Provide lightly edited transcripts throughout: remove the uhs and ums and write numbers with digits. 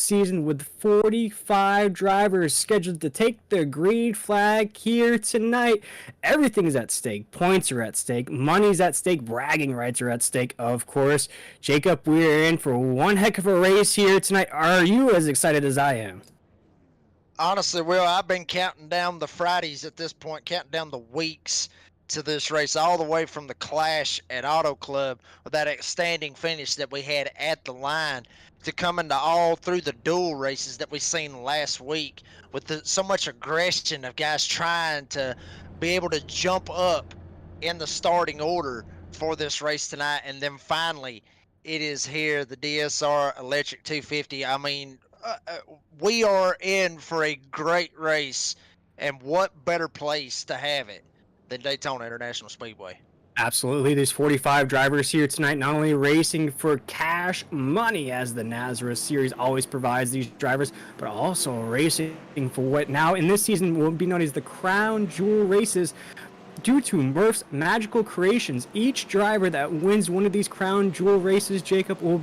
season with 45 drivers scheduled to take the green flag here tonight. Everything's at stake. Points are at stake. Money's at stake. Bragging rights are at stake, of course. Jacob, we're in for one heck of a race here tonight. Are you as excited as I am? Honestly, Will, I've been counting down the Fridays at this point, counting down the weeks to this race, all the way from the clash at Auto Club with that outstanding finish that we had at the line to coming to all through the dual races that we seen last week with so much aggression of guys trying to be able to jump up in the starting order for this race tonight. And then finally, it is here, the DSR Electric 250. I mean, we are in for a great race, and what better place to have it than Daytona International Speedway? Absolutely. There's 45 drivers here tonight, not only racing for cash money, as the Nazareth Series always provides these drivers, but also racing for what now in this season will be known as the Crown Jewel races. Due to Murph's magical creations, each driver that wins one of these Crown Jewel races, Jacob, will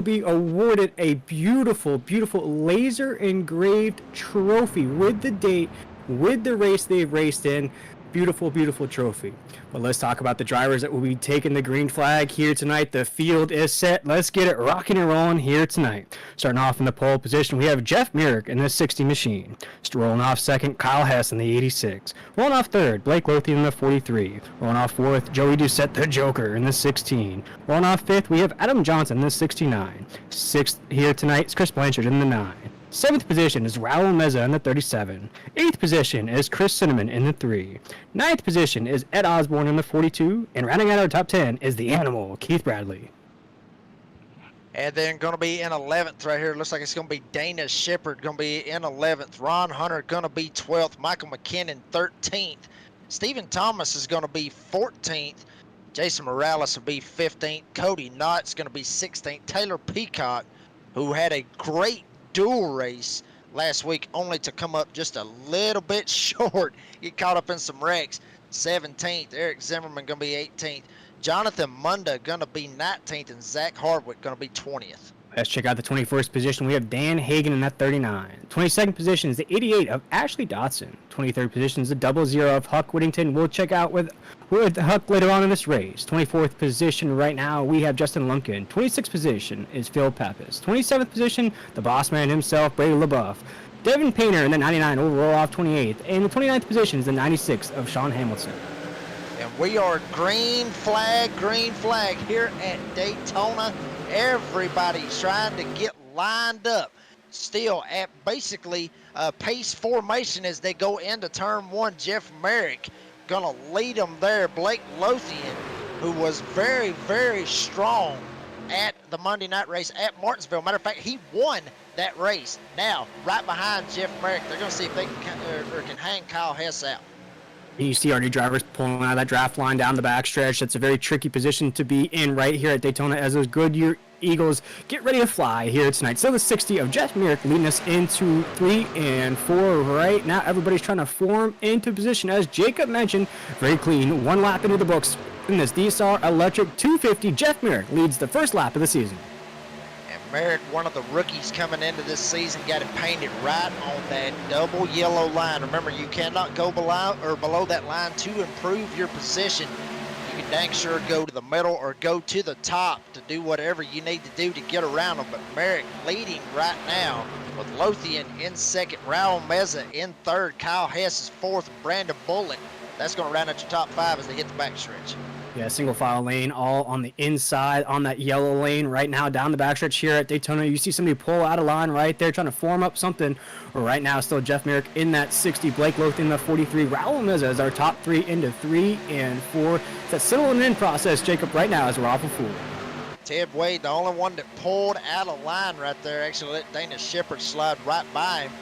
be awarded a beautiful, beautiful laser engraved trophy with the date, with the race they've raced in. Beautiful, beautiful trophy. But let's talk about the drivers that will be taking the green flag here tonight. The field is set. Let's get it rocking and rolling here tonight. Starting off in the pole position, we have Jeff Merrick in the 60 machine. Rolling off second, Kyle Hess in the 86. Rolling off third, Blake Lothian in the 43. Rolling off fourth, Joey Doucette, the Joker, in the 16. Rolling off fifth, we have Adam Johnson in the 69. Sixth here tonight is Chris Blanchard in the 9. Seventh position is Raul Meza in the 37. Eighth position is Chris Cinnamon in the 3. Ninth position is Ed Osborne in the 42. And rounding out our top 10 is the Animal, Keith Bradley. And then going to be in 11th right here. Looks like it's going to be Dana Shepard going to be in 11th. Ron Hunter going to be 12th. Michael McKinnon 13th. Stephen Thomas is going to be 14th. Jason Morales will be 15th. Cody Knott's going to be 16th. Taylor Peacock, who had a great dual race last week, only to come up just a little bit short, get caught up in some wrecks, 17th. Eric Zimmerman going to be 18th. Jonathan Munda going to be 19th, and Zach Hardwick going to be 20th. Let's check out the 21st position. We have Dan Hagan in that 39. 22nd position is the 88 of Ashley Dotson. 23rd position is the 00 of Huck Whittington. We'll check out with Huck later on in this race. 24th position right now, we have Justin Lumpkin. 26th position is Phil Pappas. 27th position, the boss man himself, Brady LaBeouf. Devin Painter in the 99 overall off 28th. And the 29th position is the 96 of Sean Hamilton. And we are green flag here at Daytona. Everybody's trying to get lined up still at basically pace formation as they go into turn one. Jeff Merrick gonna lead them there. Blake Lothian, who was very, very strong at the Monday night race at Martinsville. Matter of fact, he won that race. Now, right behind Jeff Merrick, they're gonna see if they can hang Kyle Hess out. You see our new drivers pulling out of that draft line down the backstretch. That's a very tricky position to be in right here at Daytona as those Goodyear Eagles get ready to fly here tonight. So the 60 of Jeff Merrick leading us into 3 and 4 right now. Everybody's trying to form into position. As Jacob mentioned, very clean. One lap into the books in this DSR Electric 250. Jeff Merrick leads the first lap of the season. Merrick, one of the rookies coming into this season, got it painted right on that double yellow line. Remember, you cannot go below that line to improve your position. You can dang sure go to the middle or go to the top to do whatever you need to do to get around them. But Merrick leading right now with Lothian in second, Raul Meza in third, Kyle Hess is fourth, Brandon Bullock. That's going to round out your top 5 as they hit the backstretch. Yeah, single file lane all on the inside on that yellow lane right now down the backstretch here at Daytona. You see somebody pull out of line right there trying to form up something. Right now still Jeff Merrick in that 60, Blake Lothian in the 43. Raul Meza is our top 3 into 3 and 4. It's that settling in process, Jacob, right now as we're off of 4. Ted Wade, the only one that pulled out of line right there, actually let Dana Shepard slide right by him.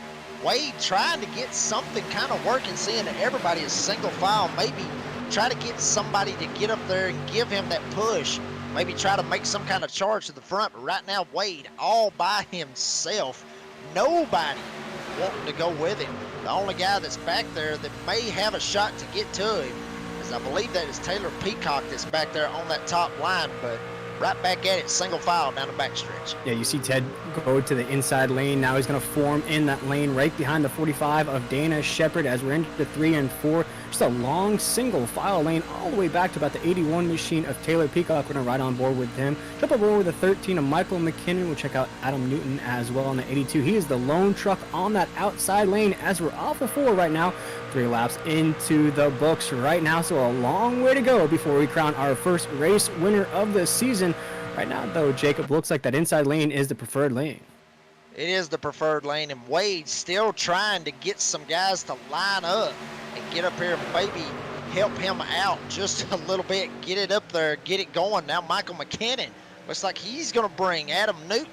Wade trying to get something kind of working, seeing that everybody is single file, maybe try to get somebody to get up there and give him that push. Maybe try to make some kind of charge to the front. But right now, Wade all by himself. Nobody wanting to go with him. The only guy that's back there that may have a shot to get to him is, I believe that is Taylor Peacock that's back there on that top line. But right back at it, single file down the backstretch. Yeah, you see Ted go to the inside lane. Now he's going to form in that lane right behind the 45 of Dana Shepard as we're into 3 and 4. Just a long single file lane all the way back to about the 81 machine of Taylor Peacock. We're going to ride on board with him. Jump aboard with the 13 of Michael McKinnon. We'll check out Adam Newton as well on the 82. He is the lone truck on that outside lane as we're off of 4 right now. 3 laps into the books right now, so a long way to go before we crown our first race winner of the season. Right now, though, Jacob, looks like that inside lane is the preferred lane. It is the preferred lane, and Wade's still trying to get some guys to line up and get up here and maybe help him out just a little bit, get it up there, get it going. Now Michael McKinnon looks like he's going to bring Adam Newton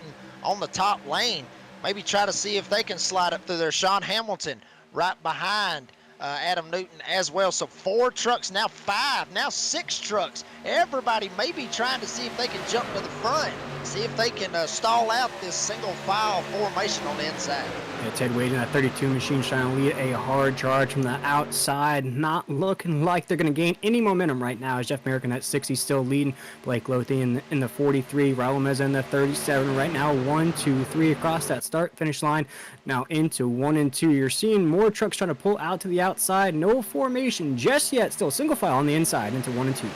on the top lane, maybe try to see if they can slide up through there. Sean Hamilton right behind Adam Newton as well. So 4 trucks, now 5, now 6 trucks. Everybody maybe trying to see if they can jump to the front, see if they can stall out this single file formation on the inside. Yeah, Ted Wade in that 32 machine trying to lead a hard charge from the outside. Not looking like they're going to gain any momentum right now as Jeff Merrick in that 60 still leading. Blake Lothian in the 43, Raul Meza in the 37 right now. 1, 2, 3 across that start finish line. Now into 1 and 2. You're seeing more trucks trying to pull out to the outside. No formation just yet. Still single file on the inside into 1 and 2.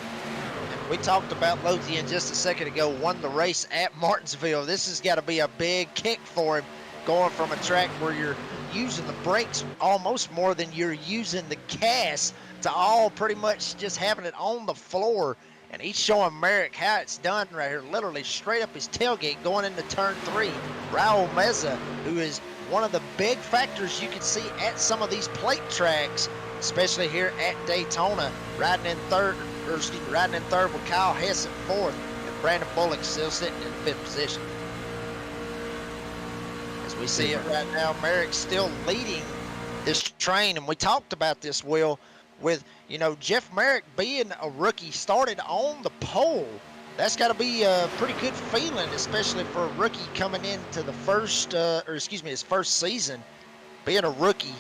We talked about Lothian just a second ago, won the race at Martinsville. This has got to be a big kick for him, going from a track where you're using the brakes almost more than you're using the gas to all pretty much just having it on the floor. And he's showing Merrick how it's done right here, literally straight up his tailgate going into turn 3. Raul Meza, who is one of the big factors you can see at some of these plate tracks, especially here at Daytona, riding in third with Kyle Hess at 4th, and Brandon Bullock still sitting in 5th position. As we see it right now, Merrick's still leading this train, and we talked about this, Will, with, you know, Jeff Merrick being a rookie, started on the pole. That's got to be a pretty good feeling, especially for a rookie coming into the his first season, being a rookie,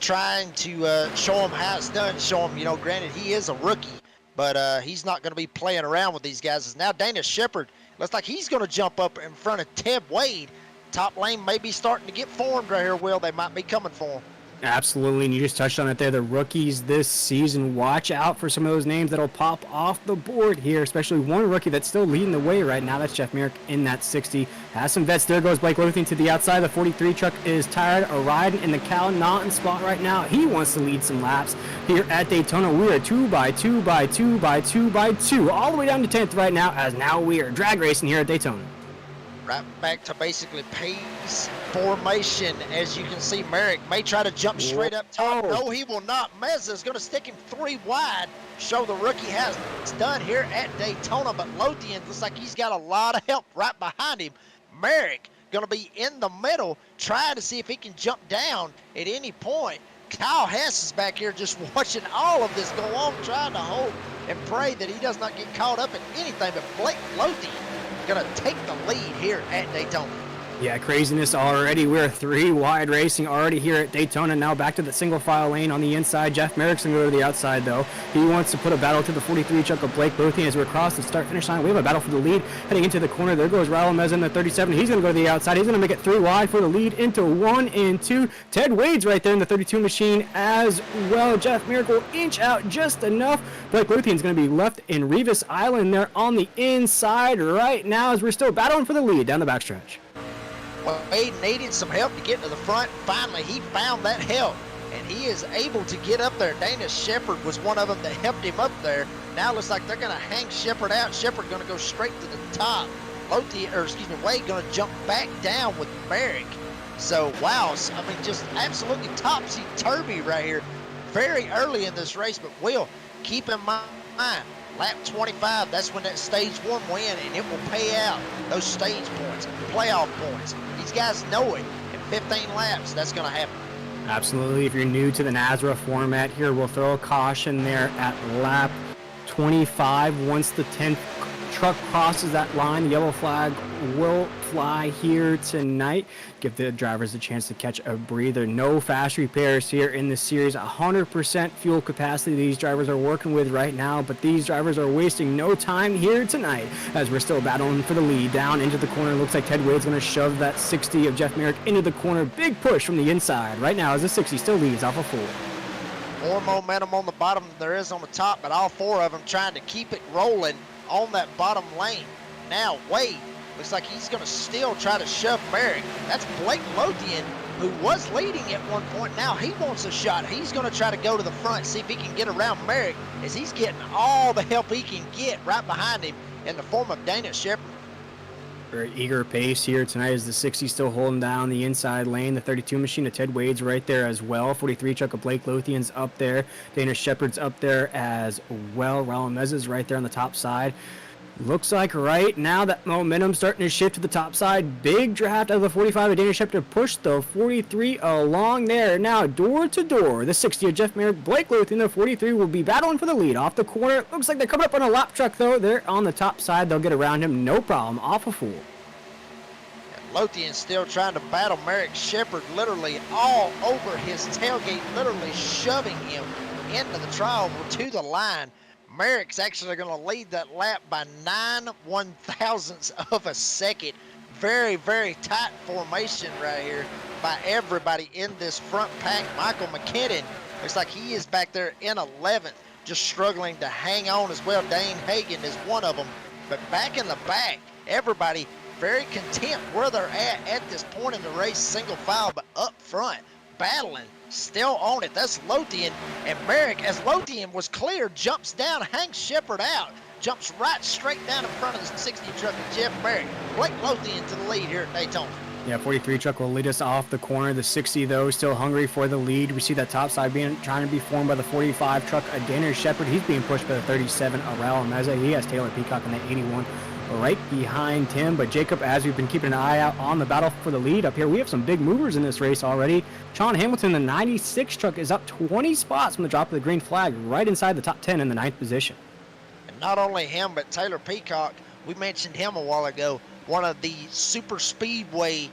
trying to show him how it's done, show him, you know, granted he is a rookie, but he's not going to be playing around with these guys. Now Dana Shepard looks like he's going to jump up in front of Ted Wade. Top lane may be starting to get formed right here, Will. They might be coming for him. Absolutely, and you just touched on it there. The rookies this season, watch out for some of those names that'll pop off the board here, especially one rookie that's still leading the way right now. That's Jeff Merrick in that 60. Has some vets. There goes Blake Lothian to the outside. The 43 truck is tired of riding in the Cal Naughton spot right now. He wants to lead some laps here at Daytona. We are 2 by 2 by 2 by 2 by 2, all the way down to 10th right now, as now we are drag racing here at Daytona. Right back to basically pace formation. As you can see, Merrick may try to jump straight up top. No, he will not. Meza is going to stick him 3 wide, show the rookie how it's done here at Daytona. But Lothian looks like he's got a lot of help right behind him. Merrick going to be in the middle, trying to see if he can jump down at any point. Kyle Hess is back here just watching all of this go on, trying to hope and pray that he does not get caught up in anything. But Blake Lothian going to take the lead here at Daytona. Yeah, craziness already. We're 3 wide racing already here at Daytona. Now back to the single file lane on the inside. Jeff Merrick's going to go to the outside, though. He wants to put a battle to the 43 truck of Blake Lothian as we're across the start-finish line. We have a battle for the lead heading into the corner. There goes Raul Meza in the 37. He's going to go to the outside. He's going to make it 3 wide for the lead into 1 and 2. Ted Wade's right there in the 32 machine as well. Jeff Merrick will inch out just enough. Blake Lothian's going to be left in Revis Island there on the inside right now as we're still battling for the lead down the backstretch. Wade needed some help to get to the front. Finally, he found that help, and he is able to get up there. Dana Shepard was one of them that helped him up there. Now it looks like they're going to hang Shepard out. Shepard going to go straight to the top. Wade going to jump back down with Merrick. So, wow, I mean, just absolutely topsy-turvy right here. Very early in this race, but Will, keep in mind, lap 25, that's when that stage 1 win, and it will pay out those stage points, playoff points. These guys know it. In 15 laps, that's going to happen. Absolutely. If you're new to the NASRA format here, we'll throw a caution there at lap 25. Once the 10th truck crosses that line, the yellow flag will fly here tonight. Give the drivers a chance to catch a breather. No fast repairs here in the series. 100% fuel capacity these drivers are working with right now, but these drivers are wasting no time here tonight as we're still battling for the lead. Down into the corner, looks like Ted Wade's going to shove that 60 of Jeff Merrick into the corner. Big push from the inside right now as the 60 still leads off of 4. More momentum on the bottom than there is on the top, but all 4 of them trying to keep it rolling on that bottom lane. Now Wade looks like he's going to still try to shove Merrick. That's Blake Lothian, who was leading at one point. Now he wants a shot. He's going to try to go to the front, see if he can get around Merrick, as he's getting all the help he can get right behind him in the form of Dana Shepard. Very eager pace here tonight as the 60 still holding down the inside lane. The 32 machine of Ted Wade's right there as well. 43 truck of Blake Lothian's up there. Dana Shepard's up there as well. Raul Meza's right there on the top side. Looks like right now that momentum starting to shift to the top side. Big draft out of the 45 of Dana Shepard to push the 43 along there. Now door to door. The 60 of Jeff Merrick, Blake Lothian, the 43 will be battling for the lead off the corner. Looks like they're coming up on a lap truck though. They're on the top side. They'll get around him. No problem. Off of 4. Lothian still trying to battle Merrick. Shepard literally all over his tailgate, literally shoving him into the trioval to the line. Merrick's actually going to lead that lap by 9 1/1000ths of a second. Very, very tight formation right here by everybody in this front pack. Michael McKinnon looks like he is back there in 11th, just struggling to hang on as well. Dane Hagan is one of them. But back in the back, everybody very content where they're at this point in the race, single file, but up front, battling, still on it. That's Lothian and Merrick, as Lothian was clear, jumps down, hangs Shepard out, jumps right straight down in front of the 60 truck of Jeff Merrick. Blake Lothian to the lead here at Daytona. Yeah, 43 truck will lead us off the corner. The 60, though, still hungry for the lead. We see that top side trying to be formed by the 45 truck, Dana Shepard. He's being pushed by the 37, Raul Meza. He has Taylor Peacock in the 81 right behind him. But Jacob, as we've been keeping an eye out on the battle for the lead up here, we have some big movers in this race already. Sean Hamilton, the 96 truck, is up 20 spots from the drop of the green flag, right inside the top 10 in the 9th position. And not only him, but Taylor Peacock, we mentioned him a while ago, one of the super speedway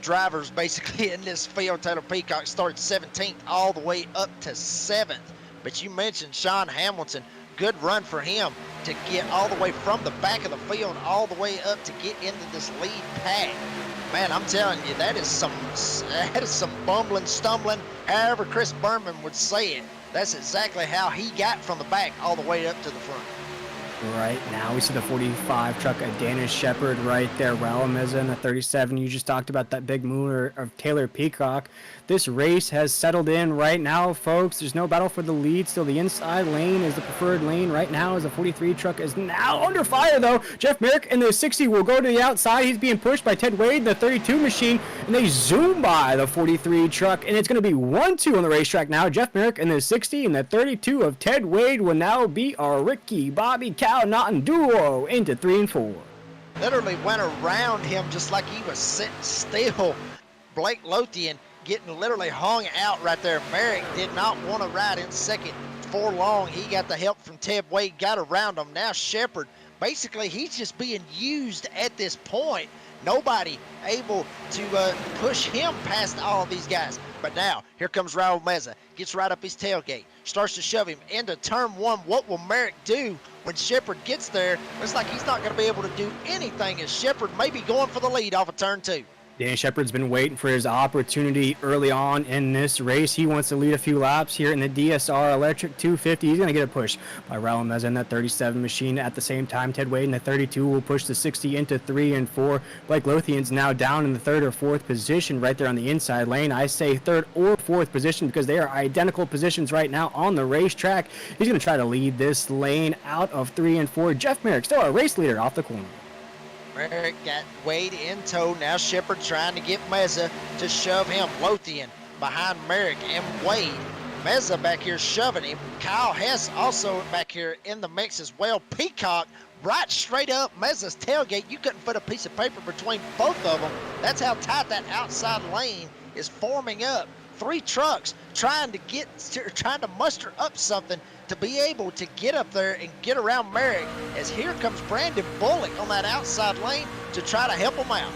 drivers basically in this field. Taylor Peacock started 17th all the way up to 7th. But you mentioned Sean Hamilton. Good run for him to get all the way from the back of the field all the way up to get into this lead pack. Man, I'm telling you, that is some bumbling, stumbling, however Chris Berman would say it. That's exactly how he got from the back all the way up to the front. Right now, we see the 45 truck of Dana Shepard right there. Raul Meza in the 37. You just talked about that big mover of Taylor Peacock. This race has settled in right now, folks. There's no battle for the lead. Still, the inside lane is the preferred lane right now, as the 43 truck is now under fire, though. Jeff Merrick in the 60 will go to the outside. He's being pushed by Ted Wade, the 32 machine, and they zoom by the 43 truck, and it's going to be 1-2 on the racetrack now. Jeff Merrick in the 60 and the 32 of Ted Wade will now be our Ricky Bobby Cow Naughton duo into 3 and 4. Literally went around him just like he was sitting still. Blake Lothian getting literally hung out right there. Merrick did not want to ride in second for long. He got the help from Ted Wade, got around him. Now Shepard, basically he's just being used at this point. Nobody able to push him past all of these guys. But now, here comes Raul Meza. Gets right up his tailgate. Starts to shove him into turn 1. What will Merrick do when Shepard gets there? Looks like he's not going to be able to do anything, as Shepard may be going for the lead off of turn 2. Dan Shepard's been waiting for his opportunity early on in this race. He wants to lead a few laps here in the DSR Electric 250. He's going to get a push by Raul Meza in that 37 machine. At the same time, Ted Wade in the 32 will push the 60 into 3 and 4. Blake Lothian's now down in the 3rd or 4th position right there on the inside lane. I say 3rd or 4th position because they are identical positions right now on the racetrack. He's going to try to lead this lane out of 3 and 4. Jeff Merrick, still a race leader off the corner. Merrick got Wade in tow. Now Shepard trying to get Meza to shove him. Lothian behind Merrick and Wade. Meza back here shoving him. Kyle Hess also back here in the mix as well. Peacock right straight up Meza's tailgate. You couldn't put a piece of paper between both of them. That's how tight that outside lane is forming up. 3 trucks trying to muster up something to be able to get up there and get around Merrick, as here comes Brandon Bullock on that outside lane to try to help him out.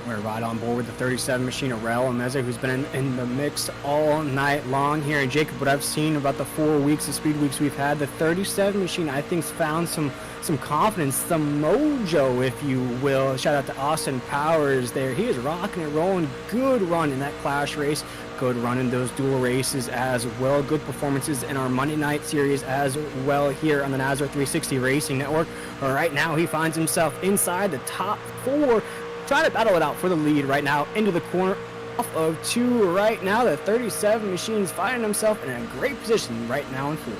We're right on board with the 37 machine of Raul Meza, who's been in the mix all night long here. And Jacob, what I've seen about the 4 weeks of speed weeks we've had, the 37 machine, I think, has found some confidence, some mojo, if you will. Shout out to Austin Powers there. He is rocking and rolling. Good run in that Clash race. Good run in those dual races as well. Good performances in our Monday night series as well here on the NASRA 360 Racing Network. Right now, he finds himself inside the top 4. Trying to battle it out for the lead right now into the corner off of 2 right now. The 37 machine's finding himself in a great position right now in 4th.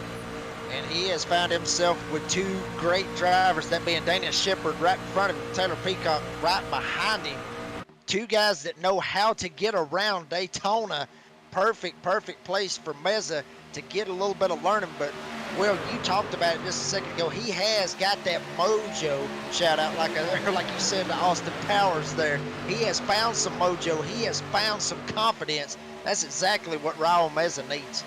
And he has found himself with 2 great drivers, that being Dana Shepard right in front of him, Taylor Peacock right behind him. 2 guys that know how to get around Daytona. Perfect place for Meza to get a little bit of learning. But, well, you talked about it just a second ago. He has got that mojo, shout out like you said to Austin Powers there. He has found some mojo. He has found some confidence. That's exactly what Raul Meza needs.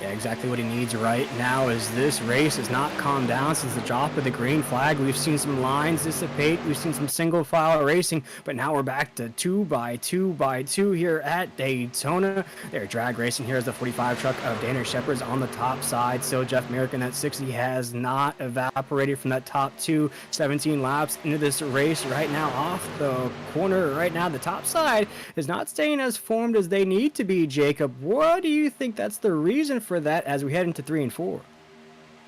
Yeah, exactly what he needs right now is this race has not calmed down since the drop of the green flag. We've seen some lines dissipate. We've seen some single file racing, but now we're back to 2x2 here at Daytona. They're drag racing here as the 45 truck of Dana Shepard's on the top side. So Jeff Merrick in that 60 has not evaporated from that top 2. 17 laps into this race right now off the corner. Right now, the top side is not staying as formed as they need to be, Jacob. What do you think that's the reason for that as we head into 3 and 4?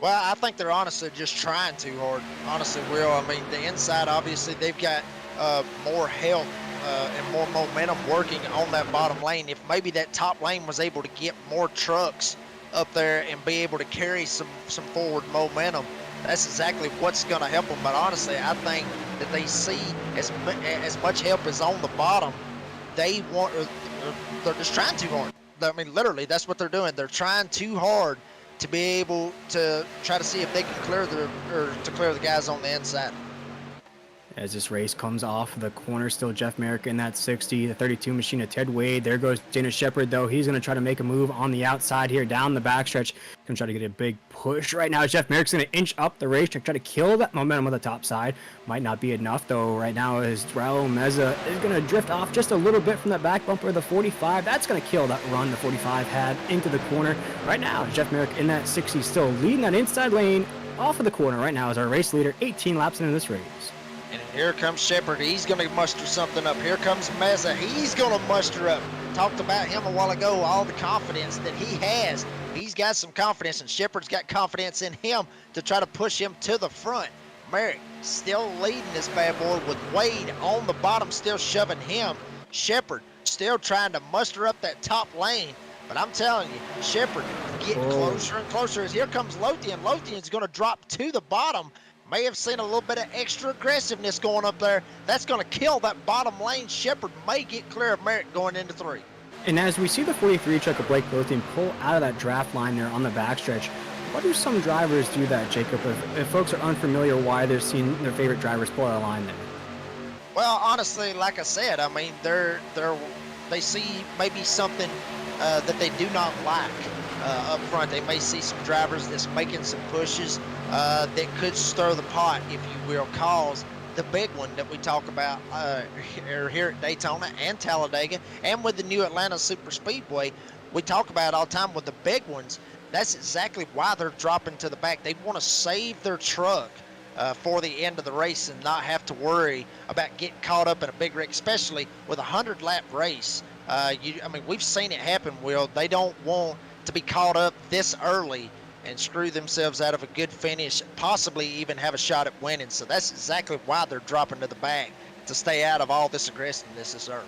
Well, I think they're honestly just trying too hard. Honestly, Will. I mean, the inside, obviously, they've got more help and more momentum working on that bottom lane. If maybe that top lane was able to get more trucks up there and be able to carry some forward momentum, that's exactly what's going to help them. But honestly, I think that they see as much help as on the bottom. They're just trying too hard. I mean, literally, that's what they're doing. They're trying too hard to be able to try to see if they can clear the guys on the inside. As this race comes off the corner, still Jeff Merrick in that 60, the 32 machine of Ted Wade. There goes Dana Shepard, though. He's going to try to make a move on the outside here, down the backstretch. Going to try to get a big push right now. Jeff Merrick's going to inch up the racetrack, try to kill that momentum on the top side. Might not be enough, though, right now, as Raul Meza is going to drift off just a little bit from that back bumper of the 45. That's going to kill that run the 45 had into the corner. Right now, Jeff Merrick in that 60, still leading that inside lane off of the corner right now as our race leader, 18 laps into this race. And here comes Shepard. He's going to muster something up. Here comes Meza. He's going to muster up. Talked about him a while ago, all the confidence that he has. He's got some confidence, and Shepard's got confidence in him to try to push him to the front. Merrick still leading this bad boy with Wade on the bottom, still shoving him. Shepard still trying to muster up that top lane. But I'm telling you, Shepard getting closer and closer as here comes Lothian. Lothian's going to drop to the bottom. May have seen a little bit of extra aggressiveness going up there. That's going to kill that bottom lane. Shepard may get clear of Merrick going into 3. And as we see the 43 truck of Blake Lothian pull out of that draft line there on the backstretch, why do some drivers do that, Jacob? If folks are unfamiliar why they're seeing their favorite drivers pull out of line there? Well, honestly, like I said, I mean, they see maybe something that they do not like up front. They may see some drivers that's making some pushes that could stir the pot, if you will, cause the big one that we talk about here at Daytona and Talladega and with the new Atlanta Super Speedway. We talk about all the time with the big ones. That's exactly why they're dropping to the back. They want to save their truck for the end of the race and not have to worry about getting caught up in a big wreck, especially with a 100-lap race. I mean, we've seen it happen, Will. They don't want to be caught up this early and screw themselves out of a good finish, possibly even have a shot at winning. So that's exactly why they're dropping to the back, to stay out of all this aggressiveness this early.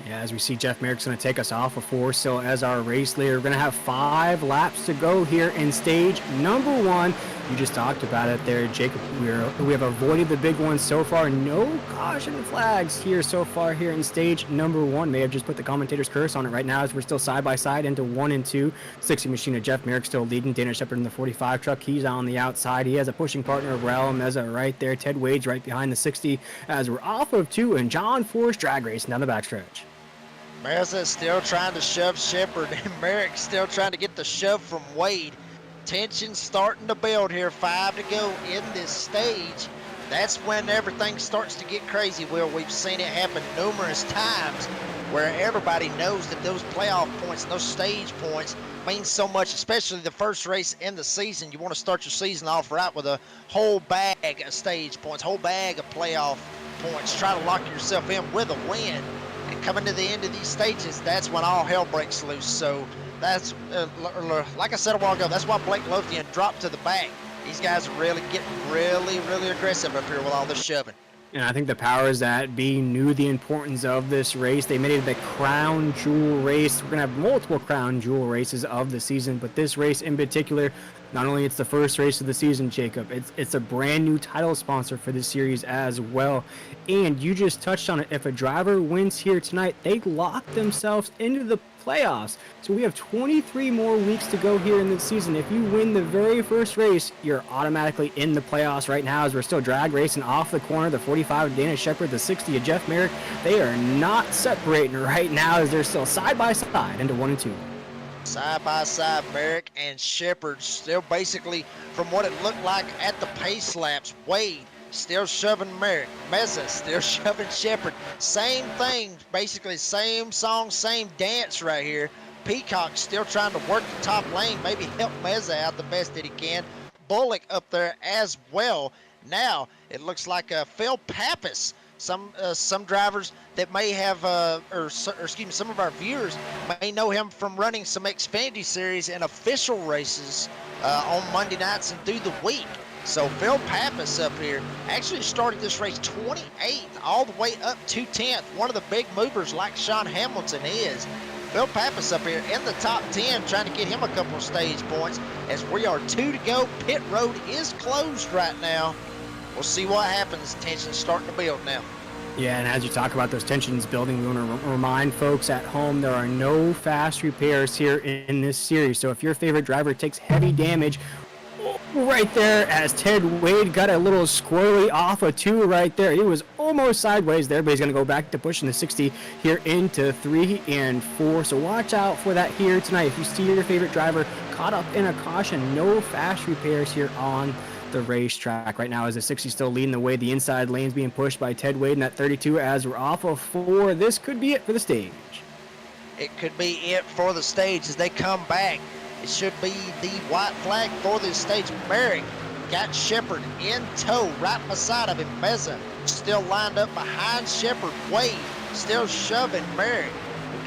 Yeah, as we see, Jeff Merrick's going to take us off of 4. So as our race leader, we're going to have 5 laps to go here in stage number 1. You just talked about it there, Jacob. We have avoided the big ones so far. No caution flags here so far here in stage number 1. May have just put the commentator's curse on it right now as we're still side by side into 1 and 2. 60 machine of Jeff Merrick still leading. Dana Shepard in the 45 truck. He's on the outside. He has a pushing partner of Raul Meza right there. Ted Wade's right behind the 60 as we're off of 2, and John Force drag racing down the backstretch. Meza still trying to shove Shepherd, and Merrick still trying to get the shove from Wade. Tension starting to build here, 5 to go in this stage. That's when everything starts to get crazy, Will. We've seen it happen numerous times where everybody knows that those playoff points and those stage points mean so much, especially the first race in the season. You want to start your season off right with a whole bag of stage points, whole bag of playoff points. Try to lock yourself in with a win. And coming to the end of these stages, that's when all hell breaks loose. So that's, like I said a while ago, that's why Blake Lothian dropped to the back. These guys are really getting really aggressive up here with all this shoving. And I think the powers that be knew the importance of this race. They made it the crown jewel race. We're going to have multiple crown jewel races of the season, but this race in particular, not only it's the first race of the season, Jacob, it's a brand new title sponsor for this series as well. And you just touched on it. If a driver wins here tonight, they lock themselves into the playoffs. So we have 23 more weeks to go here in the season. If you win the very first race, you're automatically in the playoffs right now, as we're still drag racing off the corner. The 45 of Dana Shepherd, the 60 of Jeff Merrick, they are not separating right now, as they're still side by side into 1 and 2. Side by side, Merrick and Shepherd still basically, from what it looked like at the pace laps, Wade still shoving Merrick, Meza still shoving Shepherd. Same thing, basically same song, same dance right here. Peacock still trying to work the top lane, maybe help Meza out the best that he can. Bullock up there as well. Now it looks like Phil Pappas. Some drivers that may have, some of our viewers may know him from running some Xfinity Series and official races on Monday nights and through the week. So Phil Pappas up here actually started this race 28th all the way up to 10th. One of the big movers like Sean Hamilton is. Phil Pappas up here in the top 10 trying to get him a couple of stage points as we are 2 to go. Pit road is closed right now. We'll see what happens. Tension's starting to build now. Yeah, and as you talk about those tensions building, we want to remind folks at home there are no fast repairs here in this series. So if your favorite driver takes heavy damage, right there, as Ted Wade got a little squirrely off a 2 right there. He was almost sideways there, but he's going to go back to pushing the 60 here into 3 and 4. So watch out for that here tonight. If you see your favorite driver caught up in a caution, no fast repairs here on the racetrack right now, as the 60 still leading the way. The inside lane's being pushed by Ted Wade in that 32 as we're off of 4. This could be it for the stage. It could be it for the stage as they come back. It should be the white flag for this stage. Merrick got Shepherd in tow right beside of him. Meza still lined up behind Shepherd. Wade still shoving Merrick.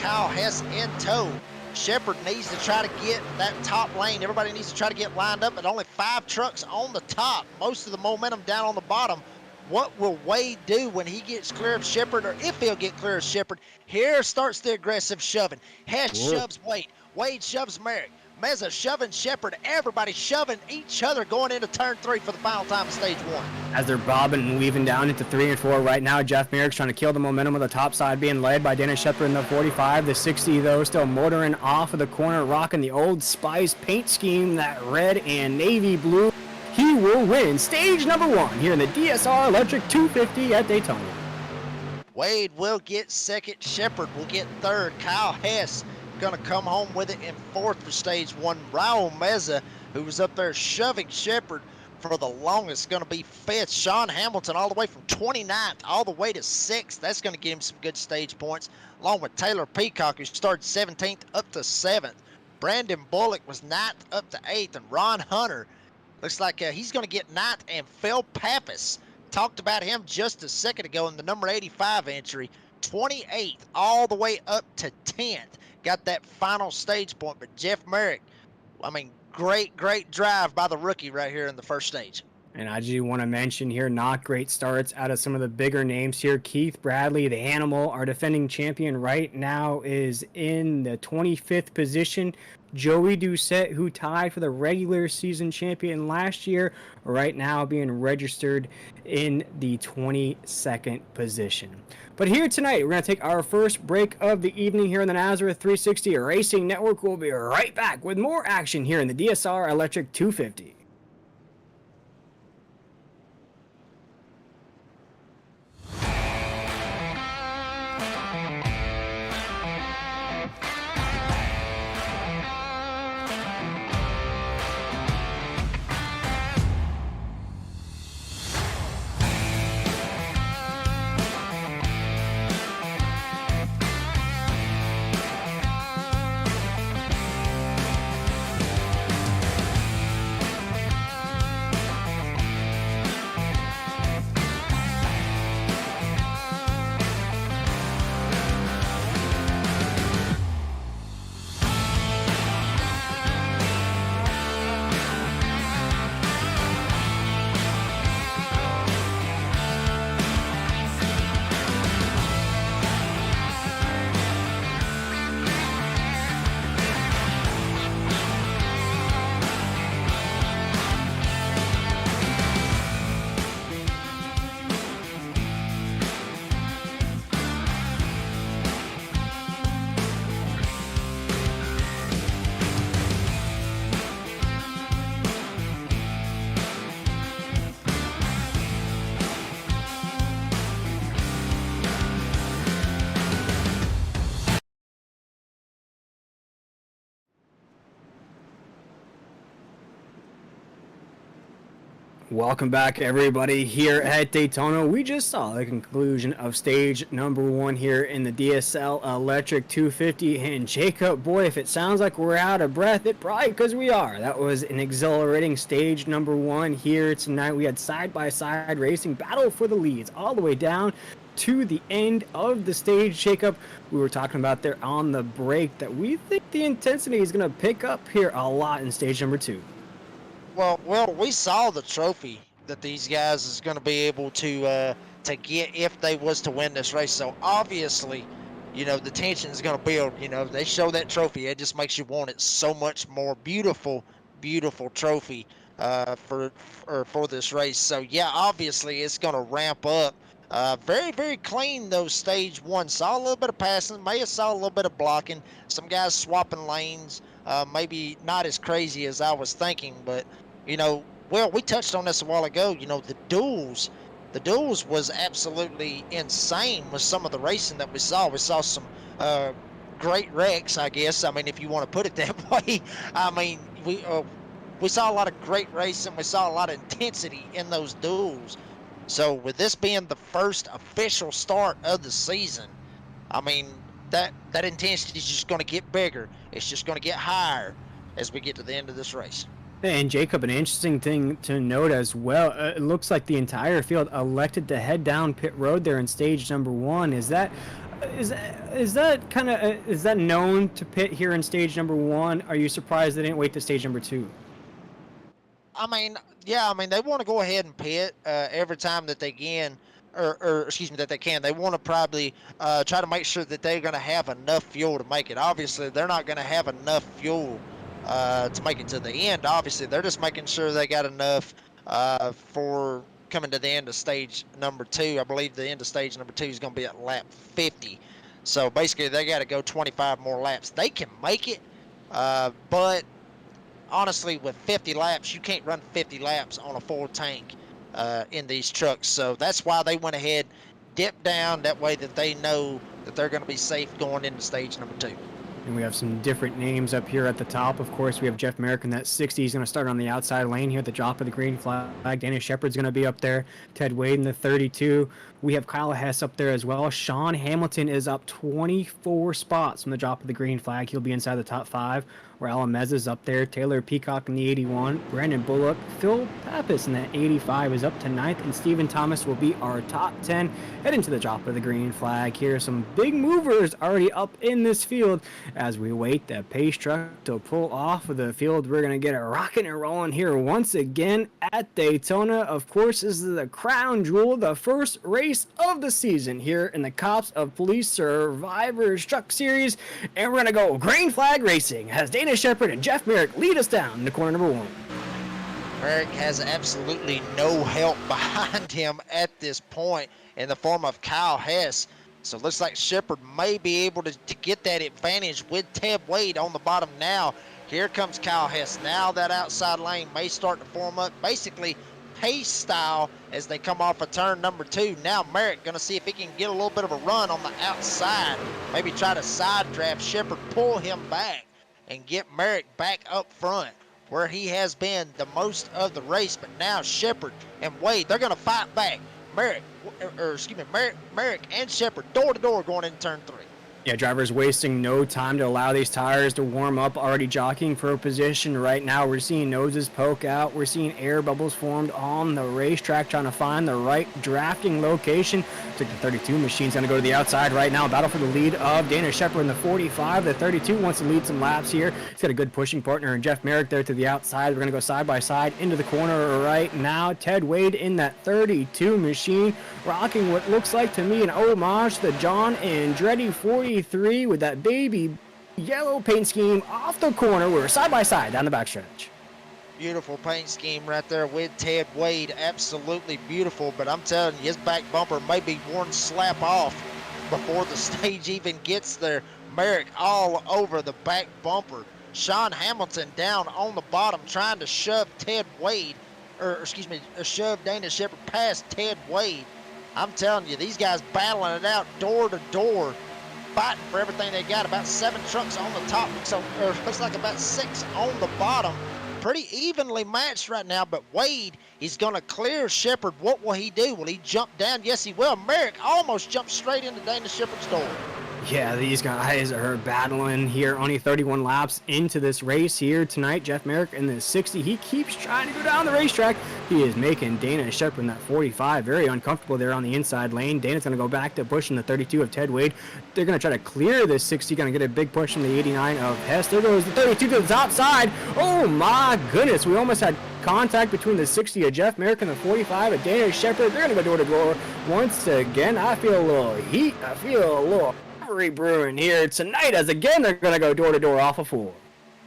Kyle Hess in tow. Shepherd needs to try to get that top lane. Everybody needs to try to get lined up, but only 5 trucks on the top. Most of the momentum down on the bottom. What will Wade do when he gets clear of Shepherd, or if he'll get clear of Shepherd? Here starts the aggressive shoving. Hess shoves Wade. Wade shoves Merrick. Meza shoving Shepherd. Everybody shoving each other going into turn 3 for the final time of stage 1. As they're bobbing and weaving down into 3 and 4 right now, Jeff Merrick's trying to kill the momentum of the top side, being led by Dennis Shepherd in the 45. The 60, though, still motoring off of the corner, rocking the Old Spice paint scheme, that red and navy blue. He will win stage number 1 here in the DSR Electric 250 at Daytona. Wade will get second. Shepherd will get third. Kyle Hess going to come home with it in 4th for stage 1. Raul Meza, who was up there shoving Shepherd for the longest, going to be 5th. Sean Hamilton all the way from 29th all the way to 6th. That's going to give him some good stage points, along with Taylor Peacock, who started 17th up to 7th. Brandon Bullock was 9th up to 8th, and Ron Hunter looks like he's going to get 9th, and Phil Pappas, talked about him just a second ago in the number 85 entry, 28th all the way up to 10th. Got that final stage point, but Jeff Merrick, I mean, great drive by the rookie right here in the first stage. And I do want to mention here, not great starts out of some of the bigger names here. Keith Bradley, the Animal, our defending champion right now, is in the 25th position. Joey Doucette, who tied for the regular season champion last year, right now being registered in the 22nd position. But here tonight, we're going to take our first break of the evening here in the Nazareth 360 Racing Network. We'll be right back with more action here in the DSR Electric 250. Welcome back, everybody, here at Daytona. We just saw the conclusion of stage number 1 here in the DSL Electric 250. And Jacob, boy, if it sounds like we're out of breath, it probably because we are. That was an exhilarating stage number 1 here tonight. We had side-by-side racing, battle for the leads, all the way down to the end of the stage. Jacob, we were talking about there on the break that we think the intensity is going to pick up here a lot in stage number 2. Well, we saw the trophy that these guys is going to be able to get if they was to win this race. So obviously, the tension is going to build. They show that trophy, it just makes you want it so much more. Beautiful, beautiful trophy for this race. So yeah, obviously it's going to ramp up. Very, very clean though. Stage 1 saw a little bit of passing, may have saw a little bit of blocking. Some guys swapping lanes. Maybe not as crazy as I was thinking, but well, we touched on this a while ago. The duels was absolutely insane with some of the racing that we saw. We saw some great wrecks, I guess. I mean, if you want to put it that way. I mean, we saw a lot of great racing. We saw a lot of intensity in those duels. So with this being the first official start of the season, I mean, that intensity is just going to get bigger. It's just going to get higher as we get to the end of this race. And Jacob, an interesting thing to note as well, it looks like the entire field elected to head down pit road there in stage number 1. Is that known to pit here in stage number 1? Are you surprised they didn't wait to stage number 2? I mean, yeah, they want to go ahead and pit every time that they can. Or excuse me, that they can. They want to probably try to make sure that they're going to have enough fuel to make it. Obviously, they're not going to have enough fuel to make it to the end. Obviously, they're just making sure they got enough for coming to the end of stage number 2. I believe the end of stage number 2 is going to be at lap 50. So basically, they got to go 25 more laps. They can make it, but honestly, with 50 laps, you can't run 50 laps on a full tank in these trucks. So that's why they went ahead, dipped down, that way that they know that they're going to be safe going into stage number 2. And we have some different names up here at the top. Of course, we have Jeff Merrick in that 60. He's going to start on the outside lane here at the drop of the green flag. Dana Shepard's going to be up there. Ted Wade in the 32. We have Kyle Hess up there as well. Sean Hamilton is up 24 spots from the drop of the green flag. He'll be inside the top 5. Raul Mez is up there. Taylor Peacock in the 81. Brandon Bullock. Phil Pappas in that 85 is up to 9th. And Stephen Thomas will be our top 10 heading to the drop of the green flag here. Some big movers already up in this field. As we wait the pace truck to pull off of the field, we're going to get it rocking and rolling here once again at Daytona. Of course, this is the crown jewel, the first race of the season here in the Cops of Police Survivors Truck Series. And we're going to go green flag racing as Dana Shepard and Jeff Merrick lead us down to corner number 1. Merrick has absolutely no help behind him at this point in the form of Kyle Hess. So it looks like Shepard may be able to get that advantage with Ted Wade on the bottom now. Here comes Kyle Hess. Now that outside lane may start to form up. Basically, pace style as they come off of turn number 2. Now Merrick going to see if he can get a little bit of a run on the outside. Maybe try to side draft Shepard, pull him back, and get Merrick back up front where he has been the most of the race. But now Shepard and Wade, they're going to fight back. Merrick and Shepard door to door going into turn 3. Yeah, drivers wasting no time to allow these tires to warm up, already jockeying for a position right now. We're seeing noses poke out. We're seeing air bubbles formed on the racetrack, trying to find the right drafting location. Took the 32 machine's going to go to the outside right now. Battle for the lead of Dana Shepard in the 45. The 32 wants to lead some laps here. He's got a good pushing partner in Jeff Merrick there to the outside. We're going to go side by side into the corner right now. Ted Wade in that 32 machine, rocking what looks like to me an homage to the John Andretti 43 with that baby yellow paint scheme off the corner. We're side by side down the backstretch. Beautiful paint scheme right there with Ted Wade. Absolutely beautiful. But I'm telling you, his back bumper may be one slap off before the stage even gets there. Merrick all over the back bumper. Sean Hamilton down on the bottom trying to shove shove Dana Shepard past Ted Wade. I'm telling you, these guys battling it out door to door, fighting for everything they got. About 7 trucks on the top, so looks like about 6 on the bottom. pretty evenly matched right now, but Wade is going to clear Shepard. What will he do? Will he jump down? Yes, he will. Merrick almost jumped straight into Dana Shepard's door. Yeah, these guys are battling here. Only 31 laps into this race here tonight. Jeff Merrick in the 60. He keeps trying to go down the racetrack. He is making Dana Shepard in that 45 very uncomfortable there on the inside lane. Dana's going to go back to pushing the 32 of Ted Wade. They're going to try to clear this 60. Going to get a big push from the 89 of Hess. There goes the 32 to the top side. Oh my goodness. We almost had contact between the 60 of Jeff Merrick and the 45 of Dana Shepard. They're going to go door to door once again. I feel a little heat. I feel a little brewing here tonight, as again they're going to go door to door off of 4.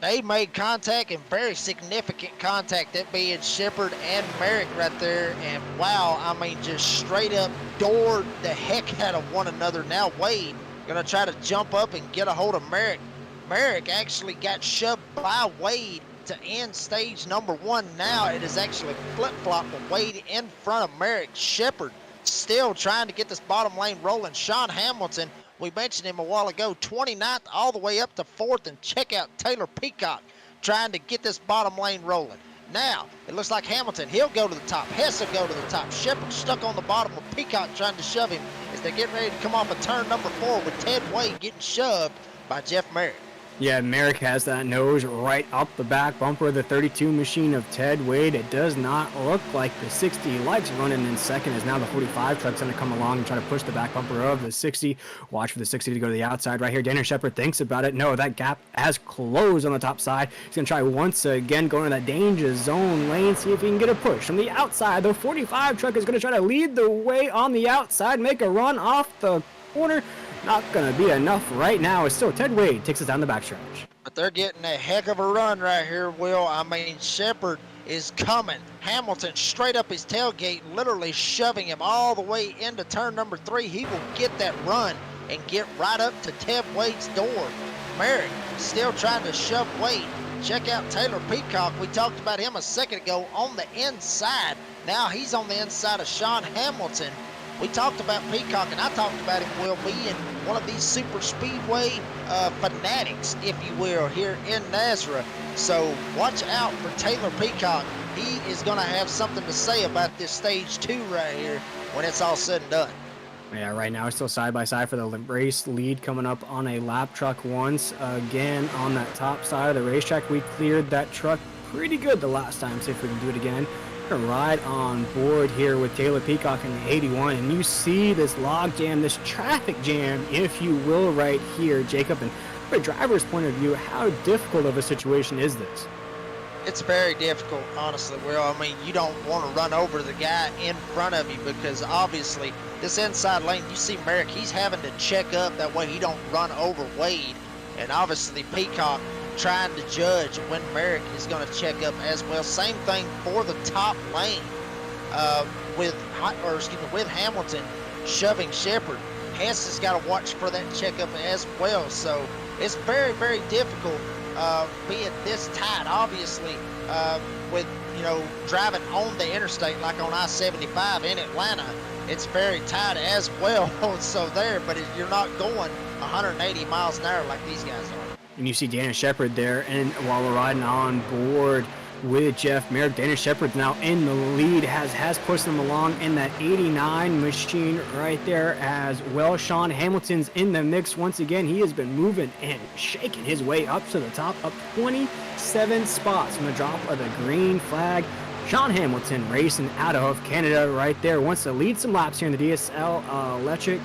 They made contact, and very significant contact, that being Shepard and Merrick right there. And wow, I mean, just straight up doored the heck out of one another. Now Wade going to try to jump up and get a hold of Merrick. Merrick actually got shoved by Wade to end stage number 1. Now it is actually flip-flop with Wade in front of Merrick. Shepard still trying to get this bottom lane rolling. Sean Hamilton, we mentioned him a while ago, 29th all the way up to 4th, and check out Taylor Peacock trying to get this bottom lane rolling. Now, it looks like Hamilton, he'll go to the top. Hess will go to the top. Shepard stuck on the bottom with Peacock trying to shove him as they get ready to come off of turn number 4 with Ted Wade getting shoved by Jeff Merrick. Yeah, Merrick has that nose right up the back bumper of the 32 machine of Ted Wade. It does not look like the 60 likes running in second, as now the 45 truck's going to come along and try to push the back bumper of the 60. Watch for the 60 to go to the outside right here. Dana Shepard thinks about it. No, that gap has closed on the top side. He's going to try once again going to that danger zone lane, see if he can get a push from the outside. The 45 truck is going to try to lead the way on the outside, make a run off the corner. Not going to be enough right now. It's still Ted Wade takes us down the backstretch. But they're getting a heck of a run right here, Will. I mean, Shepard is coming. Hamilton straight up his tailgate, literally shoving him all the way into turn number 3. He will get that run and get right up to Ted Wade's door. Merrick still trying to shove Wade. Check out Taylor Peacock. We talked about him a second ago on the inside. Now he's on the inside of Sean Hamilton. We talked about Peacock, and I talked about him, Will, being one of these super speedway fanatics, if you will, here in Nazareth. So watch out for Taylor Peacock. He is going to have something to say about this stage 2 right here when it's all said and done. Yeah, right now it's still side by side for the race lead, coming up on a lap truck once again on that top side of the racetrack. We cleared that truck pretty good the last time. See if we can do it again. Right on board here with Taylor Peacock in the 81, and you see this log jam, this traffic jam, if you will, right here, Jacob. And from a driver's point of view, how difficult of a situation is this? It's very difficult, honestly, Will. I mean, you don't want to run over the guy in front of you, because obviously this inside lane, you see Merrick, he's having to check up that way he don't run over Wade, and obviously Peacock trying to judge when Merrick is going to check up as well. Same thing for the top lane with Hamilton shoving Shepard. Hess has got to watch for that checkup as well. So it's very, very difficult being this tight. Obviously, with driving on the interstate like on I-75 in Atlanta, it's very tight as well. So but you're not going 180 miles an hour like these guys are. And you see Dana Shepard there, and while we're riding on board with Jeff Merrick, Dana Shepard's now in the lead, has pushed them along in that 89 machine right there as well. Sean Hamilton's in the mix once again. He has been moving and shaking his way up to the top, up 27 spots from the drop of the green flag. Sean Hamilton racing out of Canada right there, wants to lead some laps here in the DSL Electric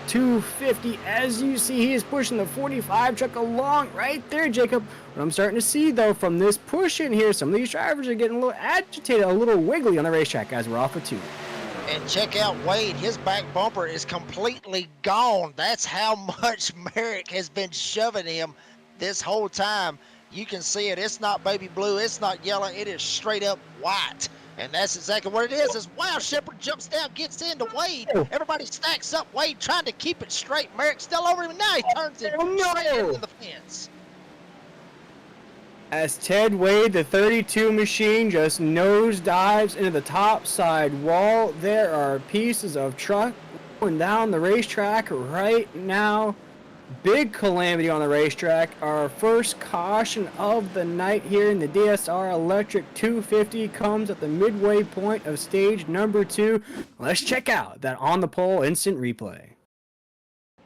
250. As you see, he is pushing the 45 truck along right there, Jacob. What I'm starting to see, though, from this push in here, some of these drivers are getting a little agitated, a little wiggly on the racetrack as we're off of 2. And check out Wade. His back bumper is completely gone. That's how much Merrick has been shoving him this whole time. You can see it. It's not baby blue. It's not yellow. It is straight up white. And that's exactly what it is. Wow, Shepard jumps down, gets into Wade. Everybody stacks up. Wade trying to keep it straight. Merrick still over him. Now he turns it straight into the fence. As Ted Wade, the 32 machine, just nosedives into the top side wall. There are pieces of truck going down the racetrack right now. Big calamity on the racetrack. Our first caution of the night here in the DSR Electric 250 comes at the midway point of stage number 2. Let's check out that on the pole instant replay.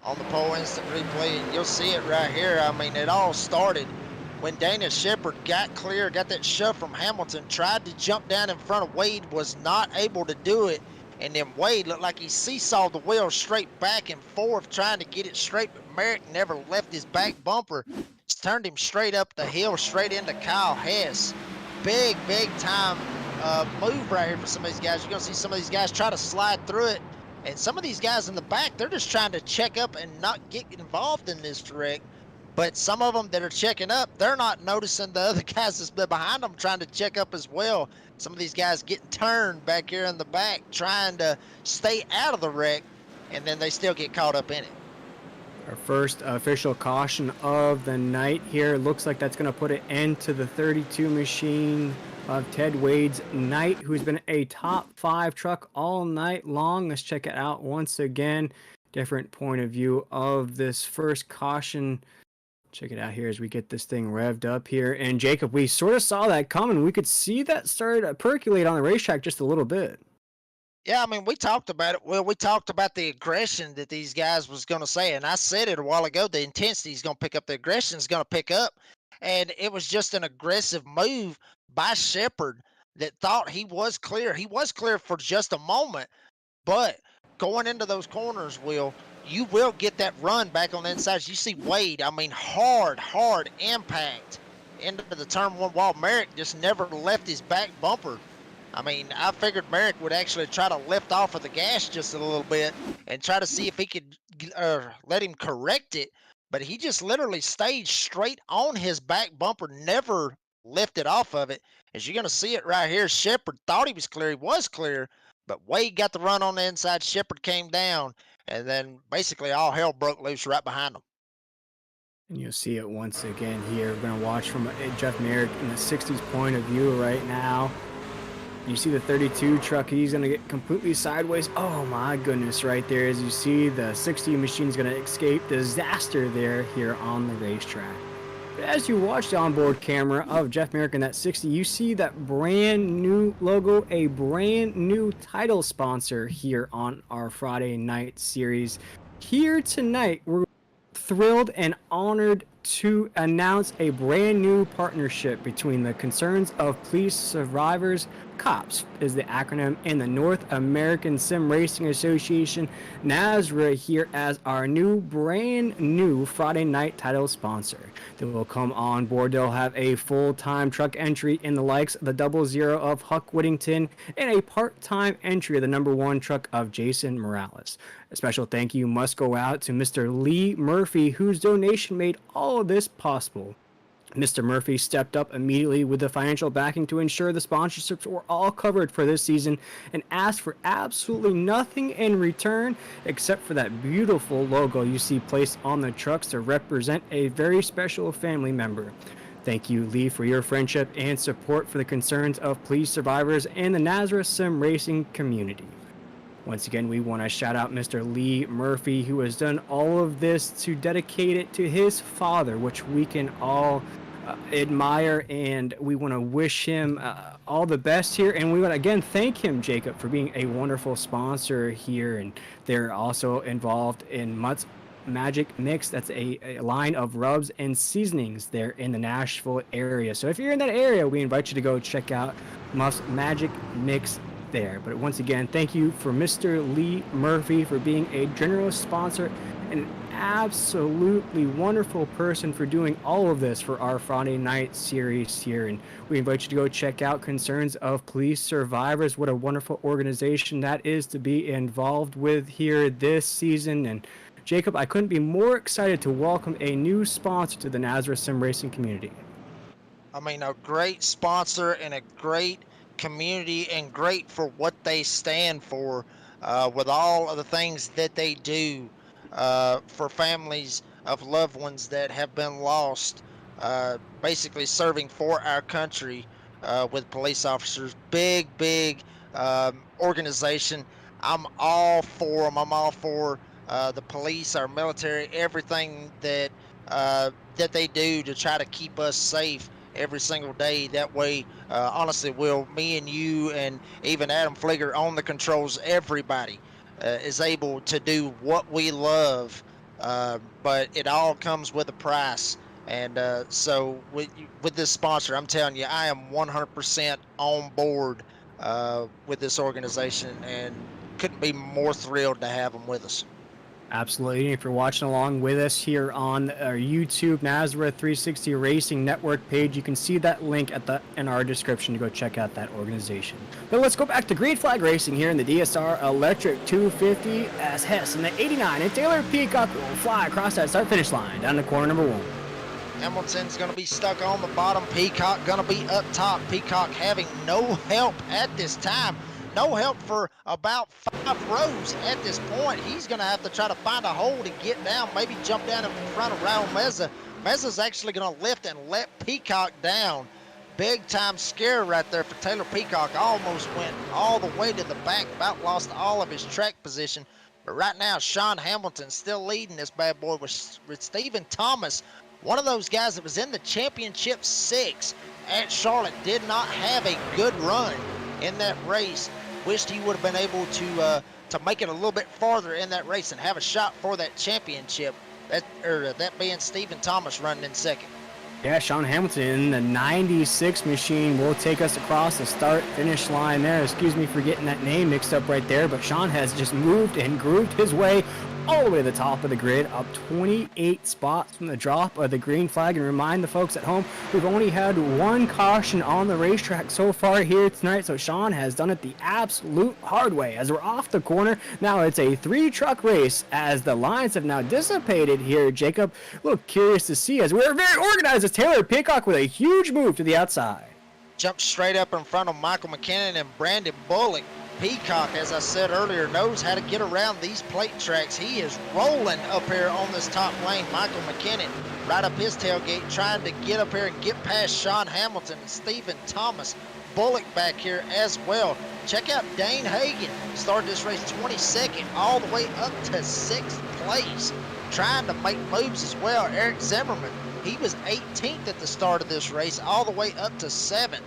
On the pole instant replay, and you'll see it right here. I mean, it all started when Dana Shepard got clear, got that shove from Hamilton, tried to jump down in front of Wade, was not able to do it. And then Wade looked like he seesawed the wheel straight back and forth, trying to get it straight, but Merrick never left his back bumper. Just turned him straight up the hill, straight into Kyle Hess. Big time move right here for some of these guys. You're going to see some of these guys try to slide through it. And some of these guys in the back, they're just trying to check up and not get involved in this wreck. But some of them that are checking up, they're not noticing the other guys that's been behind them trying to check up as well. Some of these guys getting turned back here in the back, trying to stay out of the wreck, and then they still get caught up in it. Our first official caution of the night here. Looks like that's going to put an end to the 32 machine of Ted Wade's night, who's been a top 5 truck all night long. Let's check it out once again. Different point of view of this first caution. Check it out here as we get this thing revved up here. And Jacob, we sort of saw that coming. We could see that start to percolate on the racetrack just a little bit. Yeah, I mean, we talked about it. Well, we talked about the aggression that these guys was going to say, and I said it a while ago. The intensity is going to pick up. The aggression is going to pick up, and it was just an aggressive move by Shepard that thought he was clear. He was clear for just a moment, but going into those corners, you will get that run back on the inside. You see Wade, I mean, hard impact into the turn one wall. Merrick just never left his back bumper. I mean, I figured Merrick would actually try to lift off of the gas just a little bit and try to see if he could let him correct it. But he just literally stayed straight on his back bumper, never lifted off of it. As you're going to see it right here, Shepard thought he was clear. He was clear, but Wade got the run on the inside. Shepard came down, and then basically all hell broke loose right behind him. And you'll see it once again here. We're going to watch from Jeff Merrick in the 60s point of view right now. You see the 32 truck, he's going to get completely sideways. Oh my goodness, right there. As you see, the 60 machine is going to escape disaster there here on the racetrack. But as you watch the onboard camera of Jeff Merrick in that 60, you see that brand new logo, a brand new title sponsor here on our Friday night series. Here tonight, we're thrilled and honored to announce a brand new partnership between the Concerns of Police Survivors. C.O.P.S is the acronym, in the North American Sim Racing Association, NASRA, here as our brand new Friday night title sponsor. They will come on board. They'll have a full-time truck entry in the likes of the 00 of Huck Whittington and a part-time entry of the #1 truck of Jason Morales. A special thank you must go out to Mr. Lee Murphy, whose donation made all of this possible. Mr. Murphy stepped up immediately with the financial backing to ensure the sponsorships were all covered for this season and asked for absolutely nothing in return except for that beautiful logo you see placed on the trucks to represent a very special family member. Thank you, Lee, for your friendship and support for the Concerns of Police Survivors and the NASRA Sim Racing community. Once again, we want to shout out Mr. Lee Murphy, who has done all of this to dedicate it to his father, which we can all admire, and we want to wish him all the best here. And we want to again thank him, Jacob, for being a wonderful sponsor here. And they're also involved in Mutt's Magic Mix. That's a line of rubs and seasonings there in the Nashville area. So if you're in that area, we invite you to go check out Mutt's Magic Mix there. But once again, thank you for Mr. Lee Murphy for being a generous sponsor and an absolutely wonderful person for doing all of this for our Friday night series here. And we invite you to go check out Concerns of Police Survivors. What a wonderful organization that is to be involved with here this season. And Jacob, I couldn't be more excited to welcome a new sponsor to the NASRA Sim Racing community. I mean, a great sponsor and a great community, and great for what they stand for, with all of the things that they do for families of loved ones that have been lost, basically serving for our country with police officers. Big organization. I'm all for them. I'm all for the police, our military, everything that they do to try to keep us safe every single day. That way, honestly, Will, me and you and even Adam Fleeger on the controls, everybody is able to do what we love. But it all comes with a price. And so with this sponsor, I'm telling you, I am 100% on board with this organization, and couldn't be more thrilled to have them with us. Absolutely. If you're watching along with us here on our YouTube Nazareth 360 Racing Network page, you can see that link in our description to go check out that organization. But let's go back to Green Flag Racing here in the DSR Electric 250 as Hess in the 89 and Taylor Peacock will fly across that start-finish line down to corner number 1. Hamilton's going to be stuck on the bottom. Peacock going to be up top. Peacock having no help at this time. No help for about 5 rows at this point. He's going to have to try to find a hole to get down, maybe jump down in front of Raul Meza. Meza's actually going to lift and let Peacock down. Big time scare right there for Taylor Peacock. Almost went all the way to the back, about lost all of his track position. But right now, Sean Hamilton still leading this bad boy with Stephen Thomas. One of those guys that was in the championship 6 at Charlotte, did not have a good run in that race. Wished he would have been able to make it a little bit farther in that race and have a shot for that championship. That being Stephen Thomas running in second. Yeah, Sean Hamilton, the 96 machine, will take us across the start-finish line there. Excuse me for getting that name mixed up right there, but Sean has just moved and grooved his way all the way to the top of the grid, up 28 spots from the drop of the green flag. And remind the folks at home, we've only had 1 caution on the racetrack so far here tonight, so Sean has done it the absolute hard way. As we're off the corner, now it's a 3-truck race as the lines have now dissipated here. Jacob, a little curious to see as we're very organized as Taylor Peacock with a huge move to the outside. Jumped straight up in front of Michael McKinnon and Brandon Bullock. Peacock, as I said earlier, knows how to get around these plate tracks. He is rolling up here on this top lane. Michael McKinnon right up his tailgate, trying to get up here and get past Sean Hamilton and Stephen Thomas. Bullock back here as well. Check out Dane Hagan. Started this race 22nd all the way up to 6th place. Trying to make moves as well. Eric Zimmerman, he was 18th at the start of this race, all the way up to 7th.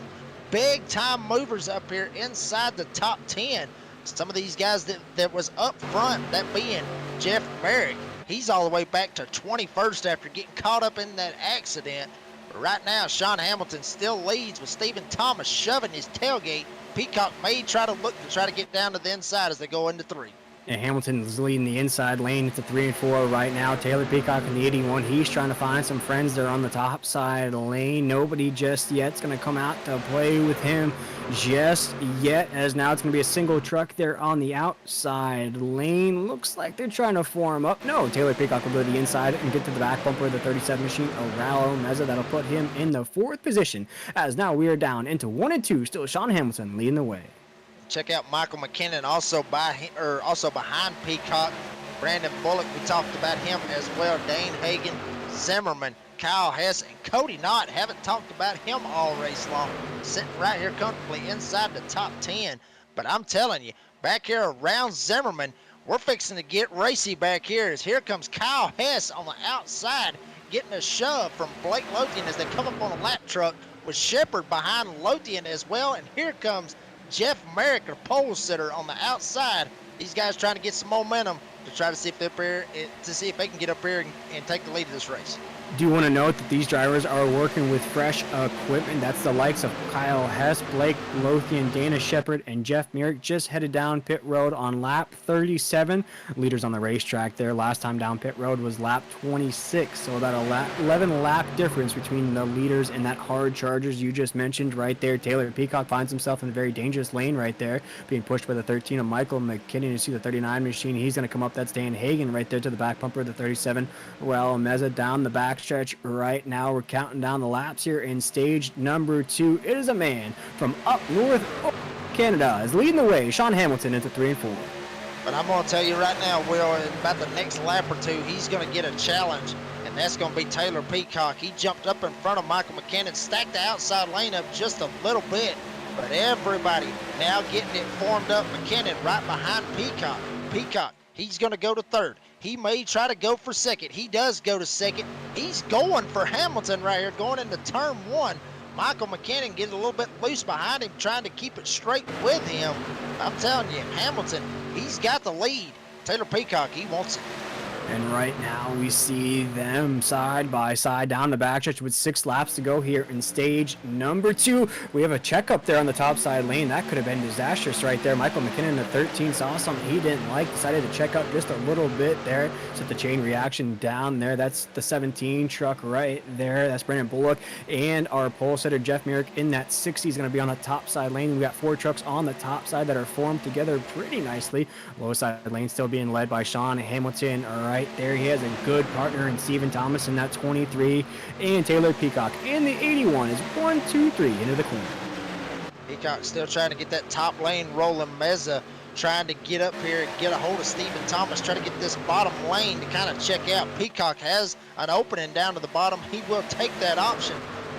Big time movers up here inside the top 10. Some of these guys that was up front, that being Jeff Merrick, he's all the way back to 21st after getting caught up in that accident. But right now, Sean Hamilton still leads with Stephen Thomas shoving his tailgate. Peacock may try to get down to the inside as they go into 3. And Hamilton is leading the inside lane. It's a 3 and 4 right now. Taylor Peacock in the 81. He's trying to find some friends there on the top side of the lane. Nobody just yet is going to come out to play with him just yet, as now it's going to be a single truck there on the outside lane. Looks like they're trying to form up. No, Taylor Peacock will go to the inside and get to the back bumper of the 37 machine. Raul Meza, that'll put him in the 4th position, as now we are down into 1 and 2. Still Sean Hamilton leading the way. Check out Michael McKinnon also behind Peacock. Brandon Bullock, we talked about him as well. Dane Hagan, Zimmerman, Kyle Hess, and Cody Knott. Haven't talked about him all race long. Sitting right here comfortably inside the top 10. But I'm telling you, back here around Zimmerman, we're fixing to get racy back here. As here comes Kyle Hess on the outside, getting a shove from Blake Lothian as they come up on a lap truck with Shepard behind Lothian as well. And here comes Jeff Merrick, a pole sitter on the outside. These guys trying to get some momentum to try to see if they can get up here and take the lead of this race. Do want to note that these drivers are working with fresh equipment. That's the likes of Kyle Hess, Blake Lothian, Dana Shepard, and Jeff Merrick just headed down pit road on lap 37. Leaders on the racetrack there last time down pit road was lap 26. So about a 11 lap difference between the leaders and that hard Chargers you just mentioned right there. Taylor Peacock finds himself in a very dangerous lane right there, being pushed by the 13 of Michael McKinnon. You see the 39 machine. He's going to come up. That's Dan Hagan right there to the back bumper of the 37. Well, Meza down the back stretch right now. We're counting down the laps here in stage number 2. It is a man from up north Canada is leading the way. Sean Hamilton into 3 and 4. But I'm going to tell you right now, Will, in about the next lap or 2, he's going to get a challenge, and that's going to be Taylor Peacock. He jumped up in front of Michael McKinnon, stacked the outside lane up just a little bit, but everybody now getting it formed up. McKinnon right behind Peacock. Peacock, he's going to go to 3rd. He may try to go for second. He does go to second. He's going for Hamilton right here, going into turn one. Michael McKinnon getting a little bit loose behind him, trying to keep it straight with him. I'm telling you, Hamilton, he's got the lead. Taylor Peacock, he wants it. And right now we see them side by side down the backstretch with 6 laps to go here in stage number 2. We have a check up there on the top side lane. That could have been disastrous right there. Michael McKinnon, the 13, saw something he didn't like, decided to check up just a little bit there. Set the chain reaction down there. That's the 17 truck right there. That's Brandon Bullock. And our pole setter, Jeff Merrick, in that 60 is going to be on the top side lane. We got 4 trucks on the top side that are formed together pretty nicely. Low side lane still being led by Sean Hamilton. All right. Right there, he has a good partner in Stephen Thomas in that 23, and Taylor Peacock in the 81 is 1, 2, 3 into the corner. Peacock still trying to get that top lane rolling. Meza trying to get up here and get a hold of Stephen Thomas, trying to get this bottom lane to kind of check out. Peacock has an opening down to the bottom. He will take that option.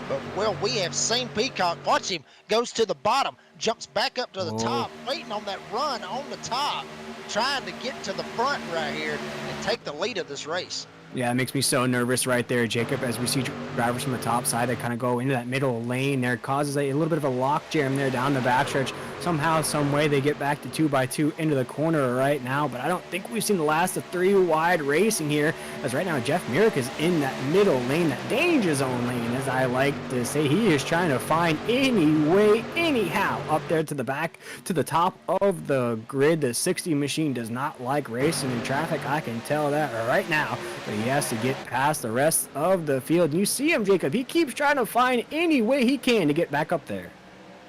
But, well, we have seen Peacock. Watch him. Goes to the bottom. Jumps back up to the top. Waiting on that run on the top. Trying to get to the front right here and take the lead of this race. Yeah, it makes me so nervous right there, Jacob, as we see drivers from the top side that kind of go into that middle lane there. Causes a little bit of a lock jam there down the backstretch. Somehow, some way, they get back to 2x2 into the corner right now, but I don't think we've seen the last of 3 wide racing here, as right now Jeff Merrick is in that middle lane, that danger zone lane, as I like to say. He is trying to find any way, anyhow, up there to the back, to the top of the grid. The 60 machine does not like racing in traffic, I can tell that right now, but he has to get past the rest of the field. You see him, Jacob, he keeps trying to find any way he can to get back up there.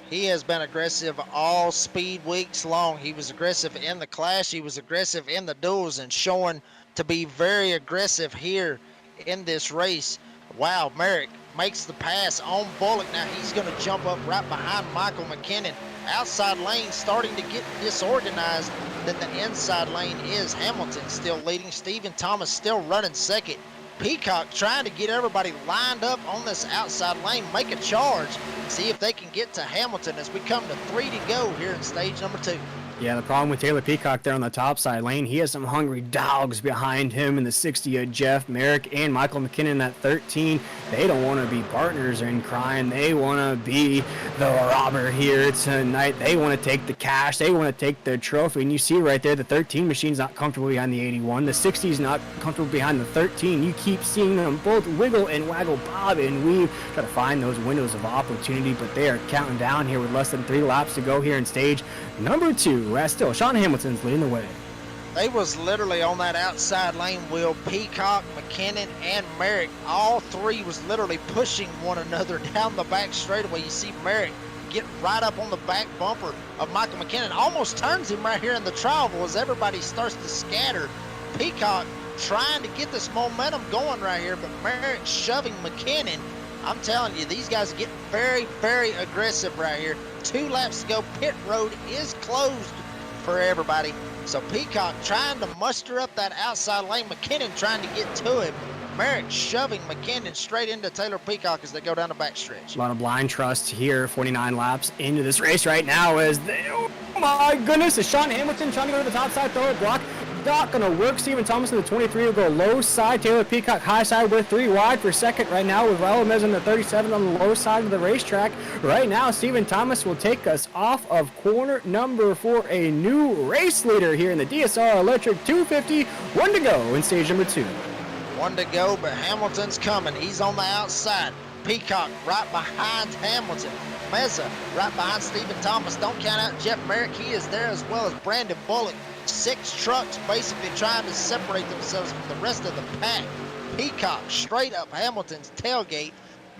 He has been aggressive all speed weeks long. He was aggressive in the clash. He was aggressive in the duels and showing to be very aggressive here in this race. Wow, Merrick makes the pass on Bullock. Now he's going to jump up right behind Michael McKinnon. Outside lane starting to get disorganized. Then the inside lane is Hamilton still leading. Stephen Thomas still running second. Peacock trying to get everybody lined up on this outside lane, make a charge, see if they can get to Hamilton as we come to 3 to go here in stage number 2. Yeah, the problem with Taylor Peacock there on the top side lane, he has some hungry dogs behind him in the 60 of Jeff Merrick and Michael McKinnon in that 13. They don't want to be partners in crime. They want to be the robber here tonight. They want to take the cash. They want to take the trophy. And you see right there, the 13 machine's not comfortable behind the 81. The 60's not comfortable behind the 13. You keep seeing them both wiggle and waggle, bob and weave, try to find those windows of opportunity, but they are counting down here with less than 3 laps to go here in stage number 2. As still, Sean Hamilton's leading the way. They was literally on that outside lane, Will. Peacock, McKinnon, and Merrick, all 3 was literally pushing one another down the back straightaway. You see Merrick get right up on the back bumper of Michael McKinnon. Almost turns him right here in the travel as everybody starts to scatter. Peacock trying to get this momentum going right here, but Merrick shoving McKinnon. I'm telling you, these guys get very, very aggressive right here. 2 laps to go. Pit road is closed for everybody. So Peacock trying to muster up that outside lane. McKinnon trying to get to him. Merrick shoving McKinnon straight into Taylor Peacock as they go down the backstretch. A lot of blind trust here, 49 laps into this race right now as they, oh my goodness, is Sean Hamilton trying to go to the top side, throw a block. Not going to work. Stephen Thomas in the 23 will go low side. Taylor Peacock high side. We're 3 wide for second right now with Raul in the 37 on the low side of the racetrack. Right now, Stephen Thomas will take us off of corner number 4. A new race leader here in the DSR Electric 250. 1 to go in stage number 2. 1 to go, but Hamilton's coming. He's on the outside. Peacock right behind Hamilton. Meza right behind Stephen Thomas. Don't count out Jeff Merrick. He is there as well as Brandon Bullock. 6 trucks basically trying to separate themselves from the rest of the pack. Peacock straight up Hamilton's tailgate.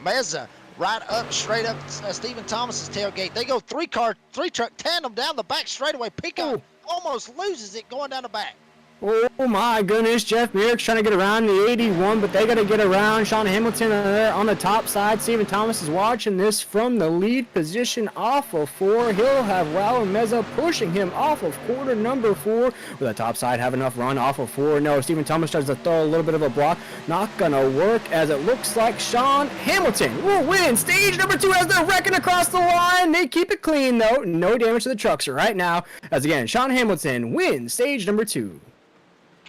Meza right up straight up Stephen Thomas's tailgate. They go 3-truck tandem down the back straightaway. Peacock almost loses it going down the back. Oh my goodness, Jeff Merrick's trying to get around the 81, but they got to get around Sean Hamilton there on the top side. Stephen Thomas is watching this from the lead position off of 4. He'll have Raul Meza pushing him off of quarter number 4. Will the top side have enough run off of 4? No, Stephen Thomas tries to throw a little bit of a block. Not going to work as it looks like Sean Hamilton will win stage number 2 as they're wrecking across the line. They keep it clean though. No damage to the trucks right now. As again, Sean Hamilton wins stage number 2.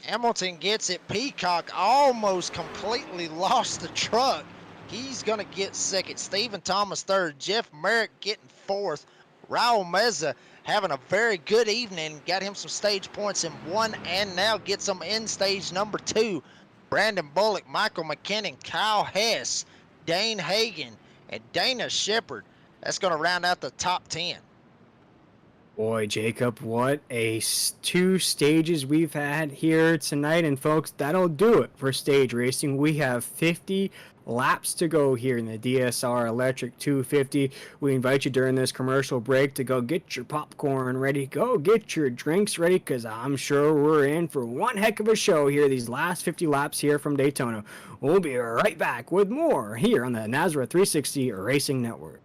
Hamilton gets it. Peacock almost completely lost the truck. He's going to get second. Stephen Thomas third. Jeff Merrick getting fourth. Raul Meza having a very good evening. Got him some stage points in one and now gets them in stage number two. Brandon Bullock, Michael McKinnon, Kyle Hess, Dane Hagan, and Dana Shepard. That's going to round out the top 10. Boy, Jacob, what two stages we've had here tonight. And folks, that'll do it for stage racing. We have 50 laps to go here in the DSR Electric 250. We invite you during this commercial break to go get your popcorn ready, go get your drinks ready, because I'm sure we're in for one heck of a show here these last 50 laps here from Daytona. We'll be right back with more here on the Nazareth 360 Racing Network.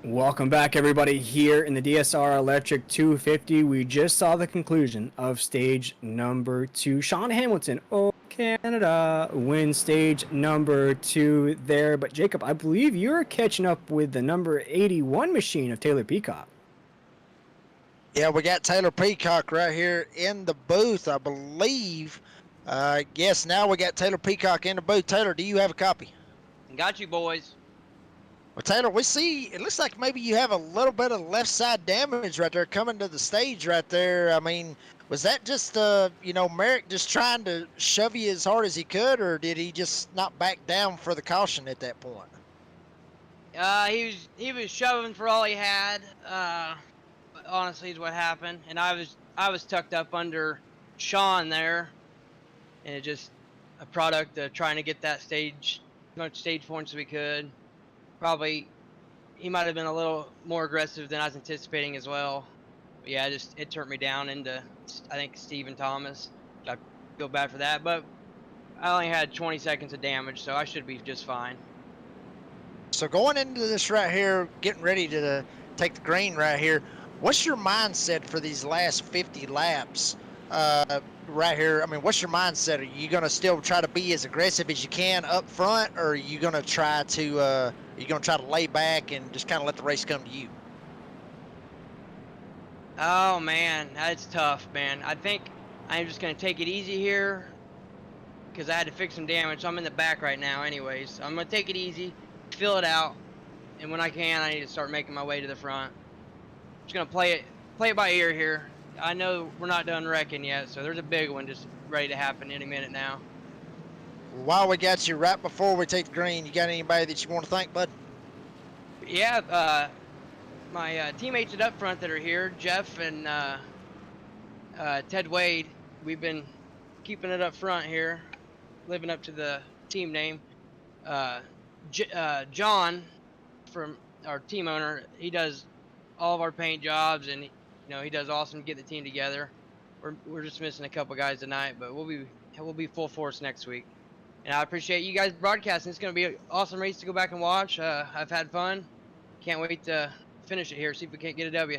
Welcome back, everybody, here in the DSR Electric 250. We just saw the conclusion of stage number 2. Sean Hamilton, oh, Canada, wins stage number 2 there. But, Jacob, I believe you're catching up with the number 81 machine of Taylor Peacock. Yeah, we got Taylor Peacock right here in the booth, I believe. Yes, now we got Taylor Peacock in the booth. Taylor, do you have a copy? Got you, boys. Well, Taylor, we see, it looks like maybe you have a little bit of left side damage right there coming to the stage right there. I mean, was that just, Merrick just trying to shove you as hard as he could, or did he just not back down for the caution at that point? He was shoving for all he had. Honestly, is what happened, and I was tucked up under Sean there, and it just a product of trying to get that stage, as much stage points as we could. Probably he might have been a little more aggressive than I was anticipating as well. But yeah, it turned me down into, I think, Stephen Thomas. I feel bad for that, but I only had 20 seconds of damage, so I should be just fine. So going into this right here, getting ready to take the green right here, what's your mindset for these last 50 laps right here? I mean, what's your mindset? Are you going to still try to be as aggressive as you can up front, or are you going to try to lay back and just kind of let the race come to you? Oh man, that's tough, man. I think I'm just going to take it easy here because I had to fix some damage. So I'm in the back right now anyways. So I'm going to take it easy, fill it out, and when I can, I need to start making my way to the front. Just going to play it by ear here. I know we're not done wrecking yet, so there's a big one just ready to happen any minute now. While we got you, right before we take the green, you got anybody that you want to thank, bud? Yeah, my teammates up front that are here, Jeff and Ted Wade. We've been keeping it up front here, living up to the team name. John, from our team owner, he does all of our paint jobs, and he does awesome to get the team together. We're just missing a couple guys tonight, but we'll be full force next week. And I appreciate you guys broadcasting. It's going to be an awesome race to go back and watch. I've had fun. Can't wait to finish it here, see if we can't get a W.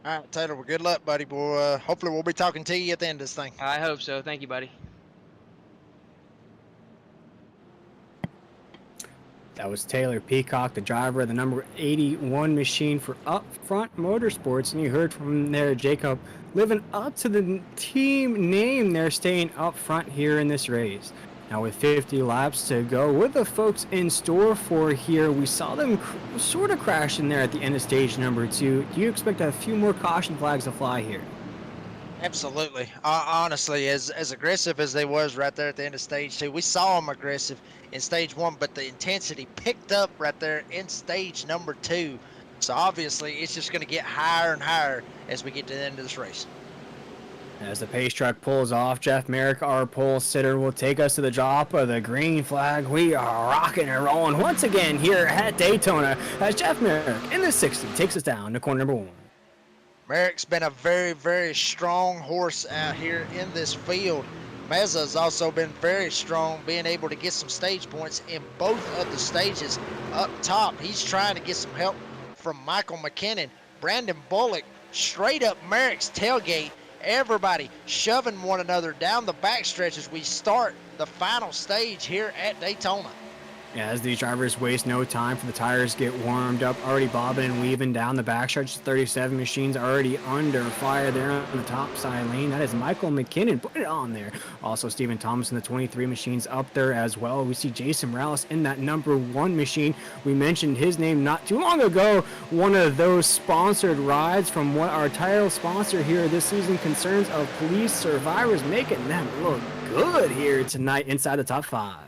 All right, Taylor, well, good luck, buddy. Boy, hopefully we'll be talking to you at the end of this thing. I hope so. Thank you, buddy. That was Taylor Peacock, the driver of the number 81 machine for Upfront Motorsports. And you heard from there, Jacob, living up to the team name. They're staying up front here in this race. Now with 50 laps to go, what the folks in store for here? We saw them sort of crash in there at the end of stage number 2. Do you expect a few more caution flags to fly here? Absolutely. Honestly, as aggressive as they was right there at the end of stage 2, we saw them aggressive in stage 1, but the intensity picked up right there in stage number 2. So obviously, it's just going to get higher and higher as we get to the end of this race. As the pace truck pulls off, Jeff Merrick, our pole sitter, will take us to the drop of the green flag. We are rocking and rolling once again here at Daytona as Jeff Merrick in the 60 takes us down to corner number 1. Merrick's been a very, very strong horse out here in this field. Meza's also been very strong, being able to get some stage points in both of the stages. Up top, he's trying to get some help from Michael McKinnon. Brandon Bullock, straight up Merrick's tailgate. Everybody shoving one another down the backstretch as we start the final stage here at Daytona. As these drivers waste no time for the tires get warmed up, already bobbing and weaving down the backstretch. 37 machines already under fire there on the top side lane. That is Michael McKinnon, put it on there. Also Stephen Thomas in the 23 machines up there as well. We see Jason Morales in that number 1 machine. We mentioned his name not too long ago. One of those sponsored rides from what our title sponsor here this season concerns of police survivors, making them look good here tonight inside the top 5.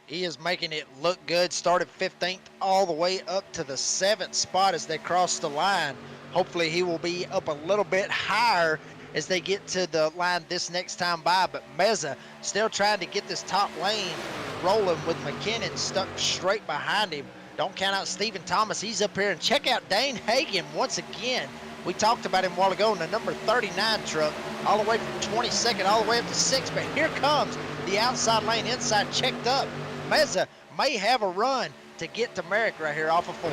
He is making it look good. Started 15th all the way up to the 7th spot as they cross the line. Hopefully he will be up a little bit higher as they get to the line this next time by. But Meza still trying to get this top lane rolling with McKinnon stuck straight behind him. Don't count out Stephen Thomas. He's up here. And check out Dane Hagan once again. We talked about him a while ago in the number 39 truck, all the way from 22nd all the way up to 6th. But here comes the outside lane inside checked up. Meza may have a run to get to Merrick right here off of 4.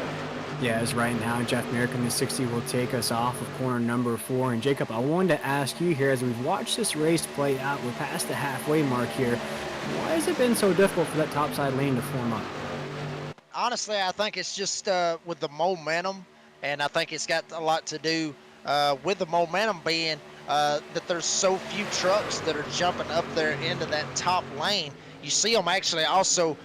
Yes, right now Jeff Merrick in the 60 will take us off of corner number 4. And Jacob, I wanted to ask you here, as we've watched this race play out, we're past the halfway mark here. Why has it been so difficult for that topside lane to form up? Honestly, I think it's just with the momentum, and I think it's got a lot to do with the momentum being that there's so few trucks that are jumping up there into that top lane. You see them actually also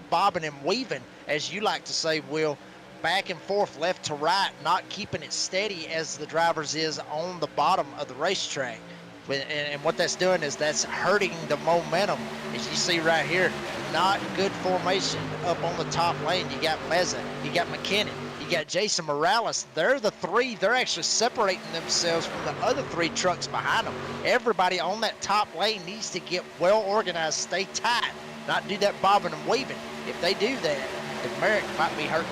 bobbing and weaving, as you like to say, Will, back and forth, left to right, not keeping it steady as the drivers is on the bottom of the racetrack. And what that's doing is that's hurting the momentum. As you see right here, not good formation up on the top lane. You got Meza, you got McKinnon, you got Jason Morales. They're the 3. They're actually separating themselves from the other 3 trucks behind them. Everybody on that top lane needs to get well organized, stay tight, not do that bobbing and weaving. If they do that, then Merrick might be hurting.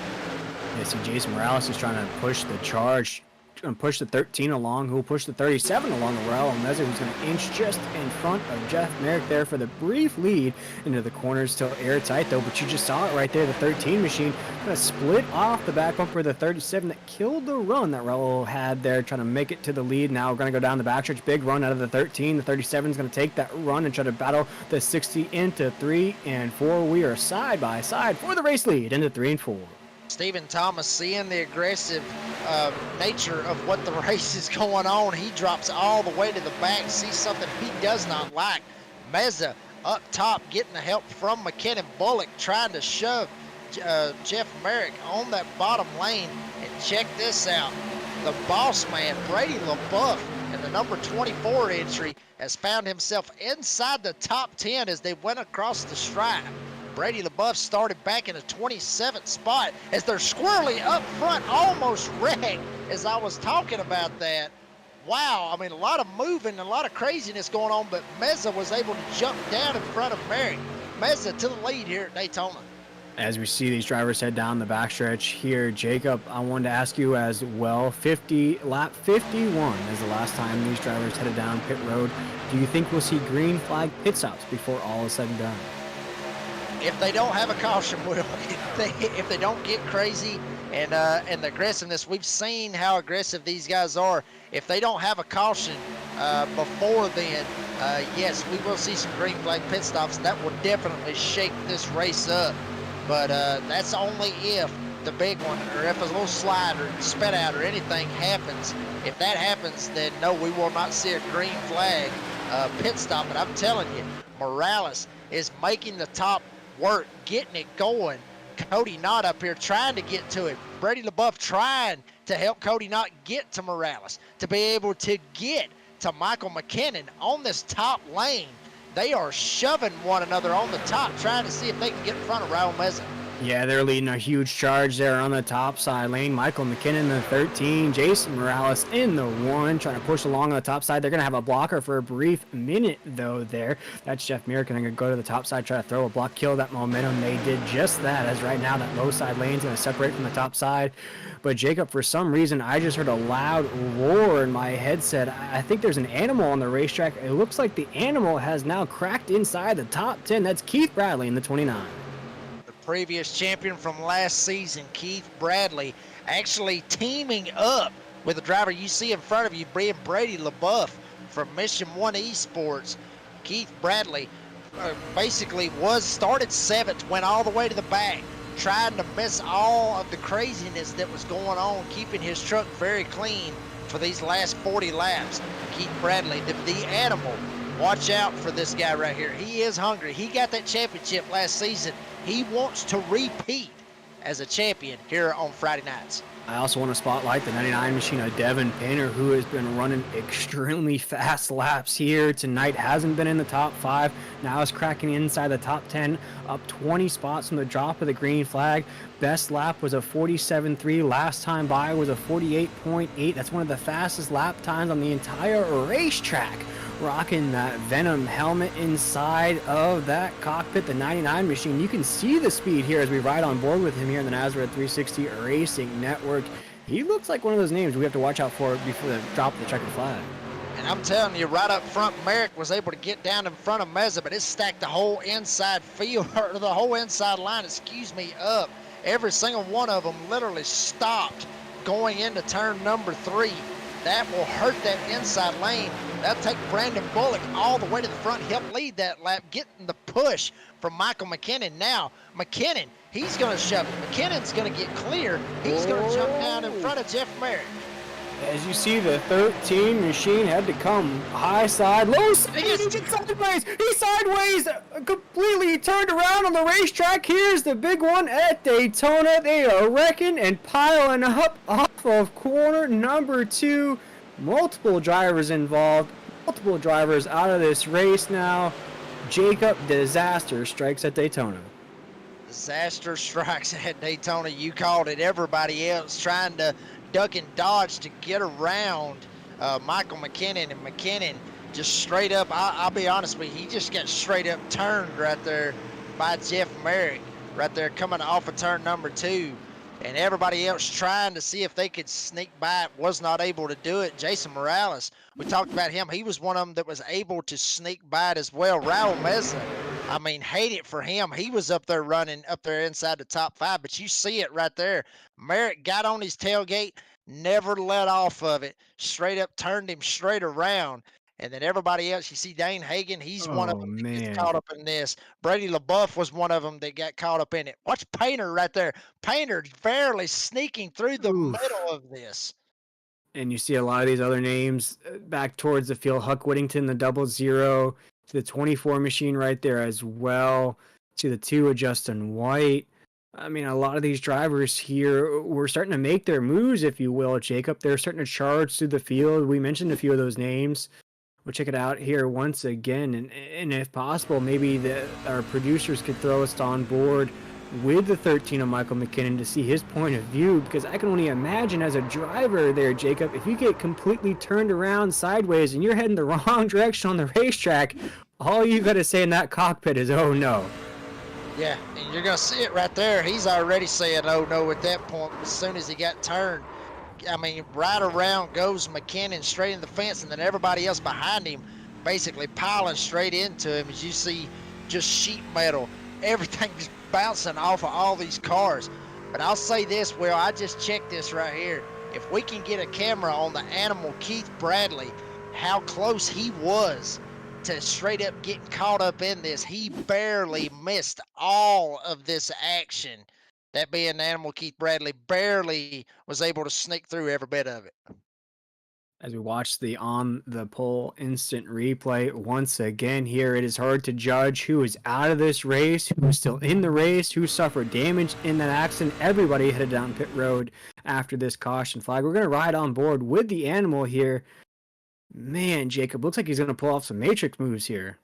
Yeah, see, Jason Morales is trying to push the charge and push the 13 along, who will push the 37 along the rail. And Meza, who's going to inch just in front of Jeff Merrick there for the brief lead into the corners. Still airtight though, but you just saw it right there. The 13 machine kind of split off the back bumper of the 37 that killed the run that Raul had there, trying to make it to the lead. Now we're going to go down the backstretch. Big run out of the 13. The 37 is going to take that run and try to battle the 60 into 3 and 4. We are side by side for the race lead into 3 and 4. Stephen Thomas, seeing the aggressive nature of what the race is going on, he drops all the way to the back, sees something he does not like. Meza up top getting the help from McKinnon. Bullock trying to shove Jeff Merrick on that bottom lane. And check this out. The boss man, Brady LaBeouf, in the number 24 entry, has found himself inside the top 10 as they went across the stripe. Brady LaBeouf started back in the 27th spot as they're squirrely up front, almost wrecked as I was talking about that. Wow, I mean, a lot of moving, a lot of craziness going on, but Meza was able to jump down in front of Merrick. Meza to the lead here at Daytona. As we see these drivers head down the backstretch here, Jacob, I wanted to ask you as well, lap 51 is the last time these drivers headed down pit road. Do you think we'll see green flag pit stops before all is said and done? If they don't have a caution, Will, if they don't get crazy and the aggressiveness, we've seen how aggressive these guys are. If they don't have a caution before then, yes, we will see some green flag pit stops. That will definitely shake this race up. But that's only if the big one, or if a little slide or spit out or anything happens. If that happens, then no, we will not see a green flag pit stop. But I'm telling you, Morales is making the top work, getting it going. Cody Knott up here trying to get to it. Brady LaBeouf trying to help Cody Knott get to Morales, to be able to get to Michael McKinnon on this top lane. They are shoving one another on the top, trying to see if they can get in front of Raul Meza. Yeah, they're leading a huge charge there on the top side lane. Michael McKinnon in the 13, Jason Morales in the 1, trying to push along on the top side. They're going to have a blocker for a brief minute, though, there. That's Jeff Merrick going to go to the top side, try to throw a block, kill that momentum. They did just that, as right now that low side lane's going to separate from the top side. But, Jacob, for some reason, I just heard a loud roar in my headset. I think there's an animal on the racetrack. It looks like the animal has now cracked inside the top 10. That's Keith Bradley in the 29. Previous champion from last season, Keith Bradley, actually teaming up with the driver you see in front of you, Brady LaBeouf from Mission 1 Esports. Keith Bradley basically started 7th, went all the way to the back, trying to miss all of the craziness that was going on, keeping his truck very clean for these last 40 laps. Keith Bradley, the animal. Watch out for this guy right here. He is hungry. He got that championship last season. He wants to repeat as a champion here on Friday nights. I also want to spotlight the 99 machine of Devin Painter, who has been running extremely fast laps here tonight. Hasn't been in the top 5. Now is cracking inside the top 10, up 20 spots from the drop of the green flag. Best lap was a 47.3. Last time by was a 48.8. That's one of the fastest lap times on the entire racetrack. Rocking that Venom helmet inside of that cockpit, the 99 machine. You can see the speed here as we ride on board with him here in the Nazareth 360 Racing Network. He looks like one of those names we have to watch out for before the drop of the checkered flag. And I'm telling you, right up front, Merrick was able to get down in front of Meza, but it stacked the whole inside field, or the whole inside line, up. Every single one of them literally stopped going into turn number 3. That will hurt that inside lane. That'll take Brandon Bullock all the way to the front, help lead that lap, getting the push from Michael McKinnon. Now, McKinnon, he's going to shove it. McKinnon's going to get clear. He's going to jump down in front of Jeff Merrick. As you see, the 13 machine had to come high side, low side, he gets sideways. He sideways, completely turned around on the racetrack. Here's the big one at Daytona. They are wrecking and piling up off of corner number 2. Multiple drivers involved, multiple drivers out of this race now. Jacob, disaster strikes at Daytona. Disaster strikes at Daytona. You called it. Everybody else trying to duck and dodge to get around Michael McKinnon, and McKinnon just straight up, I'll be honest with you, he just got straight up turned right there by Jeff Merrick, right there coming off of turn number 2. And everybody else trying to see if they could sneak by it, was not able to do it. Jason Morales, we talked about him. He was one of them that was able to sneak by it as well. Raul Meza, I mean, hate it for him. He was up there running up there inside the top 5, but you see it right there. Merrick got on his tailgate, never let off of it, straight up turned him straight around. And then everybody else, you see Dane Hagen, he's one of them that gets caught up in this. Brady LaBeouf was one of them that got caught up in it. Watch Painter right there. Painter barely sneaking through the middle of this. And you see a lot of these other names back towards the field. Huck Whittington, the 00, to the 24 machine right there as well. To the 2 of Justin White. I mean, a lot of these drivers here were starting to make their moves, if you will, Jacob. They're starting to charge through the field. We mentioned a few of those names. We'll check it out here once again, and if possible, maybe our producers could throw us on board with the 13 of Michael McKinnon to see his point of view, because I can only imagine as a driver there, Jacob, if you get completely turned around sideways and you're heading the wrong direction on the racetrack, all you got to say in that cockpit is, oh no. Yeah, and you're going to see it right there. He's already saying, oh no, at that point, as soon as he got turned. I mean, right around goes McKinnon straight in the fence, and then everybody else behind him basically piling straight into him. As you see, just sheet metal, everything's bouncing off of all these cars. But I'll say this, Will, I just checked this right here. If we can get a camera on the animal Keith Bradley, how close he was to straight up getting caught up in this. He barely missed all of this action. That being Animal Keith Bradley barely was able to sneak through every bit of it. As we watch the on the pole instant replay once again here, it is hard to judge who is out of this race, who is still in the race, who suffered damage in that accident. Everybody headed down pit road after this caution flag. We're going to ride on board with the animal here. Man, Jacob, looks like he's going to pull off some matrix moves here.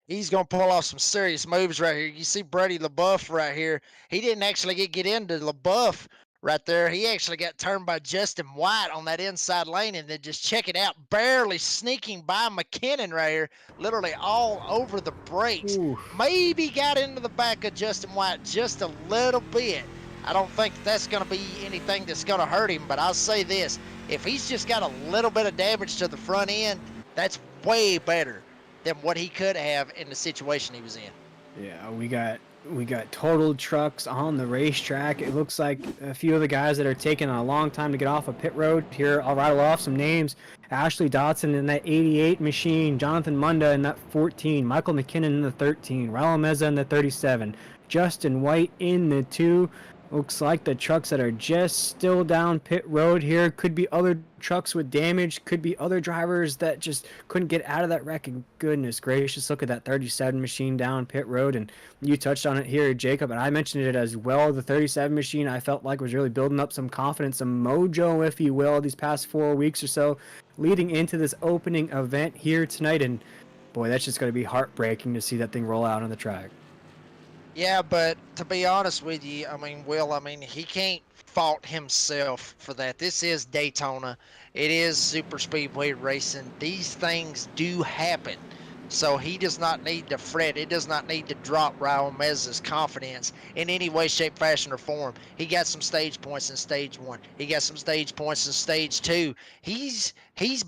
He's going to pull off some serious moves right here. You see Brady LaBeouf right here. He didn't actually get into LaBeouf right there. He actually got turned by Justin White on that inside lane, and then just check it out, barely sneaking by McKinnon right here, literally all over the brakes. Ooh. Maybe got into the back of Justin White just a little bit. I don't think that's going to be anything that's going to hurt him, but I'll say this. If he's just got a little bit of damage to the front end, that's way better than what he could have in the situation he was in. Yeah, we got totaled trucks on the racetrack. It looks like a few of the guys that are taking a long time to get off a pit road. Here, I'll rattle off some names. Ashley Dotson in that 88 machine, Jonathan Munda in that 14, Michael McKinnon in the 13, Raul Meza in the 37, Justin White in the 2. Looks like the trucks that are just still down pit road here could be other trucks with damage, could be other drivers that just couldn't get out of that wreck. And goodness gracious, look at that 37 machine down pit road. And you touched on it here, Jacob, and I mentioned it as well. The 37 machine I felt like was really building up some confidence, some mojo, if you will, these past 4 weeks or so, leading into this opening event here tonight. And boy, that's just going to be heartbreaking to see that thing roll out on the track. Yeah, but to be honest with you, I mean, Will, he can't fault himself for that. This is Daytona. It is super speedway racing. These things do happen. So he does not need to fret. It does not need to drop Raul Meza's confidence in any way, shape, fashion, or form. He got some stage points in stage 1. He got some stage points in stage 2. He's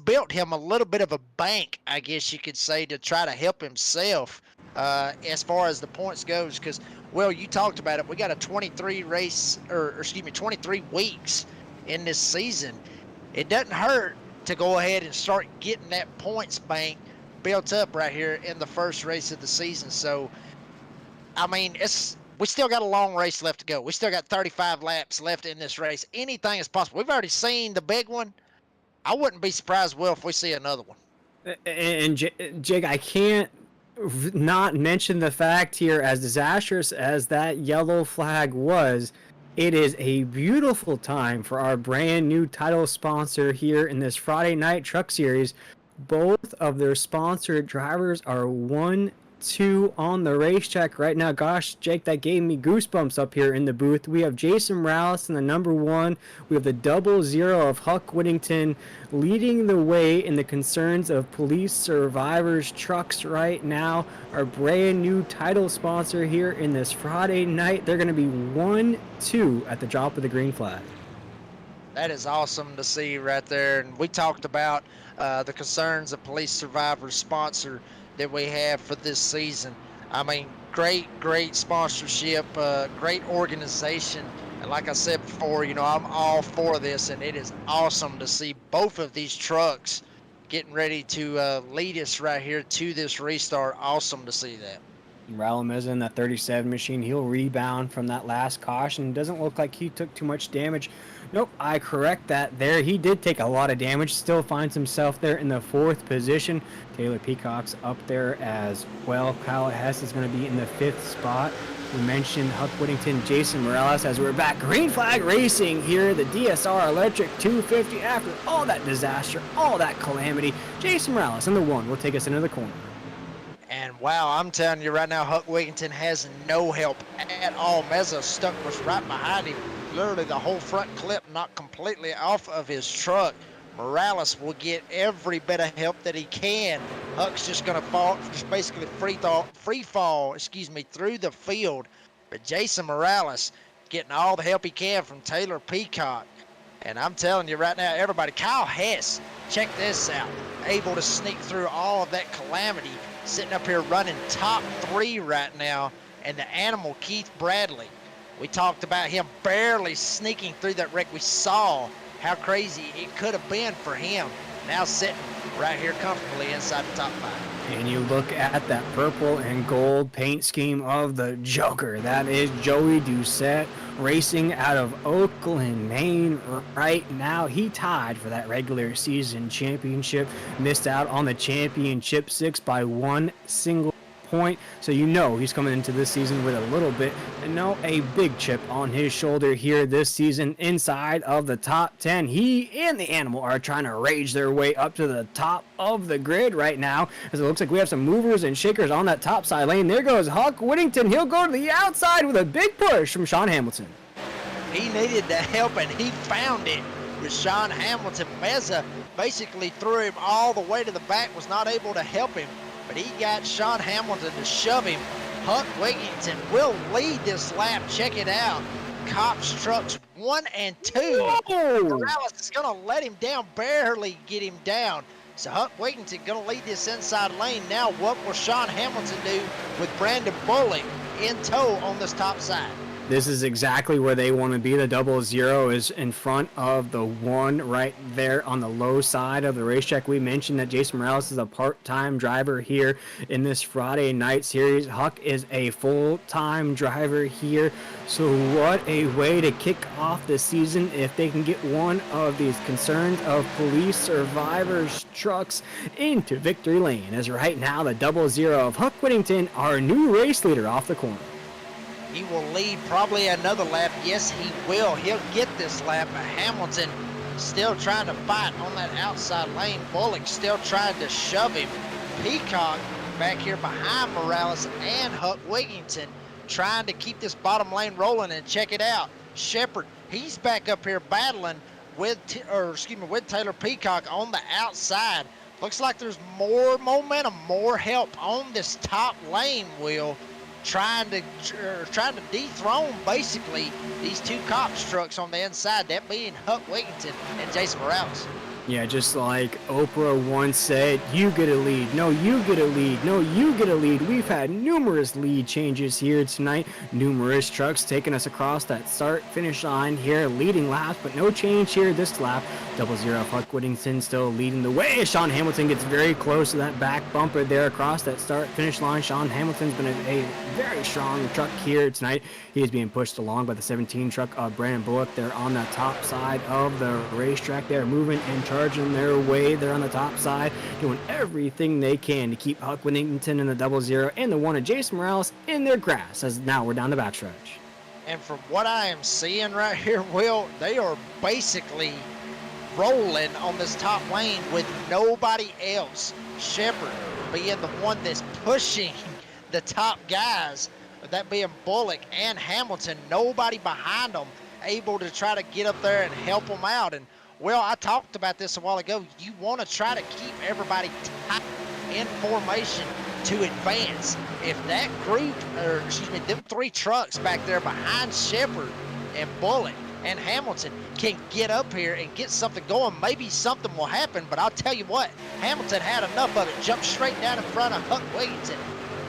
built him a little bit of a bank, I guess you could say, to try to help himself as far as the points goes. Because, well, you talked about it. We got a 23 weeks in this season. It doesn't hurt to go ahead and start getting that points bank built up right here in the first race of the season. So, we still got a long race left to go. We still got 35 laps left in this race. Anything is possible. We've already seen the big one. I wouldn't be surprised, Will, if we see another one. And Jake, I can't not mention the fact here, as disastrous as that yellow flag was, it is a beautiful time for our brand new title sponsor here in this Friday Night Truck Series. Both of their sponsored drivers are 1-2 on the racetrack right now. Gosh, Jake, that gave me goosebumps up here in the booth. We have Jason Morales in the number 1. We have the 00 of Huck Whittington leading the way in the concerns of police survivors trucks right now. Our brand new title sponsor here in this Friday night. They're going to be 1-2 at the drop of the green flag. That is awesome to see right there. And we talked about the concerns of police survivors sponsor that we have for this season. Great sponsorship, great organization. And like I said before, I'm all for this, and it is awesome to see both of these trucks getting ready to lead us right here to this restart. Awesome to see that. Raul Meza in that 37 machine, he'll rebound from that last caution. Doesn't look like he took too much damage. Nope, I correct that there. He did take a lot of damage. Still finds himself there in the 4th position. Taylor Peacock's up there as well. Kyle Hess is going to be in the 5th spot. We mentioned Huck Whittington, Jason Morales as we're back. Green flag racing here. The DSR Electric 250 after all that disaster, all that calamity. Jason Morales in the 1 will take us into the corner. And wow, I'm telling you right now, Huck Whittington has no help at all. Meza stuck was right behind him. Literally the whole front clip knocked completely off of his truck. Morales will get every bit of help that he can. Huck's just going to fall, just basically free fall through the field. But Jason Morales getting all the help he can from Taylor Peacock. And I'm telling you right now, everybody, Kyle Hess, check this out. Able to sneak through all of that calamity, sitting up here running top 3 right now. And the animal, Keith Bradley. We talked about him barely sneaking through that wreck. We saw how crazy it could have been for him. Now sitting right here comfortably inside the top 5. And you look at that purple and gold paint scheme of the Joker. That is Joey Doucette racing out of Oakland, Maine right now. He tied for that regular season championship. Missed out on the championship 6 by one single point. So you know he's coming into this season with a little bit, and no, a big chip on his shoulder here this season inside of the top 10. He and the animal are trying to rage their way up to the top of the grid right now, as it looks like we have some movers and shakers on that top side lane. There goes Huck Whittington. He'll go to the outside with a big push from Sean Hamilton. He needed the help, and he found it with Sean Hamilton. Meza basically threw him all the way to the back, was not able to help him, but he got Sean Hamilton to shove him. Huck Wigington will lead this lap. Check it out. C.O.P.S trucks 1 and 2. Morales is going to let him down, barely get him down. So Huck Wigington going to lead this inside lane. Now what will Sean Hamilton do with Brandon Bullock in tow on this top side? This is exactly where they want to be. The 00 is in front of the 1 right there on the low side of the racetrack. We mentioned that Jason Morales is a part-time driver here in this Friday night series. Huck is a full-time driver here. So what a way to kick off the season if they can get one of these concerns of police survivors trucks into victory lane. As right now, the 00 of Huck Whittington, our new race leader, off the corner. He will lead probably another lap. Yes, he will. He'll get this lap. Hamilton still trying to fight on that outside lane. Bullock still trying to shove him. Peacock back here behind Morales and Huck Wigington trying to keep this bottom lane rolling. And check it out. Shepard, he's back up here battling with Taylor Peacock on the outside. Looks like there's more momentum, more help on this top lane, Will. Trying to dethrone basically these two C.O.P.S trucks on the inside, that being Huck Wigington and Jason Morales. Yeah, just like Oprah once said, you get a lead. No, you get a lead. No, you get a lead. We've had numerous lead changes here tonight. Numerous trucks taking us across that start-finish line here, leading laps, but no change here this lap. 00 Huck Whittington still leading the way. Sean Hamilton gets very close to that back bumper there across that start-finish line. Sean Hamilton's been a very strong truck here tonight. He is being pushed along by the 17 truck of Brandon Bullock. They're on the top side of the racetrack. They're moving and charging their way. They're on the top side, doing everything they can to keep Huck Whittington in the 00 and the 1 of Jason Morales in their grass, as now we're down the backstretch. And from what I am seeing right here, Will, they are basically rolling on this top lane with nobody else. Shepard being the one that's pushing the top guys, that being Bullock and Hamilton. Nobody behind them able to try to get up there and help them out. And well, I talked about this a while ago. You want to try to keep everybody tight in formation to advance. If that group, or excuse me, them 3 trucks back there behind Shepard and Bullock and Hamilton can get up here and get something going, maybe something will happen. But I'll tell you what, Hamilton had enough of it. Jumped straight down in front of Huck Wigington.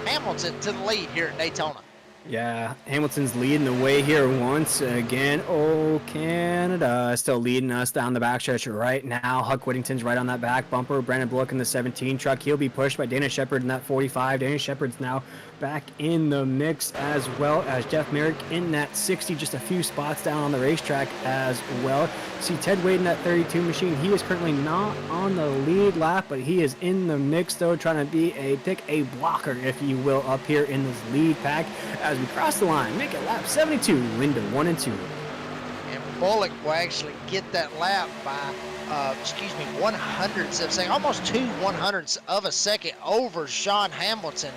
Hamilton to the lead here at Daytona. Yeah, Hamilton's leading the way here once again. Oh, Canada still leading us down the backstretch right now. Huck Whittington's right on that back bumper. Brandon Bullock in the 17 truck. He'll be pushed by Dana Shepard in that 45. Dana Shepard's now back in the mix, as well as Jeff Merrick in that 60, just a few spots down on the racetrack as well. See Ted Wade in that 32 machine. He is currently not on the lead lap, but he is in the mix though, trying to be pick a blocker, if you will, up here in this lead pack as we cross the line, make it lap 72 into 1 and 2. And Bullock will actually get that lap by 100ths of a second, almost 2 100ths of a second over Sean Hamilton.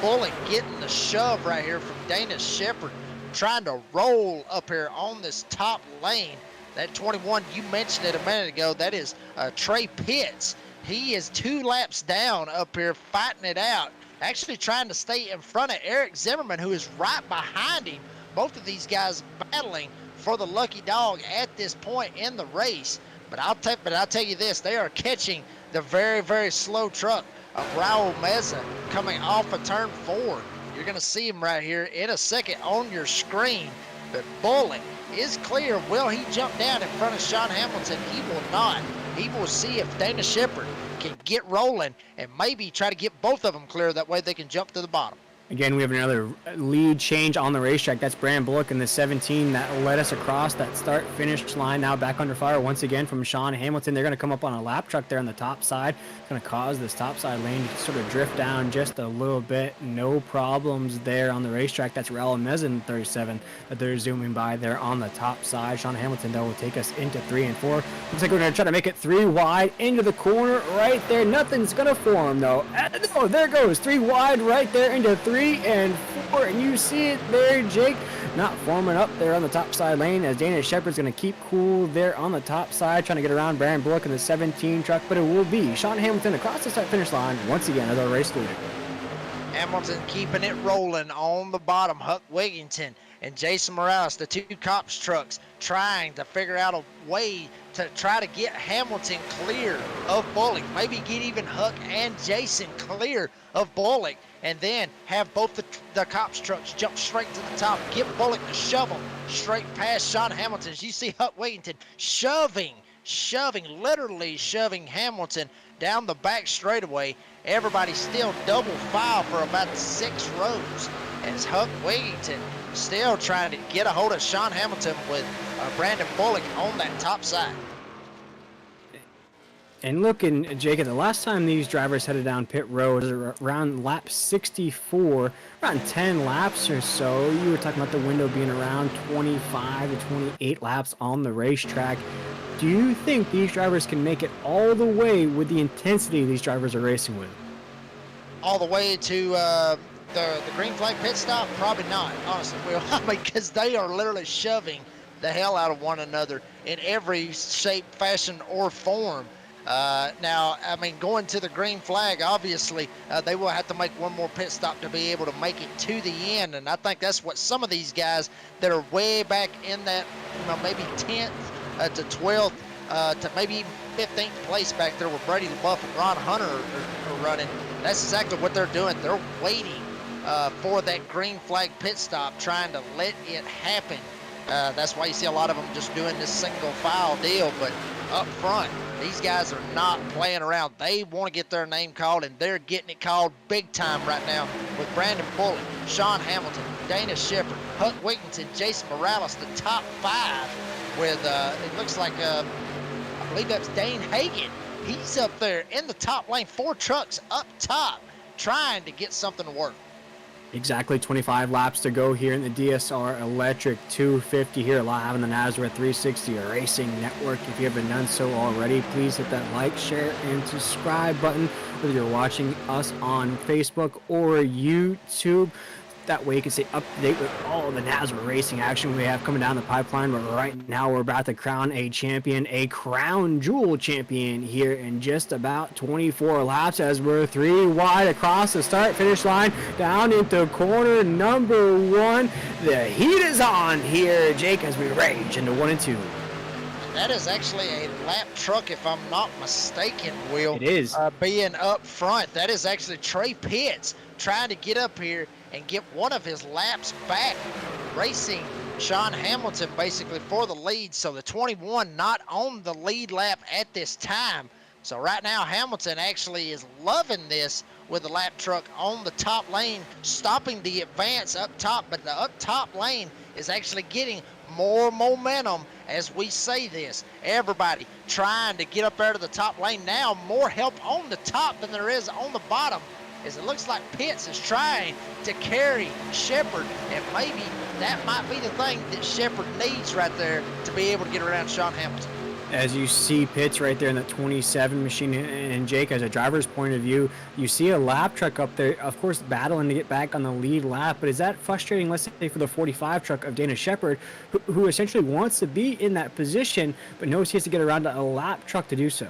Bullock getting the shove right here from Dana Shepard, trying to roll up here on this top lane. That 21, you mentioned it a minute ago, that is Trey Pitts. He is 2 laps down up here, fighting it out, actually trying to stay in front of Eric Zimmerman, who is right behind him. Both of these guys battling for the lucky dog at this point in the race. But I'll tell you this, they are catching the very, very slow truck of Raul Meza coming off of turn 4. You're going to see him right here in a second on your screen. But Bullock is clear. Will he jump down in front of Sean Hamilton? He will not. he will see if Dana Shepherd can get rolling and maybe try to get both of them clear. That way they can jump to the bottom. Again, we have another lead change on the racetrack. That's Brandon Bullock in the 17 that led us across that start-finish line. Now back under fire once again from Sean Hamilton. They're going to come up on a lap truck there on the top side. It's going to cause this top side lane to sort of drift down just a little bit. No problems there on the racetrack. That's Raul Mezin 37 that they're zooming by there on the top side. Sean Hamilton, though, will take us into 3 and 4. Looks like we're going to try to make it 3 wide into the corner right there. Nothing's going to form, though. Oh, there goes 3 wide right there into 3 and 4, and you see it there, Jake, not forming up there on the top side lane as Dana Shepherd's going to keep cool there on the top side, trying to get around Brandon Bullock in the 17 truck, but it will be Sean Hamilton across the start-finish line once again as our race leader. Hamilton keeping it rolling on the bottom. Huck Wigington and Jason Morales, the 2 C.O.P.S trucks, trying to figure out a way to try to get Hamilton clear of Bullock. Maybe get even Huck and Jason clear of Bullock, and then have both the C.O.P.S trucks jump straight to the top. Get Bullock to shove them straight past Sean Hamilton. As you see Huck Wigington literally shoving Hamilton down the back straightaway. Everybody still double file for about 6 rows as Huck Wigington still trying to get a hold of Sean Hamilton with Brandon Bullock on that top side. And looking, Jake, at the last time these drivers headed down pit road was around lap 64, around 10 laps or so. You were talking about the window being around 25 to 28 laps on the racetrack. Do you think these drivers can make it all the way with the intensity these drivers are racing with? All the way to the green flag pit stop? Probably not, honestly, Will. I mean, because they are literally shoving the hell out of one another in every shape, fashion, or form. Now, I mean, going to the green flag, obviously, they will have to make one more pit stop to be able to make it to the end, and I think that's what some of these guys that are way back in that, maybe 10th to 12th to maybe even 15th place back there with Brady LaBeouf and Ron Hunter are running. That's exactly what they're doing. They're waiting for that green flag pit stop, trying to let it happen. That's why you see a lot of them just doing this single file deal, but up front, these guys are not playing around. They want to get their name called, and they're getting it called big time right now with Brandon Bullock, Sean Hamilton, Dana Shepherd, Huck Wigington, Jason Morales, the top 5 with, it looks like, I believe that's Dane Hagan. He's up there in the top lane, 4 trucks up top, trying to get something to work. Exactly 25 laps to go here in the DSR Electric 250 here live on the Nazareth 360 Racing Network. If you haven't done so already, please hit that like, share, and subscribe button, whether you're watching us on Facebook or YouTube. That way you can stay up to date with all the Nazareth racing action we have coming down the pipeline. But right now we're about to crown a champion, a crown jewel champion here in just about 24 laps as we're 3 wide across the start finish line down into corner number 1. The heat is on here, Jake, as we rage into 1 and 2. That is actually a lap truck, if I'm not mistaken, Will. It is. Being up front. That is actually Trey Pitts trying to get up here and get one of his laps back, racing Sean Hamilton basically for the lead. So the 21 not on the lead lap at this time. So right now Hamilton actually is loving this with the lap truck on the top lane, stopping the advance up top, but the up top lane is actually getting more momentum as we say this. Everybody trying to get up there to the top lane now. More help on the top than there is on the bottom, as it looks like Pitts is trying to carry Shepherd, and maybe that might be the thing that Shepherd needs right there to be able to get around Sean Hamilton. As you see Pitts right there in that 27 machine, and Jake, as a driver's point of view, you see a lap truck up there, of course, battling to get back on the lead lap, but is that frustrating, let's say, for the 45 truck of Dana Shepherd, who essentially wants to be in that position, but knows he has to get around to a lap truck to do so?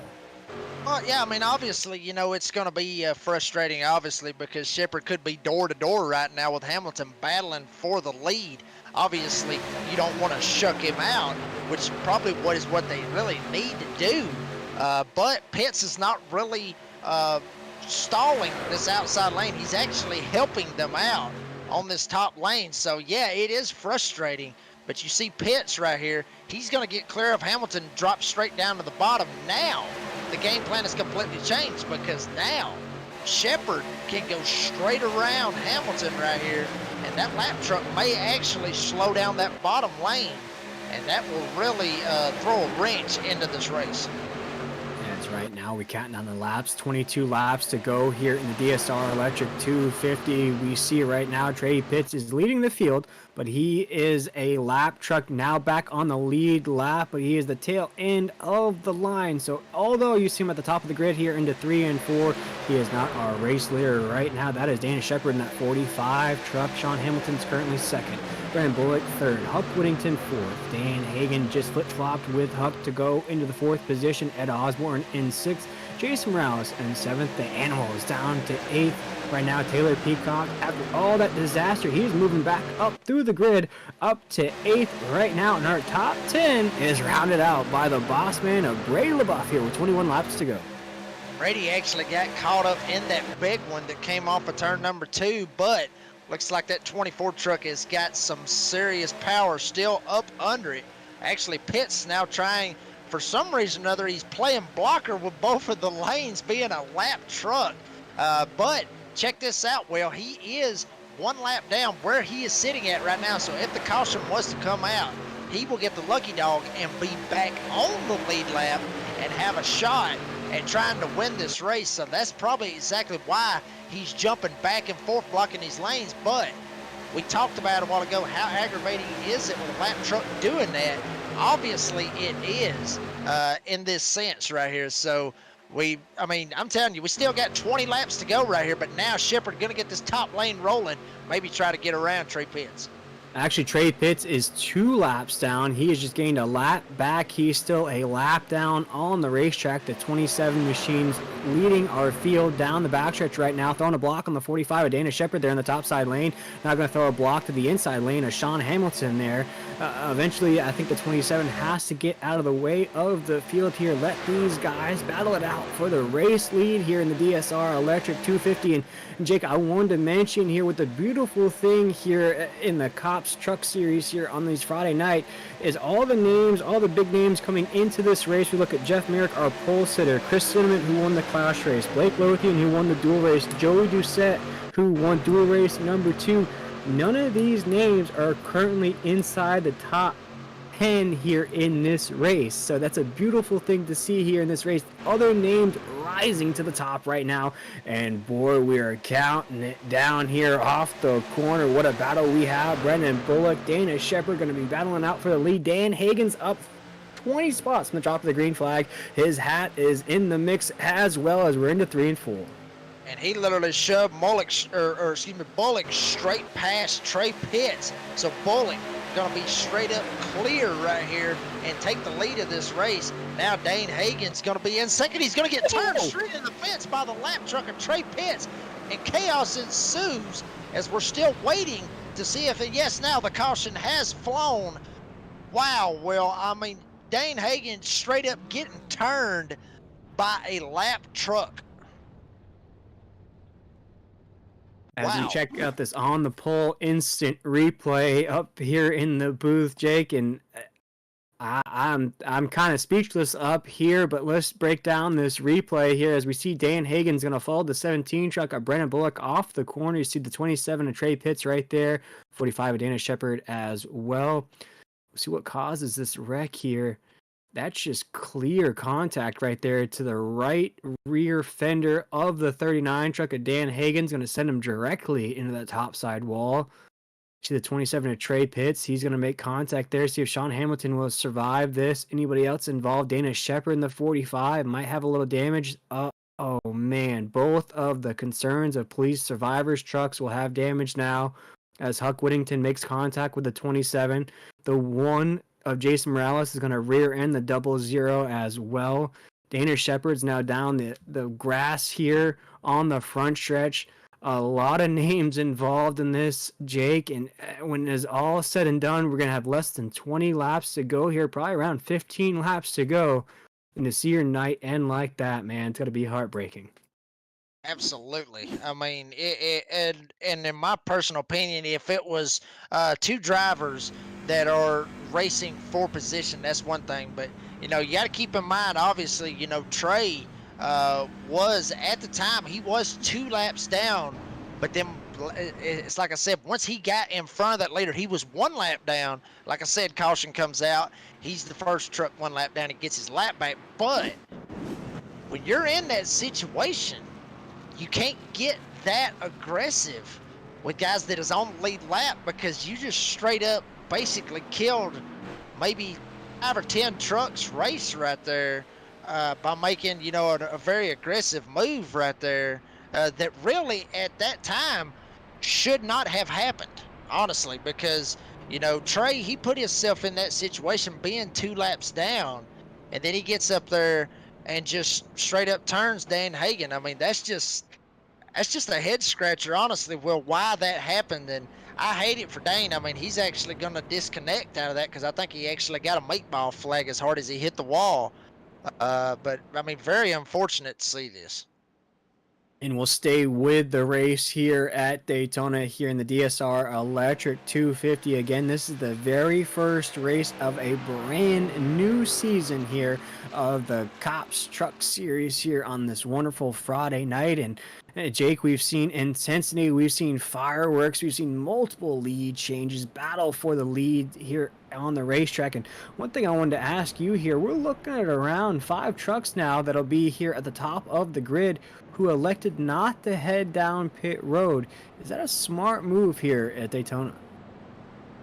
Well, yeah, I mean, obviously, you know, it's going to be frustrating, obviously, because Shepherd could be door-to-door right now with Hamilton battling for the lead. Obviously, you don't want to shuck him out, which probably is what they really need to do. But Pitts is not really stalling this outside lane. He's actually helping them out on this top lane. So, yeah, it is frustrating But you see Pitts right here. He's going to get clear of Hamilton, drop straight down to the bottom. Now, the game plan has completely changed because now Shepard can go straight around Hamilton right here, and that lap truck may actually slow down that bottom lane, and that will really throw a wrench into this race. That's right. Now we counting down the laps. 22 laps to go here in the DSR Electric 250. We see right now Trey Pitts is leading the field, but he is a lap truck now back on the lead lap, but he is the tail end of the line. So although you see him at the top of the grid here into 3 and 4, he is not our race leader right now. That is Dana Shepard in that 45 truck. Sean Hamilton's currently second. Brandon Bullock third. Huck Whittington fourth. Dan Hagan just flip-flopped with Huck to go into the fourth position. Ed Osborne in sixth. Jason Morales in seventh. The Animal is down to eighth. Right now, Taylor Peacock, after all that disaster, he's moving back up through the grid, up to eighth right now. And our top 10 is rounded out by the boss man of Brady LaBeouf here with 21 laps to go. Brady actually got caught up in that big one that came off of turn number 2, but looks like that 24 truck has got some serious power still up under it. Actually, Pitts now trying, for some reason or another, he's playing blocker with both of the lanes being a lap truck. But check this out, Will. He is one lap down where he is sitting at right now. So if the caution was to come out, he will get the lucky dog and be back on the lead lap and have a shot at trying to win this race. So that's probably exactly why he's jumping back and forth blocking these lanes. But we talked about a while ago how aggravating is it with a lap truck doing that. Obviously it is in this sense right here. So I'm telling you, we still got 20 laps to go right here, but now Shepard gonna get this top lane rolling, maybe try to get around Trey Pitts. Actually, Trey Pitts is 2 laps down. He has just gained a lap back. He's still a lap down on the racetrack. The 27 machines leading our field down the backstretch right now, throwing a block on the 45 of Dana Shepard there in the top side lane. Now going to throw a block to the inside lane of Sean Hamilton there. Eventually, I think the 27 has to get out of the way of the field here. Let these guys battle it out for the race lead here in the DSR Electric 250. And Jake, I wanted to mention here with the beautiful thing here in the C.O.P.S truck series here on these Friday night is all the names, all the big names coming into this race. We look at Jeff Merrick, our pole sitter, Chris Cinnamon, who won the Clash race, Blake Lothian, who won the dual race, Joey Doucette, who won dual race number 2. None of these names are currently inside the top 10 here in this race. So that's a beautiful thing to see here in this race. Other names rising to the top right now. And boy, we are counting it down here off the corner. What a battle we have. Brendan Bullock, Dana Shepard going to be battling out for the lead. Dan Hagan's up 20 spots from the top of the green flag. His hat is in the mix as well as we're into 3 and 4. And he literally shoved Bullock straight past Trey Pitts. So Bullock going to be straight up clear right here and take the lead of this race. Now Dane Hagan's going to be in second. He's going to get turned straight in the fence by the lap truck of Trey Pitts. And chaos ensues as we're still waiting to see if, yes, now the caution has flown. Wow, well, Dane Hagan straight up getting turned by a lap truck. As we check out this on the pole instant replay up here in the booth, Jake, and I'm kind of speechless up here, but let's break down this replay here as we see Dan Hagan's going to follow the 17 truck of Brendan Bullock off the corner. You see the 27 of Trey Pitts right there, 45 of Dana Shepard as well. See what causes this wreck here. That's just clear contact right there to the right rear fender of the 39 truck of Dan Hagan's going to send him directly into that top side wall. See the 27 of Trey Pitts. He's going to make contact there. See if Sean Hamilton will survive this. Anybody else involved? Dana Shepard in the 45 might have a little damage. Oh, man. Both of the concerns of police survivors trucks will have damage now as Huck Whittington makes contact with the 27. The 1 of Jason Morales is going to rear end the 00 as well. Dana Shepard's now down the grass here on the front stretch. A lot of names involved in this, Jake, and when it's all said and done, we're going to have less than 20 laps to go here, probably around 15 laps to go. And to see your night end like that, man, it's got to be heartbreaking. Absolutely. And in my personal opinion, if it was 2 drivers that are racing for position. That's one thing, but you know, you got to keep in mind, obviously, you know, Trey was at the time, he was 2 laps down, but then it's like I said, once he got in front of that leader, he was 1 lap down. Like I said, caution comes out. He's the first truck 1 lap down. He gets his lap back. But when you're in that situation, you can't get that aggressive with guys that is on the lead lap, because you just straight up basically killed maybe 5 or 10 trucks race right there by making, you know, a very aggressive move right there that really at that time should not have happened, honestly, because, you know, Trey, he put himself in that situation being 2 laps down, and then he gets up there and just straight up turns Dan Hagan. I mean, that's just a head scratcher, honestly. Well, why that happened, and I hate it for Dane. I mean, he's actually going to disconnect out of that, because I think he actually got a meatball flag as hard as he hit the wall. But I mean, very unfortunate to see this. And we'll stay with the race here at Daytona here in the DSR Electric 250. Again, this is the very first race of a brand new season here of the C.O.P.S Truck Series here on this wonderful Friday night. And Jake, we've seen intensity, we've seen fireworks, we've seen multiple lead changes, battle for the lead here on the racetrack. And one thing I wanted to ask you here, we're looking at around 5 trucks now that'll be here at the top of the grid who elected not to head down pit road. Is that a smart move here at Daytona?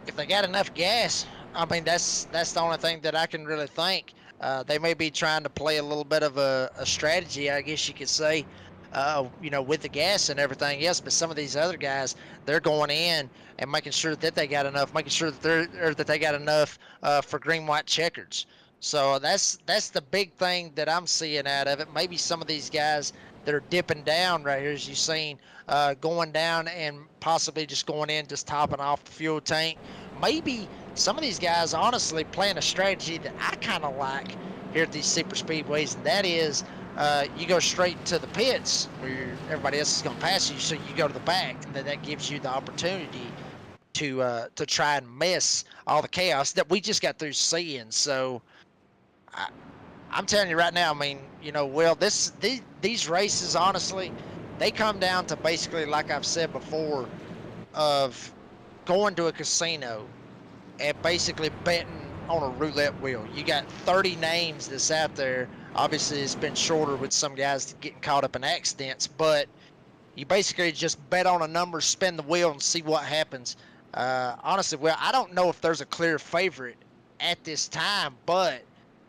If they got enough gas, I mean, that's the only thing that I can really think. They may be trying to play a little bit of a strategy, I guess you could say, you know, with the gas and everything else. But some of these other guys, they're going in and making sure that they got enough, making sure that they got enough for green, white checkers. So that's the big thing that I'm seeing out of it. Maybe some of these guys that are dipping down right here, as you've seen, going down and possibly just going in, just topping off the fuel tank. Maybe some of these guys honestly playing a strategy that I kind of like here at these super speedways, and that is you go straight to the pits where everybody else is going to pass you, so you go to the back, and then that gives you the opportunity to try and miss all the chaos that we just got through seeing. So I'm telling you right now, I mean, you know, Will, these races, honestly, they come down to basically, like I've said before, of going to a casino and basically betting on a roulette wheel. You got 30 names that's out there. Obviously, it's been shorter with some guys getting caught up in accidents, but you basically just bet on a number, spin the wheel, and see what happens. Honestly, well, I don't know if there's a clear favorite at this time, but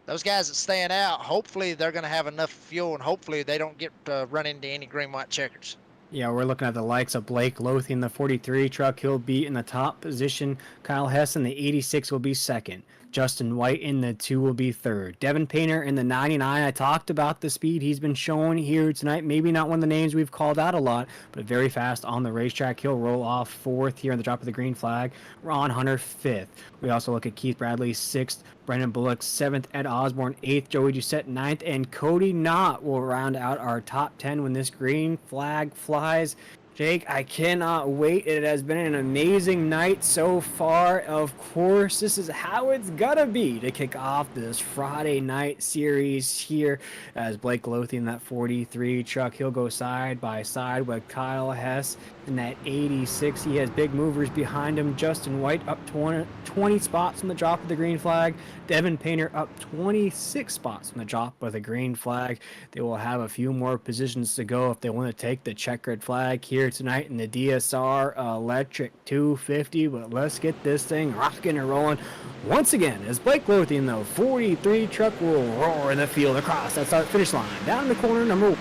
those guys that stand out, hopefully they're going to have enough fuel, and hopefully they don't get run into any green, white checkers. Yeah, we're looking at the likes of Blake Lothian, the 43 truck. He'll be in the top position. Kyle Hess in the 86 will be second. Justin White in the 2 will be third. Devin Painter in the 99. I talked about the speed he's been showing here tonight. Maybe not one of the names we've called out a lot, but very fast on the racetrack. He'll roll off 4th here on the drop of the green flag. Ron Hunter 5th. We also look at Keith Bradley 6th. Brendan Bullock 7th. Ed Osborne 8th. Joey Doucette 9th. And Cody Knott will round out our top 10 when this green flag flies. Jake, I cannot wait. It has been an amazing night so far. Of course, this is how it's gonna be to kick off this Friday night series here as Blake Lothian, that 43 truck, he'll go side by side with Kyle Hess in that 86. He has big movers behind him. Justin White up 20 spots from the drop of the green flag. Devin Painter up 26 spots from the drop of the green flag. They will have a few more positions to go if they want to take the checkered flag here tonight in the DSR Electric 250. But let's get this thing rocking and rolling once again as Blake Lothian, the 43 truck, will roar in the field across that start finish line down in the corner number 1.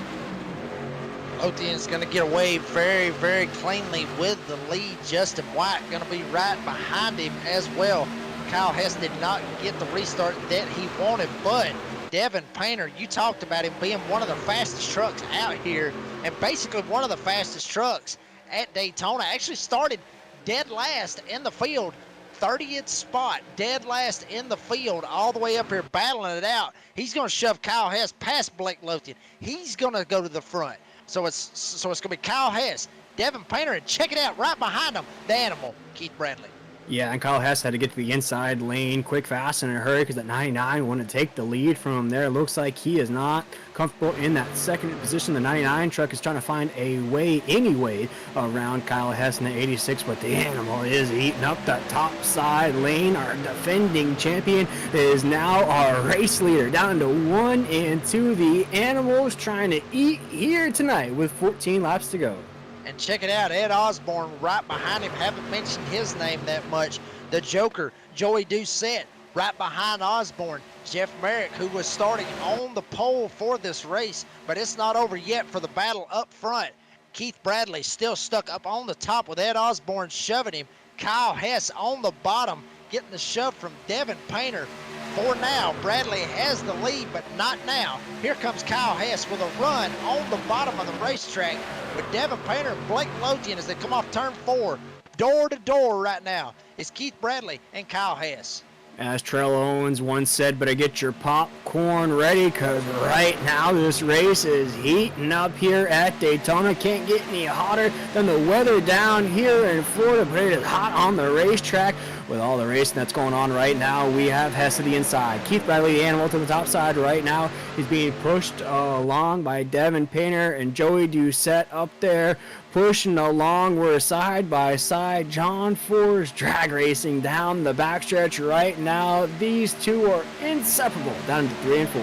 Lothian's going to get away very, very cleanly with the lead. Justin White going to be right behind him as well. Kyle Hess did not get the restart that he wanted, but Devin Painter, you talked about him being one of the fastest trucks out here, and basically one of the fastest trucks at Daytona. Actually started dead last in the field, 30th spot, dead last in the field, all the way up here battling it out. He's going to shove Kyle Hess past Blake Lothian. He's going to go to the front. So it's going to be Kyle Hess, Devin Painter, and check it out, right behind him, the animal, Keith Bradley. Yeah, and Kyle Hess had to get to the inside lane quick, fast, and in a hurry because that 99 wanted to take the lead from him there. Looks like he is not comfortable in that second position. The 99 truck is trying to find a way, anyway, around Kyle Hess in the 86, but the animal is eating up that top side lane. Our defending champion is now our race leader, down to 1 and 2. The animal's trying to eat here tonight with 14 laps to go. And check it out, Ed Osborne right behind him. Haven't mentioned his name that much. The Joker, Joey Doucette, right behind Osborne. Jeff Merrick, who was starting on the pole for this race, but it's not over yet for the battle up front. Keith Bradley still stuck up on the top with Ed Osborne shoving him. Kyle Hess on the bottom, getting the shove from Devin Painter. For now, Bradley has the lead, but not now. Here comes Kyle Hess with a run on the bottom of the racetrack with Devin Painter and Blake Lothian as they come off turn 4. Door to door right now is Keith Bradley and Kyle Hess. As Terrell Owens once said, better get your popcorn ready, because right now this race is heating up here at Daytona. Can't get any hotter than the weather down here in Florida, but it is hot on the racetrack. With all the racing that's going on right now, we have Hess to the inside. Keith Bradley, the animal, to the top side right now. He's being pushed along by Devin Painter and Joey Doucette up there, pushing along. We're side by side. John Force drag racing down the backstretch right now. These two are inseparable down to 3 and 4.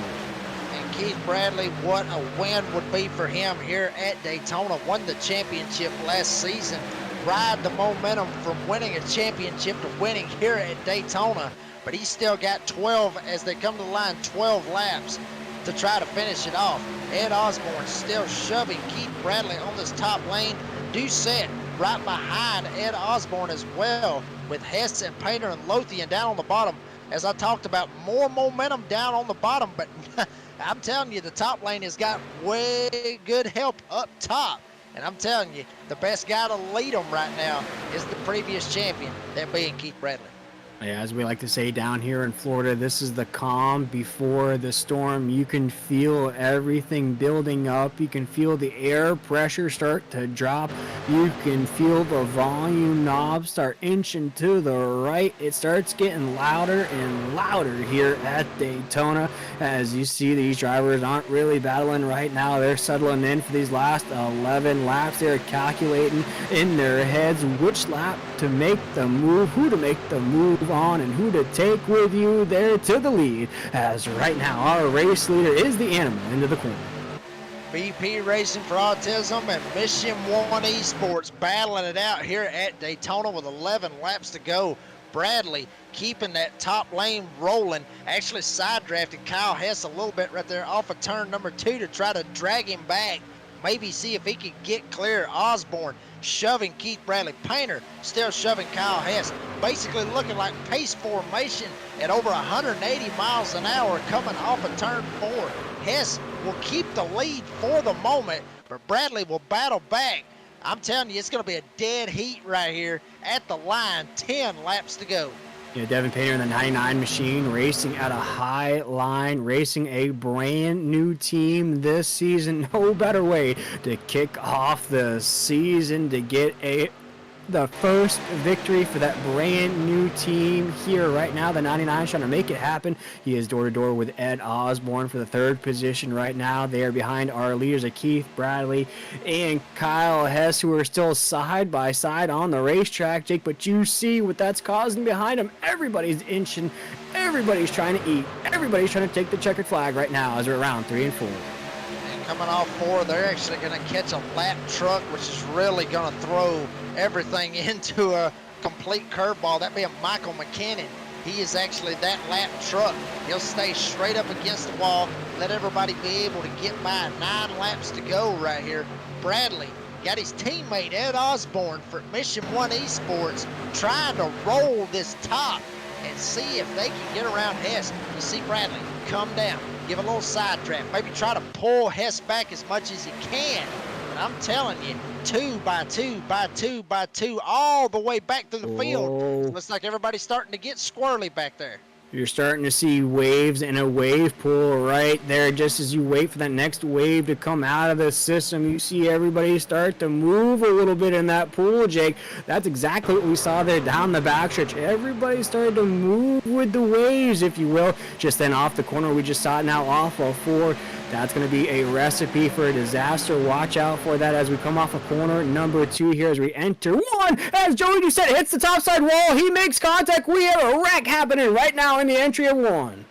And Keith Bradley, what a win would be for him here at Daytona. Won the championship last season. Ride the momentum from winning a championship to winning here at Daytona, but he's still got 12 as they come to the line, 12 laps to try to finish it off. Ed Osborne still shoving Keith Bradley on this top lane. Doucette right behind Ed Osborne as well, with Hess and Painter and Lothian down on the bottom. As I talked about, more momentum down on the bottom, but I'm telling you, the top lane has got way good help up top. And I'm telling you, the best guy to lead them right now is the previous champion, that being Keith Bradley. Yeah, as we like to say down here in Florida, this is the calm before the storm. You can feel everything building up. You can feel the air pressure start to drop. You can feel the volume knob start inching to the right. It starts getting louder and louder here at Daytona. As you see, these drivers aren't really battling right now. They're settling in for these last 11 laps. They're calculating in their heads which lap to make the move, who to make the move on, and who to take with you there to the lead, as right now our race leader is the animal into the corner. BP Racing for Autism and Mission 1 Esports battling it out here at Daytona with 11 laps to go. Bradley keeping that top lane rolling, actually side drafted Kyle Hess a little bit right there off of turn number 2 to try to drag him back, maybe see if he could get clear. Osborne shoving Keith Bradley. Painter still shoving Kyle Hess. Basically looking like pace formation at over 180 miles an hour coming off of turn 4. Hess will keep the lead for the moment, but Bradley will battle back. I'm telling you, it's going to be a dead heat right here at the line. 10 laps to go. Yeah, Devin Painter in the 99 machine, racing at a high line, racing a brand new team this season. No better way to kick off the season, to get the first victory for that brand new team here right now. The 99 trying to make it happen. He is door to door with Ed Osborne for the 3rd position right now. They are behind our leaders of Keith Bradley and Kyle Hess, who are still side by side on the racetrack, Jake. But you see what that's causing behind them. Everybody's inching. Everybody's trying to eat. Everybody's trying to take the checkered flag right now as we're around 3 and 4. Coming off 4, they're actually going to catch a lap truck, which is really going to throw everything into a complete curveball. That being Michael McKinnon. He is actually that lap truck. He'll stay straight up against the wall, let everybody be able to get by. 9 laps to go right here. Bradley got his teammate Ed Osborne for Mission 1 Esports trying to roll this top and see if they can get around Hess. You see Bradley come down, give a little side draft, maybe try to pull Hess back as much as he can. But I'm telling you, 2 by 2 by 2 by 2, all the way back through the field. Looks like everybody's starting to get squirrely back there. You're starting to see waves and a wave pool right there. Just as you wait for that next wave to come out of the system, you see everybody start to move a little bit in that pool, Jake. That's exactly what we saw there down the backstretch. Everybody started to move with the waves, if you will. Just then off the corner, we just saw it now off of 4. That's going to be a recipe for a disaster. Watch out for that as we come off of corner number 2 here as we enter 1. As Joey Doucette hits the topside wall, he makes contact. We have a wreck happening right now in the entry of 1.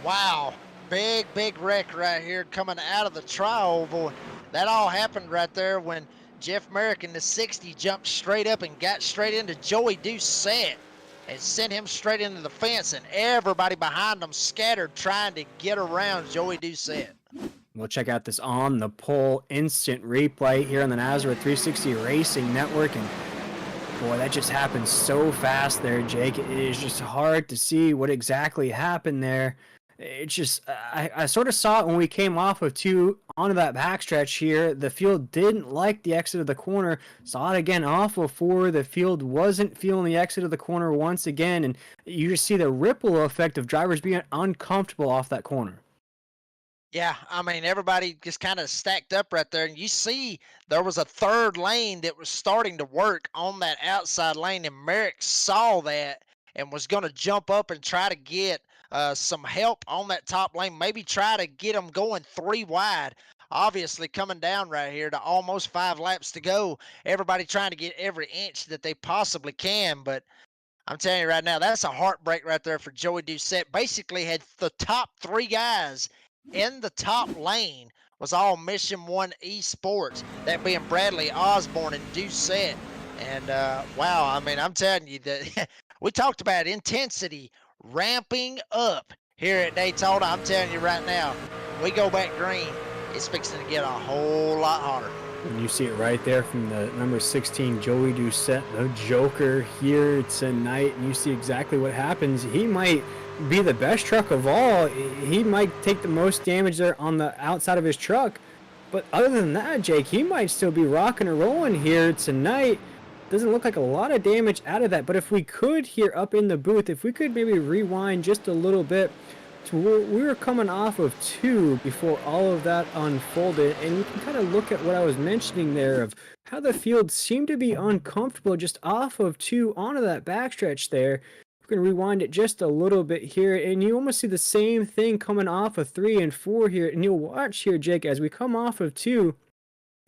Wow, big wreck right here coming out of the tri-oval. That all happened right there when Jeff Merrick in the 60 jumped straight up and got straight into Joey Doucette and sent him straight into the fence, and everybody behind him scattered trying to get around Joey Doucette. We'll check out this on the pole instant replay here on the Nazareth 360 Racing Network, and boy, that just happened so fast there, Jake. It is just hard to see what exactly happened there. It's just, I sort of saw it when we came off of 2 onto that backstretch here. The field didn't like the exit of the corner. Saw it again off of 4. The field wasn't feeling the exit of the corner once again, and you just see the ripple effect of drivers being uncomfortable off that corner. Yeah, I mean, everybody just kind of stacked up right there, and you see there was a third lane that was starting to work on that outside lane, and Merrick saw that and was going to jump up and try to get some help on that top lane, maybe try to get them going 3 wide. Obviously, coming down right here to almost 5 laps to go, everybody trying to get every inch that they possibly can, but I'm telling you right now, that's a heartbreak right there for Joey Doucette. Basically had the top 3 guys in the top lane was all Mission 1 Esports, that being Bradley, Osborne, and Doucette. And wow, I mean, I'm telling you that we talked about intensity ramping up here at Daytona. I'm telling you right now, when we go back green, it's fixing to get a whole lot hotter. And you see it right there from the number 16, Joey Doucette, the Joker here tonight. And you see exactly what happens. He might be the best truck of all. He might take the most damage there on the outside of his truck. But other than that, Jake, he might still be rocking and rolling here tonight. Doesn't look like a lot of damage out of that. But if we could here up in the booth, if we could maybe rewind just a little bit to where we were coming off of 2 before all of that unfolded, and you can kind of look at what I was mentioning there of how the field seemed to be uncomfortable just off of 2 onto that backstretch there. We're going to rewind it just a little bit here, and you almost see the same thing coming off of 3 and 4 here, and you'll watch here, Jake, as we come off of 2,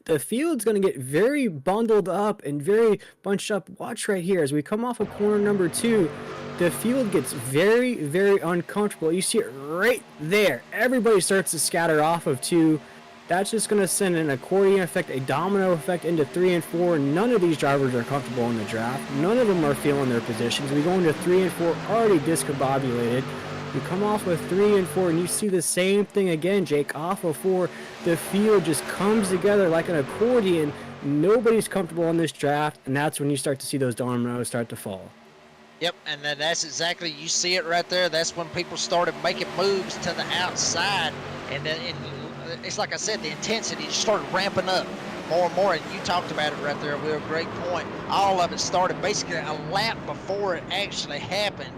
the field's going to get very bundled up and very bunched up. Watch right here as we come off of corner number 2. The field gets very, very uncomfortable. You see it right there. Everybody starts to scatter off of 2. That's just going to send an accordion effect, a domino effect into 3 and 4. None of these drivers are comfortable in the draft. None of them are feeling their positions. We go into 3 and 4 already discombobulated. You come off with 3 and 4, and you see the same thing again, Jake. Off of 4, the field just comes together like an accordion. Nobody's comfortable in this draft, and that's when you start to see those dominoes start to fall. Yep, and then that's exactly, you see it right there. That's when people started making moves to the outside, and it's like I said, the intensity just started ramping up more and more, and you talked about it right there, Will. Great point. All of it started basically a lap before it actually happened,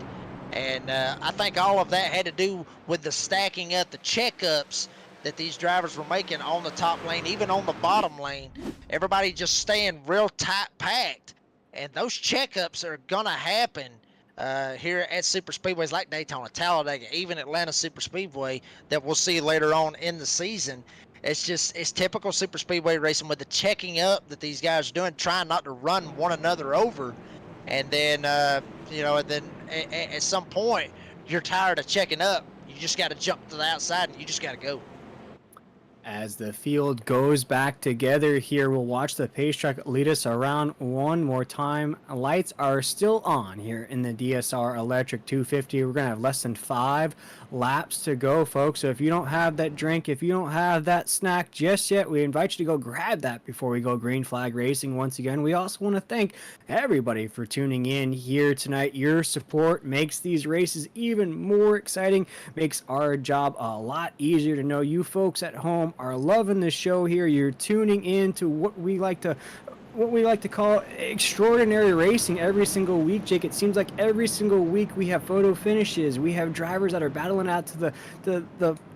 and I think all of that had to do with the stacking up, the checkups that these drivers were making on the top lane, even on the bottom lane. Everybody just staying real tight packed, and those checkups are gonna happen here at super speedways like Daytona, Talladega, even Atlanta Super Speedway that we'll see later on in the season. It's typical super speedway racing with the checking up that these guys are doing, trying not to run one another over. And then, at some point, you're tired of checking up. You just got to jump to the outside and you just got to go. As the field goes back together here, we'll watch the pace truck lead us around one more time. Lights are still on here in the DSR Electric 250. We're going to have less than 5 laps to go, folks. So if you don't have that drink, if you don't have that snack just yet, we invite you to go grab that before we go green flag racing once again. We also want to thank everybody for tuning in here tonight. Your support makes these races even more exciting, makes our job a lot easier to know. You folks at home are loving the show here. You're tuning in to what we like to what we like to call extraordinary racing every single week, Jake. It seems like every single week we have photo finishes. We have drivers that are battling out to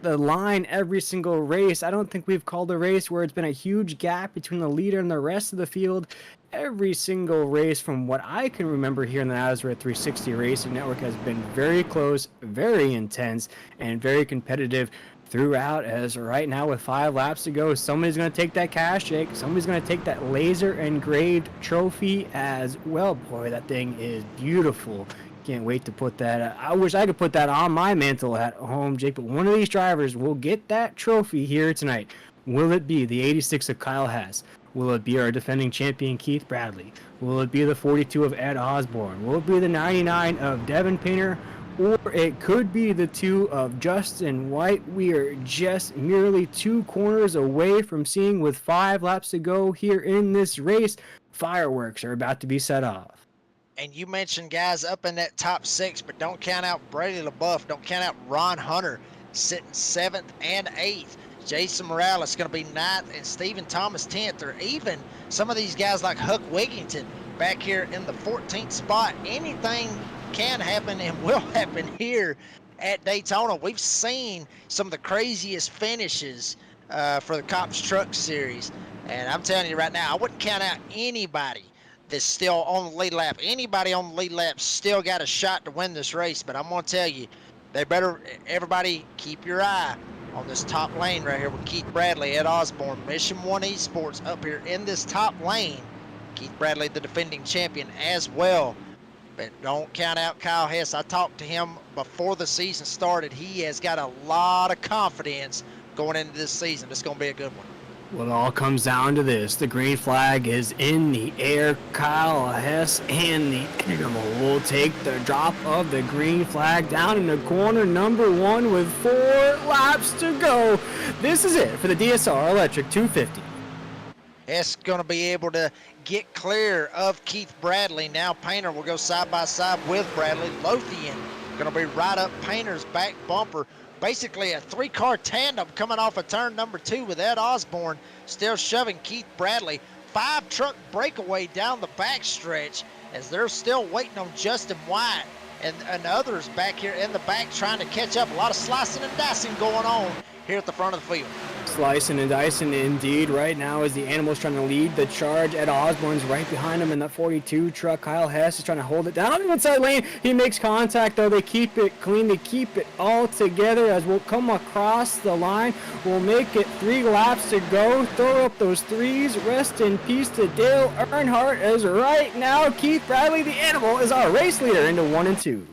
the line every single race. I don't think we've called a race where it's been a huge gap between the leader and the rest of the field. Every single race, from what I can remember here in the Nazareth 360 Racing Network, has been very close, very intense, and very competitive throughout. As right now, with 5 laps to go, somebody's going to take that cash, Jake. Somebody's going to take that laser engraved trophy as well. Boy, that thing is beautiful. Can't wait to put that. I wish I could put that on my mantle at home, Jake. But one of these drivers will get that trophy here tonight. Will it be the 86 of Kyle Hess? Will it be our defending champion Keith Bradley? Will it be the 42 of Ed Osborne? Will it be the 99 of Devin Painter? Or it could be the 2 of Justin White. We are just merely 2 corners away from seeing, with 5 laps to go here in this race, fireworks are about to be set off. And you mentioned guys up in that top 6, but don't count out Brady LaBeouf. Don't count out Ron Hunter sitting 7th and 8th. Jason Morales is going to be 9th, and Stephen Thomas 10th, or even some of these guys like Huck Wigington back here in the 14th spot. Anything can happen and will happen here at Daytona. We've seen some of the craziest finishes for the C.O.P.S Truck Series, and I'm telling you right now, I wouldn't count out anybody that's still on the lead lap. Anybody on the lead lap still got a shot to win this race, but I'm going to tell you, they better, everybody keep your eye on this top lane right here with Keith Bradley, Ed Osborne, Mission 1 Esports up here in this top lane. Keith Bradley, the defending champion as well. But don't count out Kyle Hess. I talked to him before the season started. He has got a lot of confidence going into this season. It's going to be a good one. Well, it all comes down to this. The green flag is in the air. Kyle Hess and the Animal will take the drop of the green flag down in the corner number 1 with 4 laps to go. This is it for the DSR Electric 250. Hess going to be able to get clear of Keith Bradley. Now Painter will go side by side with Bradley. Lothian going to be right up Painter's back bumper. Basically a 3-car tandem coming off of turn number 2 with Ed Osborne still shoving Keith Bradley. 5-truck breakaway down the backstretch as they're still waiting on Justin White and others back here in the back trying to catch up. A lot of slicing and dicing going on here at the front of the field. Slicing and dicing indeed right now as the Animal's trying to lead the charge. Ed Osborne's right behind him in that 42 truck. Kyle Hess is trying to hold it down on the inside lane. He makes contact though. They keep it clean. They keep it all together as we'll come across the line. We'll make it 3 laps to go. Throw up those 3s. Rest in peace to Dale Earnhardt, as right now Keith Bradley, the Animal, is our race leader into 1 and 2.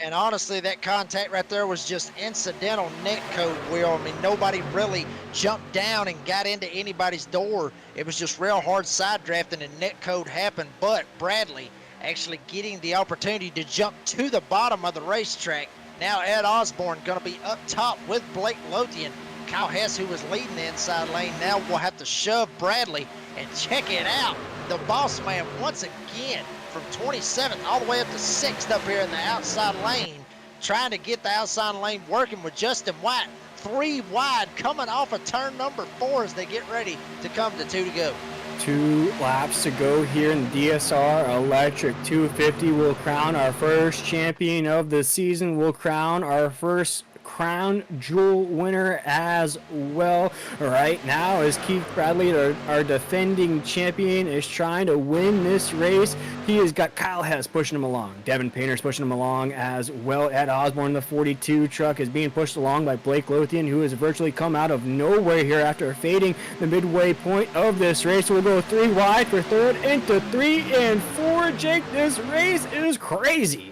And honestly, that contact right there was just incidental net code, Will. I mean, nobody really jumped down and got into anybody's door. It was just real hard side drafting and net code happened. But Bradley actually getting the opportunity to jump to the bottom of the racetrack. Now Ed Osborne going to be up top with Blake Lothian. Kyle Hess, who was leading the inside lane, now will have to shove Bradley. And check it out, the boss man once again, from 27th all the way up to 6th up here in the outside lane, trying to get the outside lane working with Justin White. 3 wide coming off of turn number 4 as they get ready to come to 2 to go. 2 laps to go here in the DSR Electric 250. We'll crown our first champion of the season. We'll crown our first crown jewel winner as well. Right now, as Keith Bradley, our defending champion, is trying to win this race, he has got Kyle Hess pushing him along. Devin Painter's pushing him along as well. Ed Osborne, the 42 truck, is being pushed along by Blake Lothian, who has virtually come out of nowhere here after fading the midway point of this race. We'll go 3 wide for 3rd into 3 and 4. Jake, this race is crazy.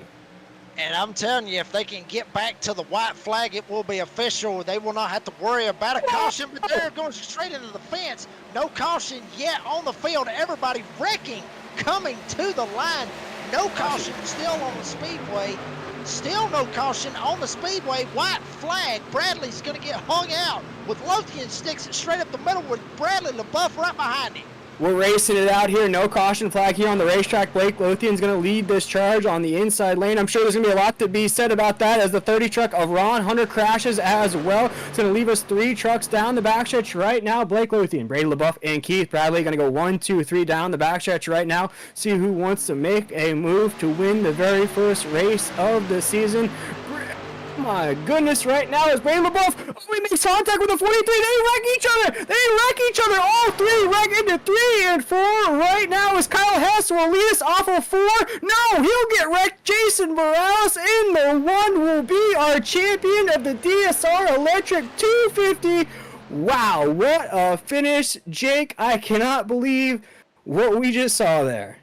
And I'm telling you, if they can get back to the white flag, it will be official. They will not have to worry about a caution, but they're going straight into the fence. No caution yet on the field. Everybody wrecking, coming to the line. No caution still on the Speedway. Still no caution on the Speedway. White flag. Bradley's going to get hung out with Lothian, sticks it straight up the middle with Bradley LaBeouf right behind him. We're racing it out here. No caution flag here on the racetrack. Blake Lothian's going to lead this charge on the inside lane. I'm sure there's going to be a lot to be said about that as the 30 truck of Ron Hunter crashes as well. It's going to leave us 3 trucks down the backstretch right now. Blake Lothian, Brady LaBeouf, and Keith Bradley going to go 1, 2, 3 down the backstretch right now. See who wants to make a move to win the very first race of the season. My goodness, right now is Brady LaBeouf. Oh, he makes contact with the 43. They wreck each other. They wreck each other. All 3 wreck into 3 and 4. Right now is Kyle Hess will lead us off of 4. No, he'll get wrecked. Jason Morales in the 1 will be our champion of the DSR Electric 250. Wow, what a finish. Jake, I cannot believe what we just saw there.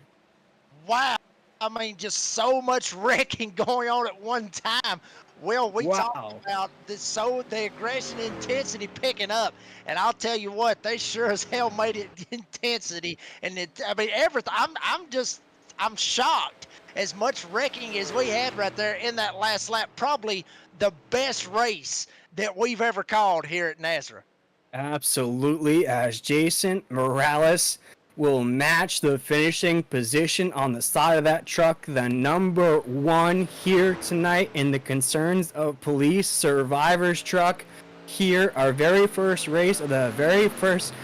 Wow. I mean, just so much wrecking going on at one time. Well, we talked about the aggression intensity picking up, and I'll tell you what, they sure as hell made it intensity, and I mean everything. I'm shocked. As much wrecking as we had right there in that last lap, probably the best race that we've ever called here at Nazareth. Absolutely, as Jason Morales will match the finishing position on the side of that truck, the number 1 here tonight in the Concerns of Police Survivors truck. Here, our very first race of the very first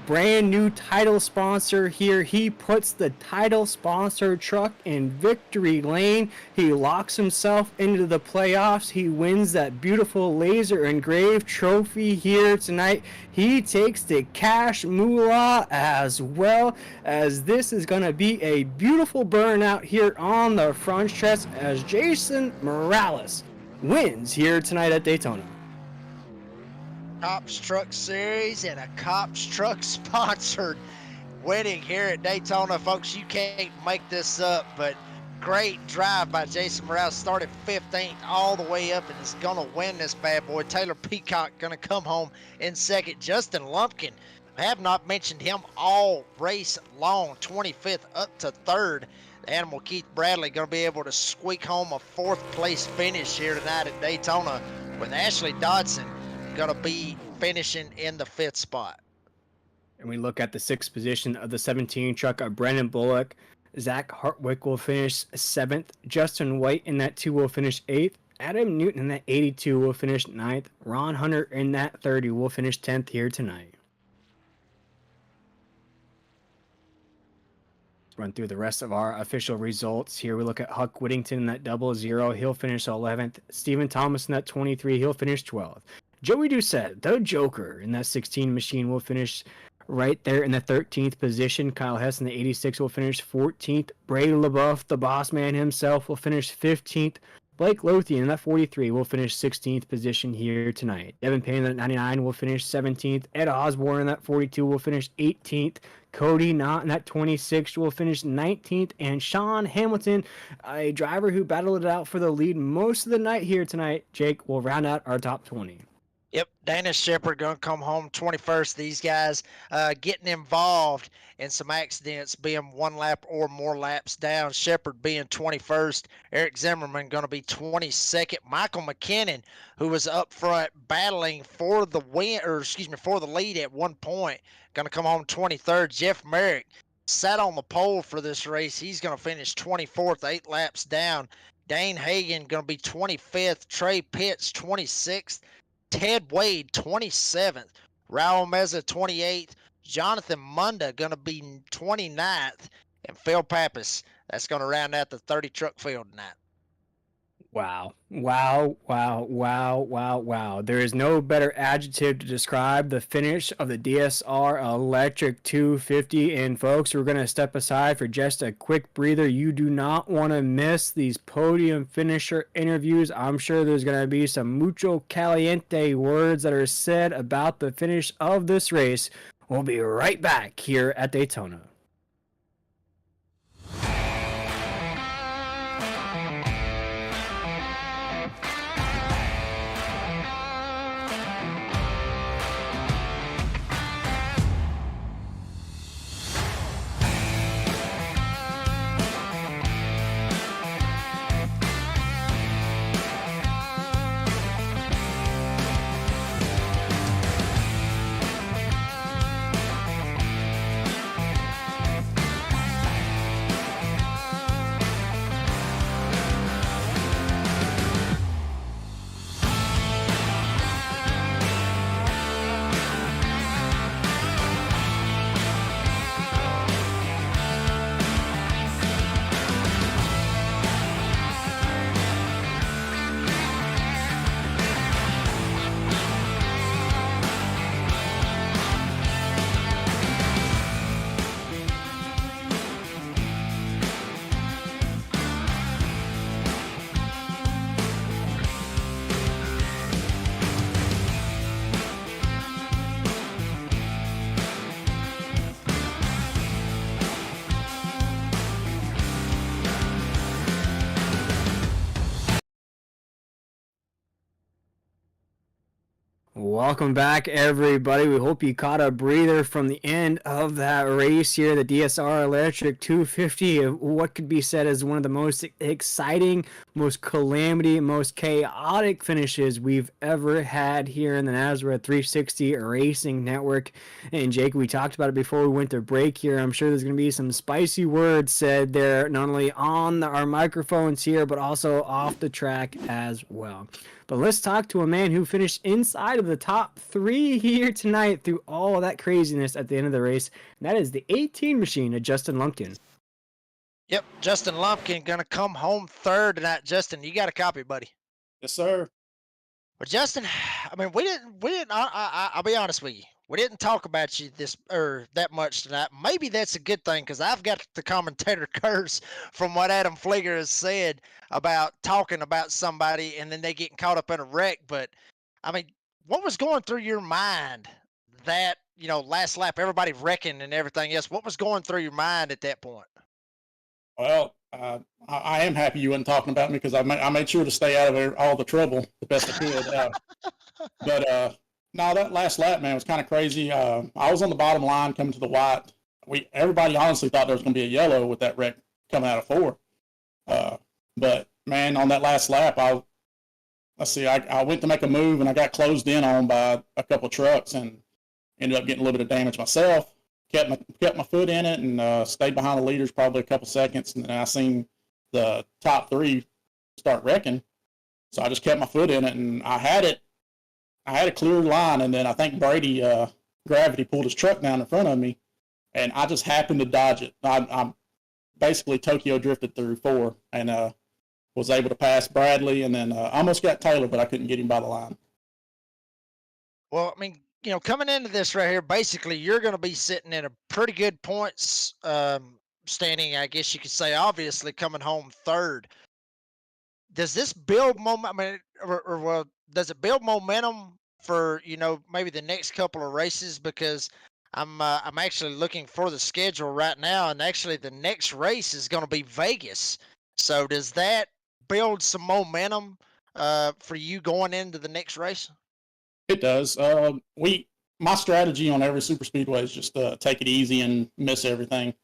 brand new title sponsor here. He puts the title sponsor truck in victory lane. He locks himself into the playoffs. He wins that beautiful laser engraved trophy here tonight. He takes the cash moolah as well, as this is going to be a beautiful burnout here on the front stretch as Jason Morales wins here tonight at Daytona. C.O.P.S Truck Series and a C.O.P.S Truck sponsored winning here at Daytona. Folks, you can't make this up, but great drive by Jason Morales. Started 15th all the way up and is going to win this bad boy. Taylor Peacock going to come home in second. Justin Lumpkin, I have not mentioned him all race long, 25th up to 3rd. The animal Keith Bradley going to be able to squeak home a 4th place finish here tonight at Daytona, with Ashley Dodson going to be finishing in the 5th spot. And we look at the 6th position of the 17 truck of Brendan Bullock. Zach Hartwick will finish 7th. Justin White in that 2 will finish 8th. Adam Newton in that 82 will finish 9th. Ron Hunter in that 30 will finish 10th here tonight. Let's run through the rest of our official results. Here we look at Huck Whittington in that 00. He'll finish 11th. Stephen Thomas in that 23. He'll finish 12th. Joey Doucette, the Joker, in that 16 machine will finish right there in the 13th position. Kyle Hess in the 86 will finish 14th. Brady LaBeouf, the boss man himself, will finish 15th. Blake Lothian in that 43 will finish 16th position here tonight. Devin Payne in that 99 will finish 17th. Ed Osborne in that 42 will finish 18th. Cody Knott in that 26 will finish 19th. And Sean Hamilton, a driver who battled it out for the lead most of the night here tonight, Jake, will round out our top 20. Yep, Dana Shepard going to come home 21st. These guys getting involved in some accidents, being 1 lap or more laps down. Shepard being 21st. Eric Zimmerman going to be 22nd. Michael McKinnon, who was up front battling for the for the lead at one point, going to come home 23rd. Jeff Merrick sat on the pole for this race. He's going to finish 24th, 8 laps down. Dane Hagan going to be 25th. Trey Pitts 26th. Ted Wade, 27th. Raul Meza, 28th. Jonathan Munda going to be 29th. And Phil Pappas, that's going to round out the 30 truck field tonight. Wow. Wow, wow, wow, wow, wow. There is no better adjective to describe the finish of the DSR Electric 250. And folks, we're going to step aside for just a quick breather. You do not want to miss these podium finisher interviews. I'm sure there's going to be some mucho caliente words that are said about the finish of this race. We'll be right back here at Daytona. Welcome back, everybody. We hope you caught a breather from the end of that race here, the DSR Electric 250. What could be said as one of the most exciting, most calamity, most chaotic finishes we've ever had here in the Nazareth 360 Racing Network. And Jake, we talked about it before we went to break here. I'm sure there's going to be some spicy words said there, not only on our microphones here, but also off the track as well. But let's talk to a man who finished inside of the top 3 here tonight through all of that craziness at the end of the race. And that is the 18 machine of Justin Lumpkin. Yep, Justin Lumpkin gonna come home third tonight. Justin, you got a copy, buddy. Yes, sir. Well, Justin, I mean, we didn't. I'll be honest with you. We didn't talk about you that much tonight. Maybe that's a good thing because I've got the commentator curse from what Adam Flieger has said about talking about somebody and then they getting caught up in a wreck. But I mean, what was going through your mind that last lap, everybody wrecking and everything else? What was going through your mind at that point? Well, I am happy you weren't talking about me because I made sure to stay out of all the trouble the best I could. But no, that last lap, man, was kind of crazy. I was on the bottom line coming to the white. Everybody honestly thought there was going to be a yellow with that wreck coming out of 4. But man, on that last lap, I went to make a move and I got closed in on by a couple of trucks and ended up getting a little bit of damage myself. Kept my foot in it and stayed behind the leaders probably a couple seconds, and then I seen the top 3 start wrecking. So I just kept my foot in it, and I had a clear line, and then I think Brady Gravity pulled his truck down in front of me, and I just happened to dodge it. I basically Tokyo drifted through 4 and was able to pass Bradley, and then almost got Taylor, but I couldn't get him by the line. Well, I mean, coming into this right here, basically you're going to be sitting in a pretty good points standing, I guess you could say, obviously coming home third. Does this build momentum? I mean, or does it build momentum for, maybe the next couple of races? Because I'm actually looking for the schedule right now, and actually the next race is going to be Vegas. So does that build some momentum for you going into the next race? It does. My strategy on every super speedway is just take it easy and miss everything,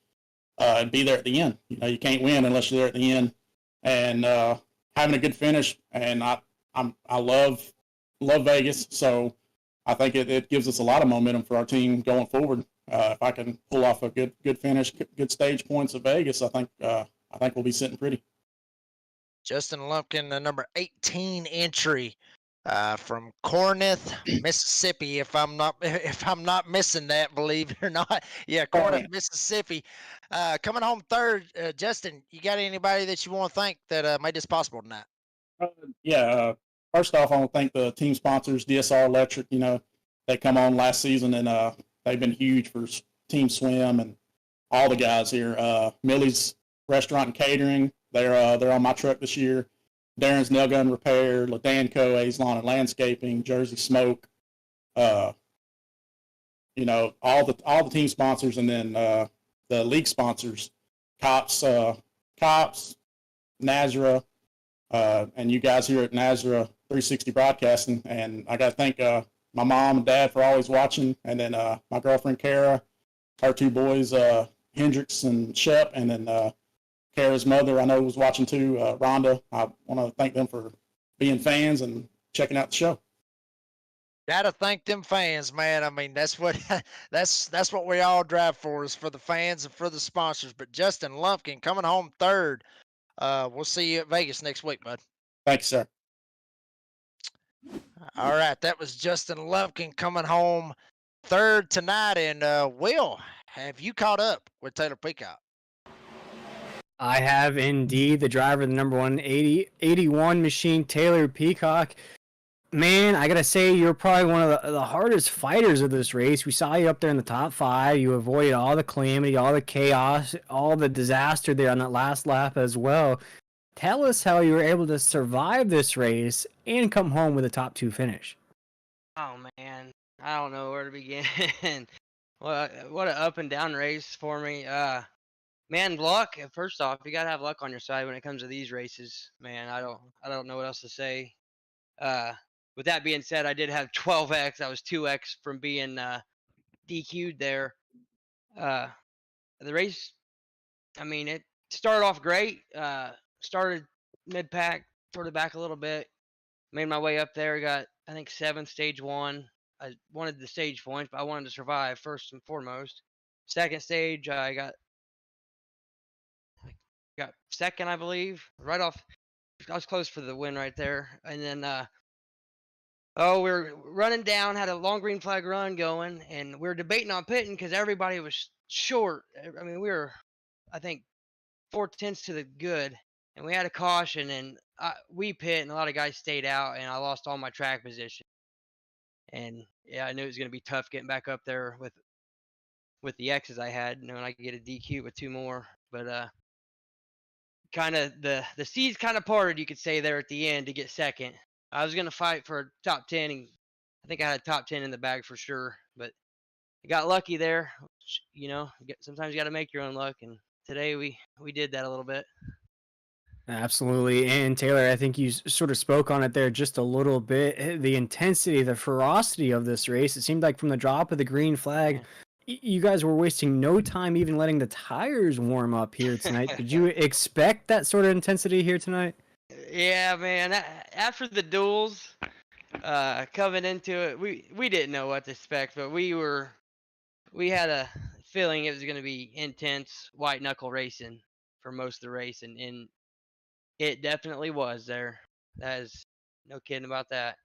and be there at the end. You can't win unless you're there at the end, and having a good finish. And I love Vegas, so I think it gives us a lot of momentum for our team going forward. If I can pull off a good finish, good stage points at Vegas, I think we'll be sitting pretty. Justin Lumpkin, the number 18 entry. From Corinth, Mississippi, if I'm not missing that, believe it or not. Yeah, Corinth, Mississippi. Coming home third, Justin, you got anybody that you want to thank that made this possible tonight? First off, I want to thank the team sponsors, DSR Electric. They come on last season and they've been huge for Team Swim and all the guys here. Millie's Restaurant and Catering, they're on my truck this year. Darren's Nail Gun Repair, Ladanco, A's Lawn and Landscaping, Jersey Smoke, all the team sponsors, and then the league sponsors, C.O.P.S, Nazareth, and you guys here at Nazareth 360 Broadcasting. And I got to thank my mom and dad for always watching, and then my girlfriend Kara, our 2 boys, Hendrix and Shep, and then Kara's mother, I know, was watching too, Rhonda. I want to thank them for being fans and checking out the show. Gotta thank them fans, man. I mean, that's what that's what we all drive for, is for the fans and for the sponsors. But Justin Lumpkin coming home third. We'll see you at Vegas next week, bud. Thank you, sir. All right, that was Justin Lumpkin coming home third tonight. And Will, have you caught up with Taylor Peacock? I have indeed. The driver of the number 81 machine, Taylor Peacock. Man, I gotta say, you're probably one of the hardest fighters of this race. We saw you up there in the top 5. You avoided all the calamity, all the chaos, all the disaster there on that last lap as well. Tell us how you were able to survive this race and come home with a top 2 finish. Oh man, I don't know where to begin. What an up and down race for me. Man, luck. First off, you gotta have luck on your side when it comes to these races. Man, I don't know what else to say. with that being said, I did have 12x. I was 2x from being DQ'd there. The race, I mean, it started off great. Started mid pack, sort of back a little bit. Made my way up there. Got, I think, 7th stage 1. I wanted the stage points, but I wanted to survive first and foremost. Second stage, I got 2nd, I believe. Right off, I was close for the win right there. And then, we were running down, had a long green flag run going, and we were debating on pitting because everybody was short. I mean, we were, I think, 4/10 to the good, and we had a caution, and we pit, and a lot of guys stayed out, and I lost all my track position. And yeah, I knew it was going to be tough getting back up there with the X's I had, knowing I could get a DQ with 2 more. But kind of the seas kind of parted, you could say, there at the end to get second. I was going to fight for a top 10, and I think I had a top 10 in the bag for sure, but I got lucky there. You know, sometimes you got to make your own luck, and today we did that a little bit. Absolutely. And Taylor, I think you sort of spoke on it there just a little bit. The intensity, the ferocity of this race, it seemed like from the drop of the green flag, you guys were wasting no time even letting the tires warm up here tonight. Did you expect that sort of intensity here tonight? Yeah, man. After the duels, coming into it, we didn't know what to expect, but we had a feeling it was going to be intense white knuckle racing for most of the race, and it definitely was there. That is no kidding about that.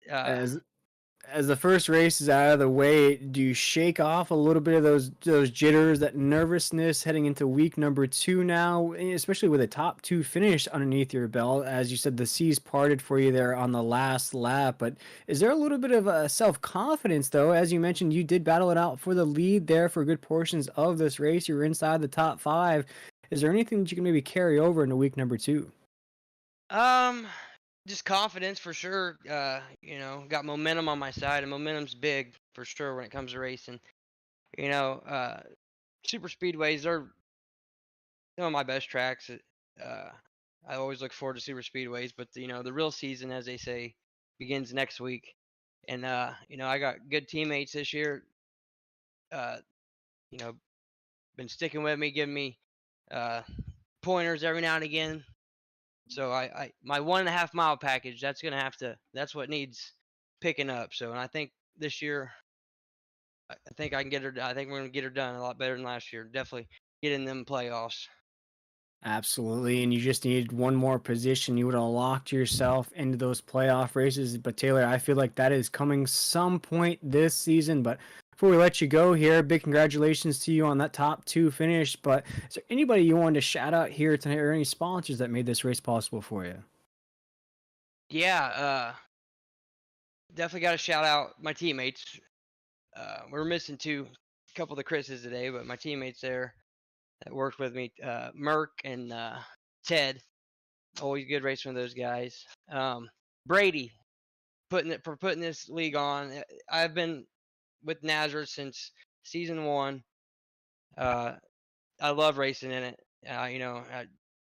As the first race is out of the way, do you shake off a little bit of those jitters, that nervousness heading into week number 2 now, especially with a top 2 finish underneath your belt? As you said, the seas parted for you there on the last lap, but is there a little bit of self-confidence, though? As you mentioned, you did battle it out for the lead there for good portions of this race. You were inside the top 5. Is there anything that you can maybe carry over into week number 2? Just confidence for sure. You know, got momentum on my side, and momentum's big for sure when it comes to racing. You know, super speedways are some of my best tracks. I always look forward to super speedways, but you know, the real season, as they say, begins next week. And you know, I got good teammates this year. You know, been sticking with me, giving me pointers every now and again. So my 1.5 mile package, that's what needs picking up. So, and I think this year, I think I can get her. I think we're gonna get her done a lot better than last year. Definitely get in them playoffs. Absolutely, and you just needed one more position. You would have locked yourself into those playoff races. But Taylor, I feel like that is coming some point this season. But before we let you go here, big congratulations to you on that top 2 finish. But is there anybody you wanted to shout out here tonight, or any sponsors that made this race possible for you? Yeah, definitely got to shout out my teammates. We're missing a couple of the Chris's today, but my teammates there that worked with me, Merck and Ted, always good racing with those guys. Brady, putting this league on. I've been with Nazareth since season 1. I love racing in it. You know,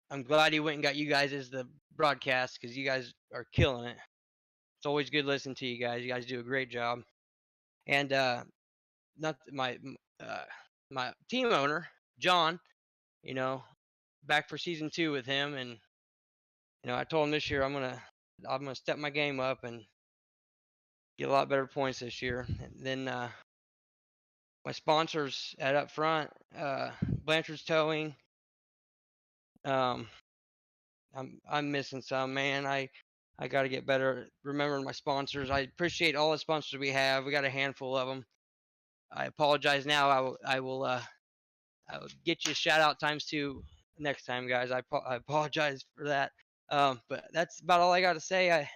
I'm glad he went and got you guys as the broadcast because you guys are killing it. It's always good listening to you guys. You guys do a great job. And not my team owner, John, you know, back for season 2 with him, and you know, I told him this year I'm gonna step my game up and get a lot better points this year. And then my sponsors at up front, Blanchard's Towing. I'm missing some, man. I got to get better at remembering my sponsors. I appreciate all the sponsors we have. We got a handful of them. I apologize now. I will get you a shout out ×2 next time, guys. I apologize for that. But that's about all I got to say.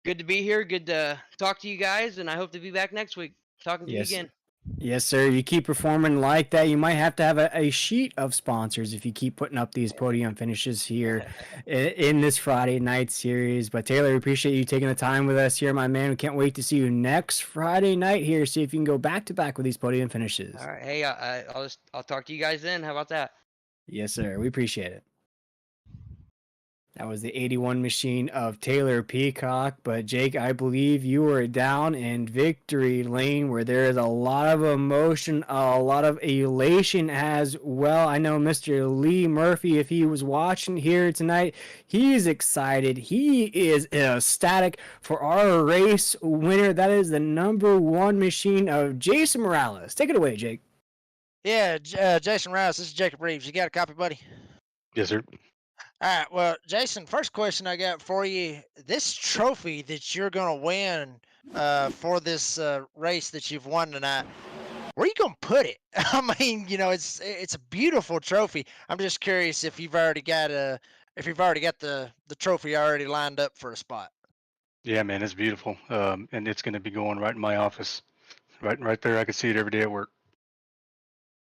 Good to be here. Good to talk to you guys, and I hope to be back next week talking to you again. Yes, sir. You keep performing like that, you might have to have a sheet of sponsors if you keep putting up these podium finishes here in this Friday night series. But Taylor, we appreciate you taking the time with us here, my man. We can't wait to see you next Friday night here. See if you can go back to back with these podium finishes. All right. Hey, I'll talk to you guys then. How about that? Yes, sir. We appreciate it. That was the 81 machine of Taylor Peacock. But Jake, I believe you were down in victory lane where there is a lot of emotion, a lot of elation as well. I know Mr. Lee Murphy, if he was watching here tonight, he's excited. He is ecstatic for our race winner. That is the #1 machine of Jason Morales. Take it away, Jake. Yeah, Jason Rice, this is Jacob Reeves. You got a copy, buddy? Yes, sir. All right. Well, Jason, first question I got for you: this trophy that you're gonna win for this race that you've won tonight, where are you gonna put it? I mean, it's a beautiful trophy. I'm just curious if you've already got the trophy already lined up for a spot. Yeah, man, it's beautiful. And it's going to be going right in my office, right there. I can see it every day at work.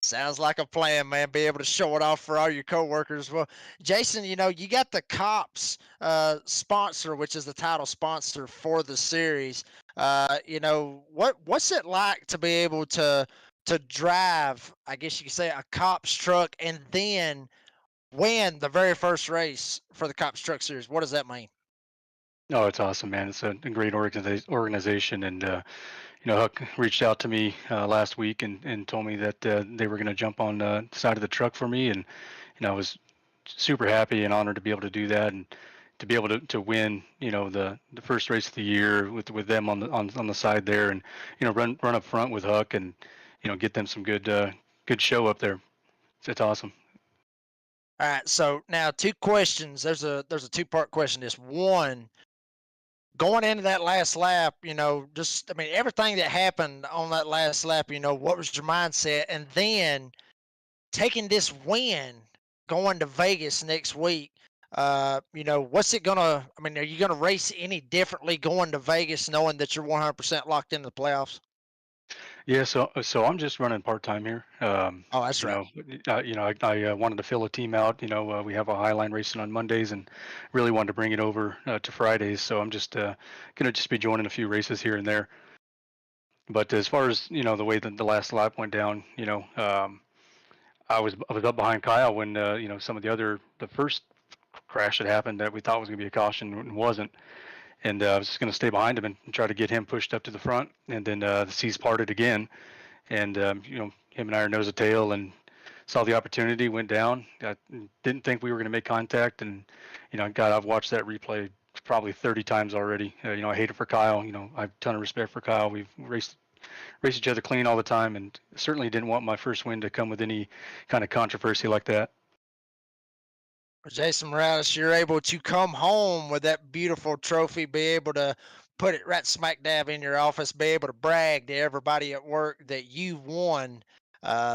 Sounds like a plan, man. Be able to show it off for all your coworkers. Well, Jason, you got the C.O.P.S sponsor, which is the title sponsor for the series. What's it like to be able to drive, I guess you could say, a C.O.P.S truck and then win the very first race for the C.O.P.S truck series? What does that mean? Oh, it's awesome, man. It's a great organization. And, Huck reached out to me last week and told me that they were going to jump on the side of the truck for me. And, I was super happy and honored to be able to do that and to be able to win, the first race of the year with them on the side there, and, run up front with Huck and, get them some good show up there. It's awesome. All right. So now two questions. There's a two-part question. This one, going into that last lap, everything that happened on that last lap, what was your mindset? And then taking this win, going to Vegas next week, what's it gonna? I mean, are you gonna race any differently going to Vegas, knowing that you're 100% locked into the playoffs? Yeah, so I'm just running part-time here. Oh, that's right. I wanted to fill a team out. We have a Highline racing on Mondays, and really wanted to bring it over to Fridays. So I'm just gonna just be joining a few races here and there. But as far as the way that the last lap went down, I was up behind Kyle when some of the first crash that happened that we thought was gonna be a caution and wasn't. And I was just going to stay behind him and try to get him pushed up to the front. And then the seas parted again, and him and I are nose to tail and saw the opportunity, went down. I didn't think we were going to make contact, and God, I've watched that replay probably 30 times already. I hate it for Kyle. I have a ton of respect for Kyle. We've raced each other clean all the time, and certainly didn't want my first win to come with any kind of controversy like that. Jason Morales, you're able to come home with that beautiful trophy, be able to put it right smack dab in your office, be able to brag to everybody at work that you won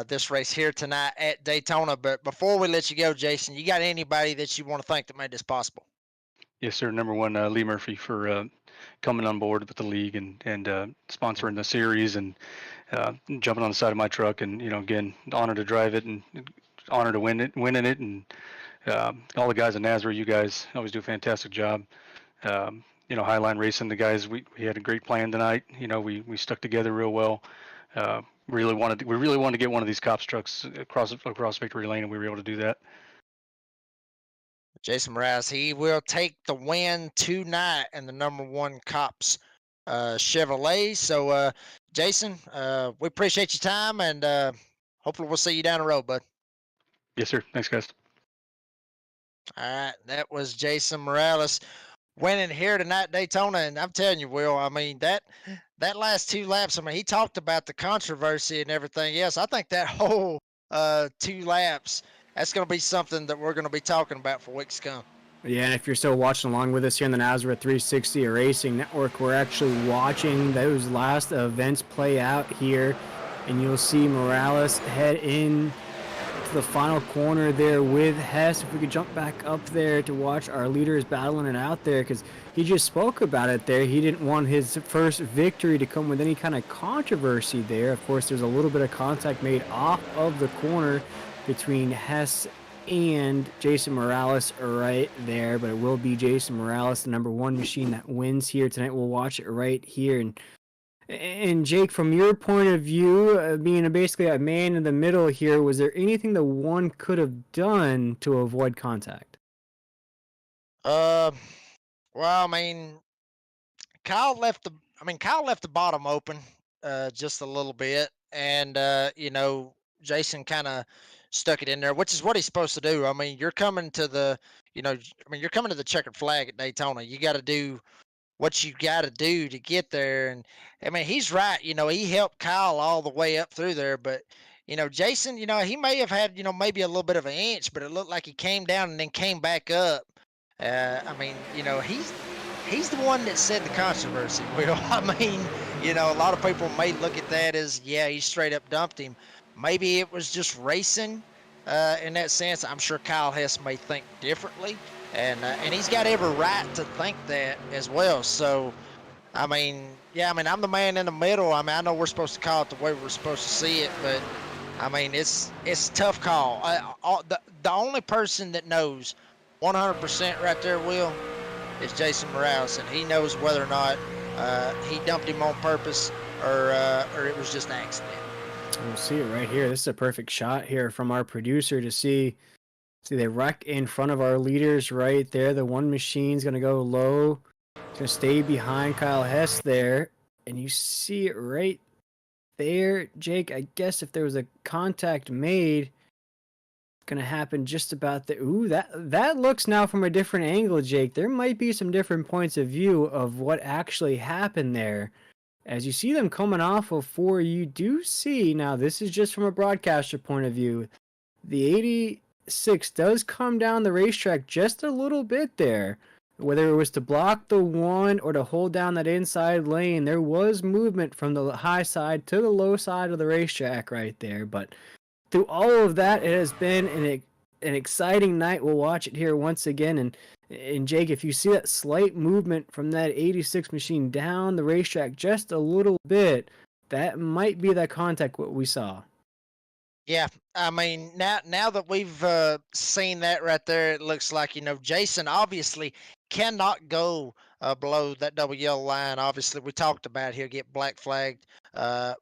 this race here tonight at Daytona. But before we let you go, Jason, you got anybody that you want to thank that made this possible? Yes, sir. Number one, Lee Murphy for coming on board with the league and sponsoring the series and jumping on the side of my truck. And again, honor to drive it and honor to winning it. And all the guys at Nazareth, you guys always do a fantastic job. Highline Racing, the guys, we had a great plan tonight. We stuck together real well. We really wanted to get one of these C.O.P.S trucks across victory lane, and we were able to do that. Jason Mraz, he will take the win tonight in the #1 C.O.P.S Chevrolet. So, Jason, we appreciate your time, and hopefully we'll see you down the road, bud. Yes, sir. Thanks, guys. All right, that was Jason Morales winning here tonight at Daytona, and I'm telling you, Will, I mean that last two laps. I mean, he talked about the controversy and everything. Yes, I think that whole 2 laps, that's going to be something that we're going to be talking about for weeks to come. Yeah, and if you're still watching along with us here on the Nazareth 360 Racing Network, we're actually watching those last events play out here, and you'll see Morales head in to the final corner there with Hess. If we could jump back up there to watch our leaders battling it out there, because he just spoke about it there. He didn't want his first victory to come with any kind of controversy there. Of course, there's a little bit of contact made off of the corner between Hess and Jason Morales right there, but it will be Jason Morales, the #1 machine, that wins here tonight. We'll watch it right here. And Jake, from your point of view, being basically a man in the middle here, was there anything that one could have done to avoid contact? Uh, well, Kyle left the bottom open just a little bit, and Jason kind of stuck it in there, which is what he's supposed to do. I mean, you're coming to the checkered flag at Daytona. You got to do what you got to do to get there. And I mean, he's right. He helped Kyle all the way up through there, but Jason, he may have had, maybe a little bit of an inch, but it looked like he came down and then came back up. I mean, he's the one that said the controversy. Will, I mean, a lot of people may look at that as, yeah, he straight up dumped him. Maybe it was just racing in that sense. I'm sure Kyle Hess may think differently, and he's got every right to think that as well. So, I mean, yeah, I mean, I'm the man in the middle. I mean, I know we're supposed to call it the way we're supposed to see it, but I mean, it's a tough call. The only person that knows 100% right there, Will, is Jason Morales, and he knows whether or not he dumped him on purpose or it was just an accident. We'll see it right here. This is a perfect shot here from our producer to see the wreck in front of our leaders right there. The one machine's going to go low. It's going to stay behind Kyle Hess there. And you see it right there, Jake. I guess if there was a contact made, it's going to happen just about there. Ooh, that looks now from a different angle, Jake. There might be some different points of view of what actually happened there. As you see them coming off of 4, you do see, now this is just from a broadcaster point of view, the 86 does come down the racetrack just a little bit there. Whether it was to block the 1 or to hold down that inside lane, there was movement from the high side to the low side of the racetrack right there. But through all of that, it has been an exciting night. We'll watch it here once again. And Jake, if you see that slight movement from that 86 machine down the racetrack just a little bit, that might be that contact what we saw. Yeah, I mean, now that we've seen that right there, it looks like, Jason obviously cannot go below that double yellow line. Obviously, we talked about he'll get black flagged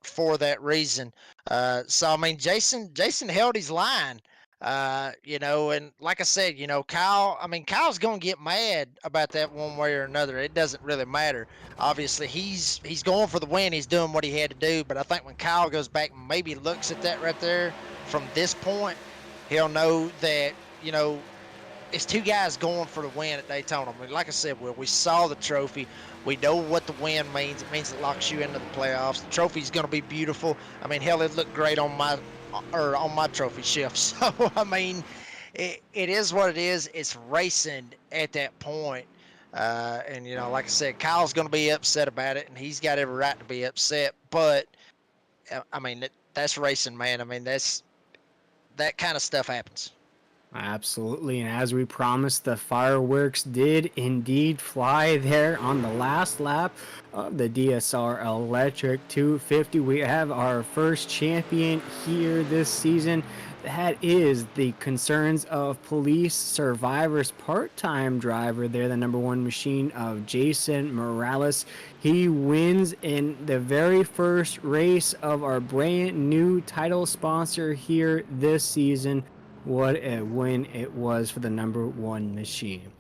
for that reason. So, I mean, Jason held his line. And like I said, Kyle's gonna get mad about that one way or another. It doesn't really matter. Obviously, he's going for the win. He's doing what he had to do. But I think when Kyle goes back and maybe looks at that right there from this point, he'll know that it's 2 guys going for the win at Daytona. I mean, like I said, we saw the trophy. We know what the win means. It means it locks you into the playoffs. The trophy's gonna be beautiful. I mean, hell, it looked great on my trophy shelf. So I mean, it is what it is. It's racing at that point. And like I said, Kyle's going to be upset about it, and he's got every right to be upset. But I mean, that's racing, man. I mean, that kind of stuff happens. Absolutely, and as we promised, the fireworks did indeed fly there on the last lap of the DSR Electric 250. We have our first champion here this season. That is the Concerns of Police Survivors part-time driver there, the number 1 machine of Jason Morales. He wins in the very first race of our brand new title sponsor here this season. What a win it was for the number 1 machine.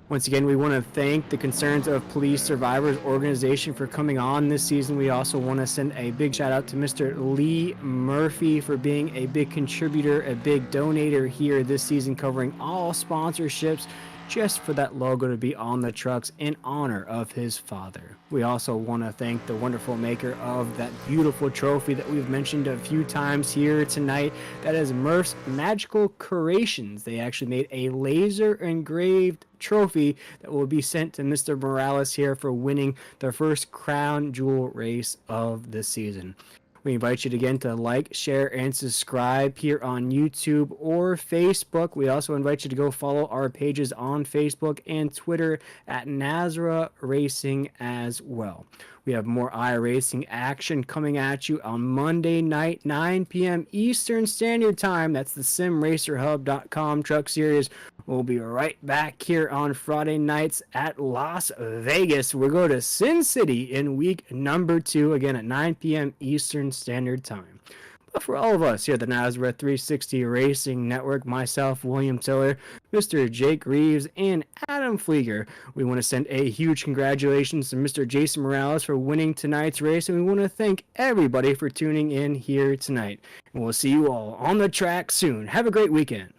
Once again, we want to thank the Concerns of Police Survivors organization for coming on this season. We also want to send a big shout out to Mr. Lee Murphy for being a big contributor, a big donator here this season, covering all sponsorships just for that logo to be on the trucks in honor of his father. We also want to thank the wonderful maker of that beautiful trophy that we've mentioned a few times here tonight. That is Murph's Magical Creations. They actually made a laser engraved trophy that will be sent to Mr. Morales here for winning the first crown jewel race of the season. We invite you again to like, share, and subscribe here on YouTube or Facebook. We also invite you to go follow our pages on Facebook and Twitter at Nazra Racing as well. We have more iRacing action coming at you on Monday night, 9 p.m. Eastern Standard Time. That's the SimRacerHub.com Truck Series. We'll be right back here on Friday nights at Las Vegas. We'll go to Sin City in week number 2, again at 9 p.m. Eastern Standard Time. But for all of us here at the Nazareth 360 Racing Network, myself, William Tiller, Mr. Jake Reeves, and Adam Flieger, we want to send a huge congratulations to Mr. Jason Morales for winning tonight's race, and we want to thank everybody for tuning in here tonight. And we'll see you all on the track soon. Have a great weekend.